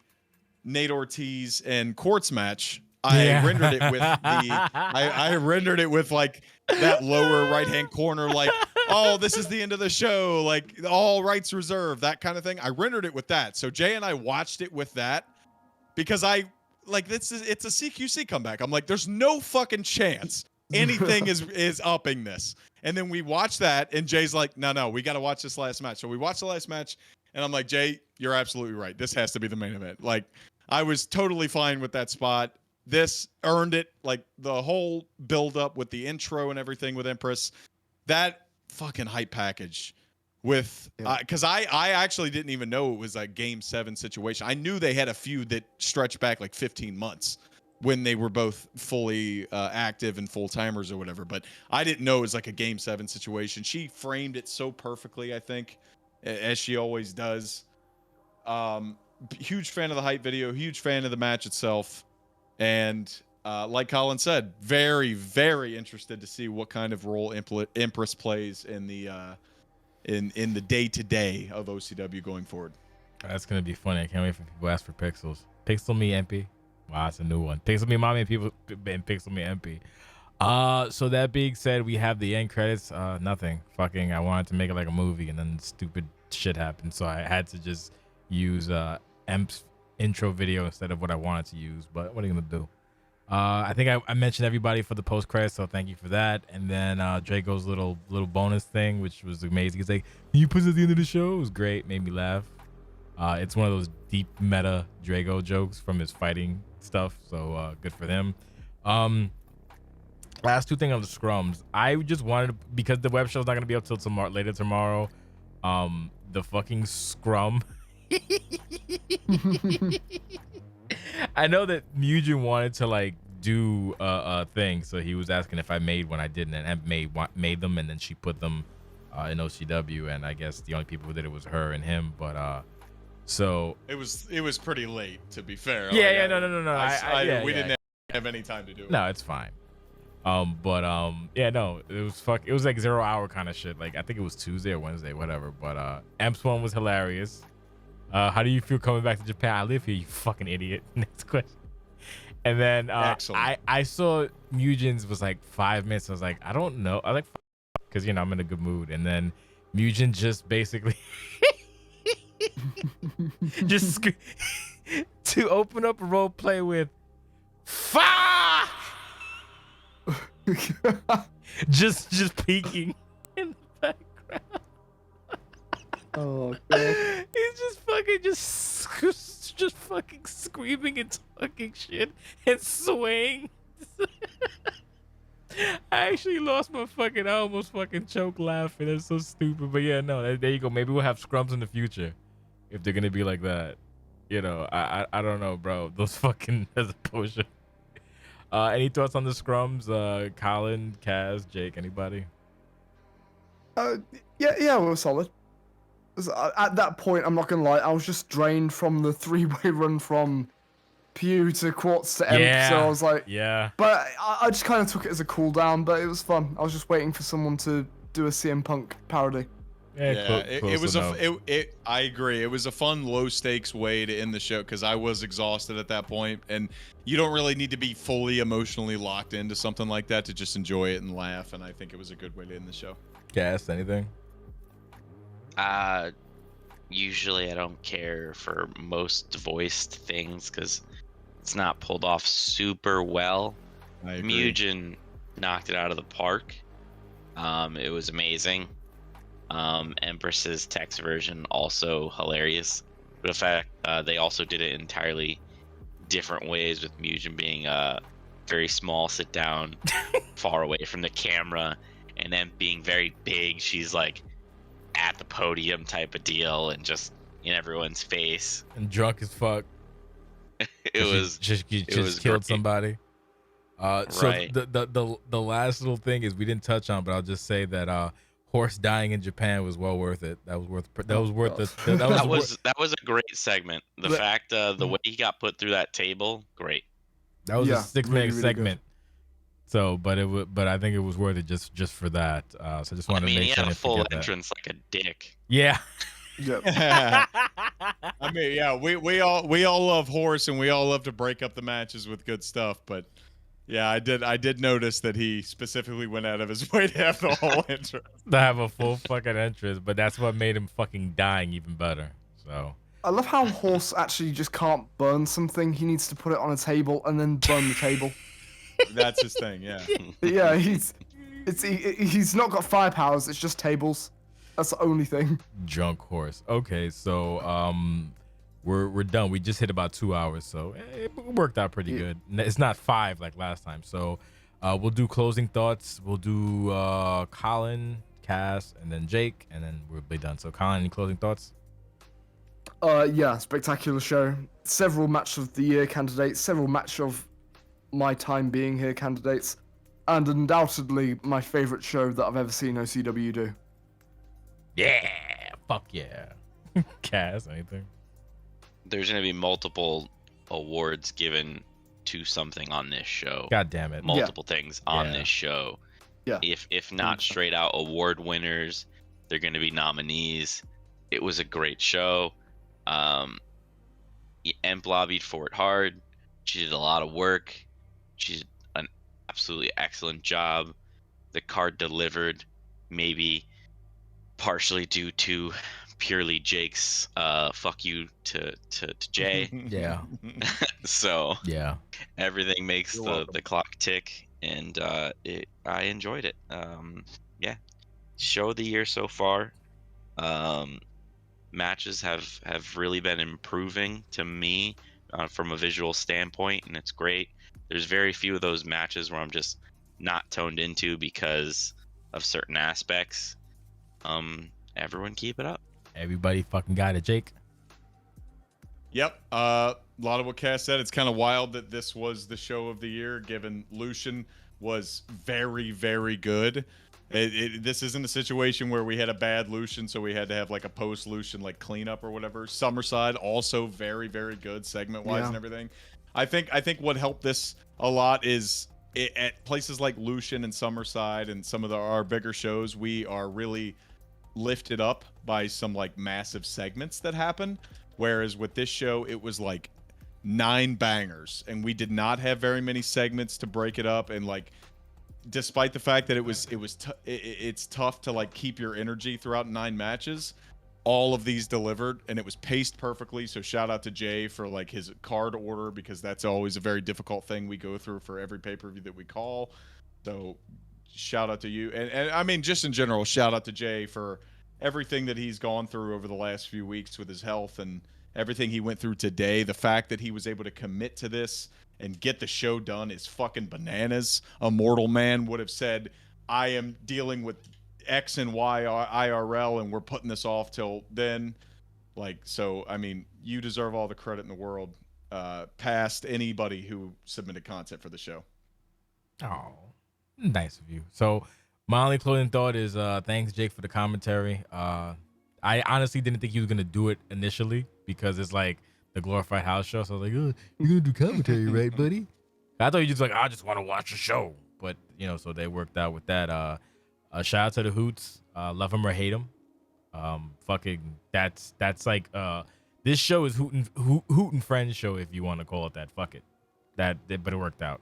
Nate Ortiz and Quartz match, I rendered it with I rendered it with like that lower right hand corner, like, oh, this is the end of the show, like all rights reserved, that kind of thing. I rendered it with that. So Jay and I watched it with that because it's a CQC comeback. I'm like, there's no fucking chance anything is upping this. And then we watch that, and Jay's like, no, we got to watch this last match. So we watched the last match, and I'm like, Jay, you're absolutely right. This has to be the main event. Like, I was totally fine with that spot. This earned it. Like, the whole build-up with the intro and everything with Empress, that fucking hype package with because I actually didn't even know it was a Game 7 situation. I knew they had a feud that stretched back like 15 months when they were both fully active and full-timers or whatever, but I didn't know it was like a Game 7 situation. She framed it so perfectly, I think, as she always does. Huge fan of the hype video, huge fan of the match itself, and like Colin said, very, very interested to see what kind of role Empress plays in the day-to-day of OCW going forward. That's gonna be funny. I can't wait for people to ask for Pixels. Pixel me MP. Wow, that's a new one. Pixel me mommy and Pixel me MP. So that being said, we have the end credits. Nothing. Fucking, I wanted to make it like a movie, and then stupid shit happened, so I had to just use Emp's intro video instead of what I wanted to use. But what are you gonna do? I think I mentioned everybody for the post credits, so thank you for that. And then Draco's little bonus thing, which was amazing. He's like, "Can you put this at the end of the show?" It was great, made me laugh. It's one of those deep meta Draco jokes from his fighting stuff, so good for them. Last two things on the scrums. I just wanted to, because the web show's not gonna be up till later tomorrow. The fucking scrum I know that Mugen wanted to like do a thing, so he was asking if I made one. I didn't, and I made them, and then she put them in OCW, and I guess the only people who did it was her and him. But so It was pretty late, to be fair. yeah, Like, no. we didn't have any time to do it. No, it's fine. Yeah, no, it was like 0 hour kind of shit. Like I think it was Tuesday or Wednesday, whatever. But Emps one was hilarious. How do you feel coming back to Japan? I live here, you fucking idiot. Next question. And then Excellent. I saw Mugen's was like 5 minutes. I was like, I don't know. I like because I'm in a good mood. And then Mugen just basically just to open up a role play with fire. just peeking in the background. Oh god. He's just fucking screaming and talking shit and swaying. I actually lost my I almost fucking choked laughing. It's so stupid. But yeah, no, there you go. Maybe we'll have scrums in the future if they're gonna be like that. I don't know, bro. Those fucking as a potion. Any thoughts on the scrums? Colin, Kaz, Jake, anybody? Yeah, we were solid. At that point, I'm not gonna lie, I was just drained from the 3-way run from Pew to Quartz to Emp, so I was like, yeah. But I just kind of took it as a cool down, but it was fun. I was just waiting for someone to do a CM Punk parody. It was I agree. It was a fun, low stakes way to end the show because I was exhausted at that point, and you don't really need to be fully emotionally locked into something like that to just enjoy it and laugh. And I think it was a good way to end the show. Gas, anything? Usually I don't care for most voiced things because it's not pulled off super well. I agree. Mugen knocked it out of the park. It was amazing. Empress's text version also hilarious. But in fact, they also did it entirely different ways, with Mugen being very small, sit down, far away from the camera, and then being very big. She's like at the podium type of deal, and just in everyone's face. And drunk as fuck. It was just killed great. somebody. So Right. the last little thing is we didn't touch on, but I'll just say that horse dying in Japan was well worth it. That was worth That was a great segment. The But- fact the way he got put through that table, great. That was a Yeah, 6-minute really, really segment. So, but I think it was worth it just for that. So I just wanted to He make sure I had a didn't full forget that. entrance like a dick. Yeah. Yeah. I mean, yeah, we all love horse, and we all love to break up the matches with good stuff. But yeah, I did notice that he specifically went out of his way to have the whole intro. To have a full fucking entrance, but that's what made him fucking dying even better. So I love how Horse actually just can't burn something. He needs to put it on a table and then burn the table. That's his thing. Yeah. Yeah, he's not got fire powers. It's just tables. That's the only thing. drunk horse. Okay, so we're done. We just hit about 2 hours, so it worked out pretty good. It's not 5 like last time. So we'll do closing thoughts. We'll do Colin, Cass, and then Jake, and then we'll be done. So Colin, any closing thoughts? Yeah, spectacular show. Several match of the year candidates, several match of my time being here candidates, and undoubtedly my favorite show that I've ever seen OCW do. Yeah, fuck yeah. Cass, anything? There's gonna be multiple awards given to something on this show. God damn it. Multiple things on Yeah. this show. Yeah. If not straight out award winners, they're gonna be nominees. It was a great show. Emp lobbied for it hard. She did a lot of work. She did an absolutely excellent job. The card delivered, maybe partially due to purely Jake's fuck you to Jay. Yeah. So Yeah. everything makes You're the welcome. clock tick, and I enjoyed it. Yeah, show of the year so far. Matches have really been improving to me from a visual standpoint, and it's great. There's very few of those matches where I'm just not toned into because of certain aspects. Everyone keep it up. Everybody fucking got it, Jake. Yep. A lot of what Cass said. It's kind of wild that this was the show of the year, given Lucian was very, very good. This isn't a situation where we had a bad Lucian, so we had to have like a post Lucian like cleanup or whatever. Summerside also very, very good segment wise and everything. I think what helped this a lot is at places like Lucian and Summerside and some of our bigger shows, we are really lifted up by some like massive segments that happen. Whereas with this show, it was like 9 bangers, and we did not have very many segments to break it up. And like, despite the fact that it's tough to like keep your energy throughout 9 matches, all of these delivered, and it was paced perfectly. So shout out to Jay for like his card order, because that's always a very difficult thing we go through for every pay-per-view that we call. So shout out to you, and I mean just in general, shout out to Jay for everything that he's gone through over the last few weeks with his health and everything he went through today. The fact that he was able to commit to this and get the show done is fucking bananas. A mortal man would have said, I am dealing with X and Y IRL and we're putting this off till then. Like, so, I mean, you deserve all the credit in the world, past anybody who submitted content for the show. Oh, nice of you. So my only closing thought is thanks, Jake, for the commentary. I honestly didn't think he was going to do it initially because it's like the glorified house show. So I was like, oh, you're going to do commentary, right, buddy? I thought you just like, I just want to watch the show. But, you know, so they worked out with that. Shout out to the Hoots. Love him or hate him. Fucking, that's like, this show is Hoot and Friends show, if you want to call it that. Fuck it. But it worked out.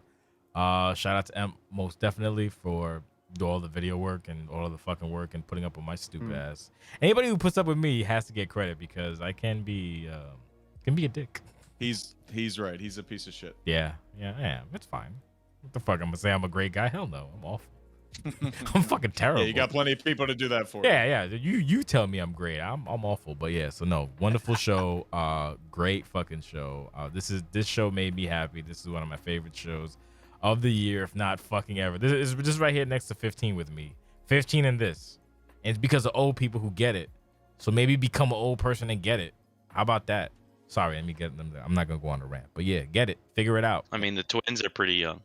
Shout out to M most definitely for all the video work and all of the fucking work and putting up with my stupid ass. Anybody who puts up with me has to get credit because I can be a dick. He's right. He's a piece of shit. Yeah, I am. It's fine. What the fuck? I'm gonna say I'm a great guy? Hell no. I'm awful. I'm fucking terrible. Yeah, you got plenty of people to do that for. Yeah. You tell me I'm great. I'm awful. But yeah, so no, wonderful show. Great fucking show. This show made me happy. This is one of my favorite shows of the year, if not fucking ever. This is just right here next to 15 with me. 15 in this. And it's because of old people who get it. So maybe become an old person and get it. How about that? Sorry, let me get them there. I'm not gonna go on a rant. But yeah, get it. Figure it out. I mean, the twins are pretty young.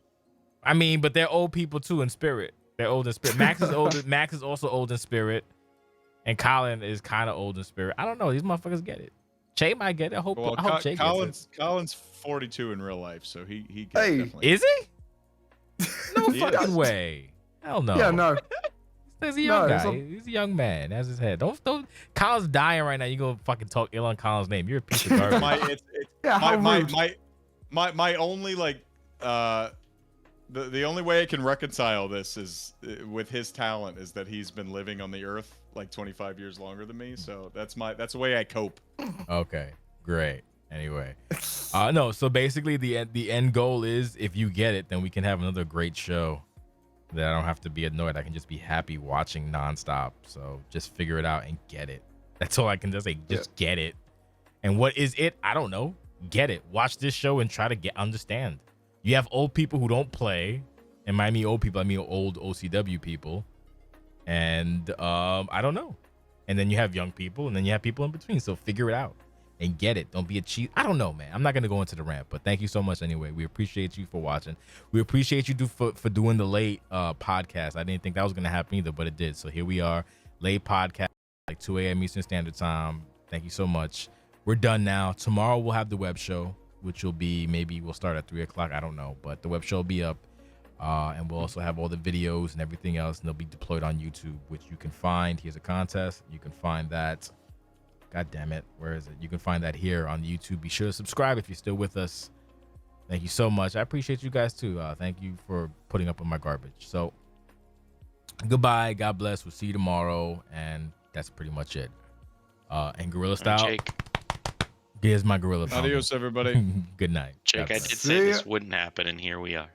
I mean, but they're old people too in spirit. They're old in spirit. Max is old. Max is also old in spirit. And Colin is kind of old in spirit. I don't know. These motherfuckers get it. Che might get it. I hope Che gets it. Colin's 42 in real life, so he gets definitely. Is he? No fucking way. Hell no. Yeah, no. He's a young guy. He's a young man. That's his head. Don't. Colin's dying right now. You go fucking talk ill on Colin's name. You're a piece of garbage. My only like the only way I can reconcile this is with his talent is that he's been living on the earth like 25 years longer than me. So that's the way I cope. Okay, great. Anyway, no. So basically, the end goal is if you get it, then we can have another great show. That I don't have to be annoyed. I can just be happy watching nonstop. So just figure it out and get it. That's all I can just say. Just get it. And what is it? I don't know. Get it. Watch this show and try to understand. You have old people who don't play. And by me old people, I mean old OCW people. And I don't know. And then you have young people, and then you have people in between. So figure it out and get it. Don't be a cheat. I don't know, man. I'm not going to go into the rant, but thank you so much anyway. We appreciate you for watching. We appreciate you for doing the late podcast. I didn't think that was going to happen either, but it did. So here we are, late podcast, like 2 a.m. Eastern Standard Time. Thank you so much. We're done now. Tomorrow we'll have the web show, which will be, maybe we'll start at 3 o'clock. I don't know, but the web show will be up. And we'll also have all the videos and everything else, and they'll be deployed on YouTube, which you can find. Here's a contest. You can find that. God damn it. Where is it? You can find that here on YouTube. Be sure to subscribe if you're still with us. Thank you so much. I appreciate you guys too. Thank you for putting up with my garbage. So goodbye. God bless. We'll see you tomorrow. And that's pretty much it. And Gorilla Style. Jake. Here's my Gorilla. Adios, everybody. Good night. Jake, I did say this wouldn't happen, and here we are.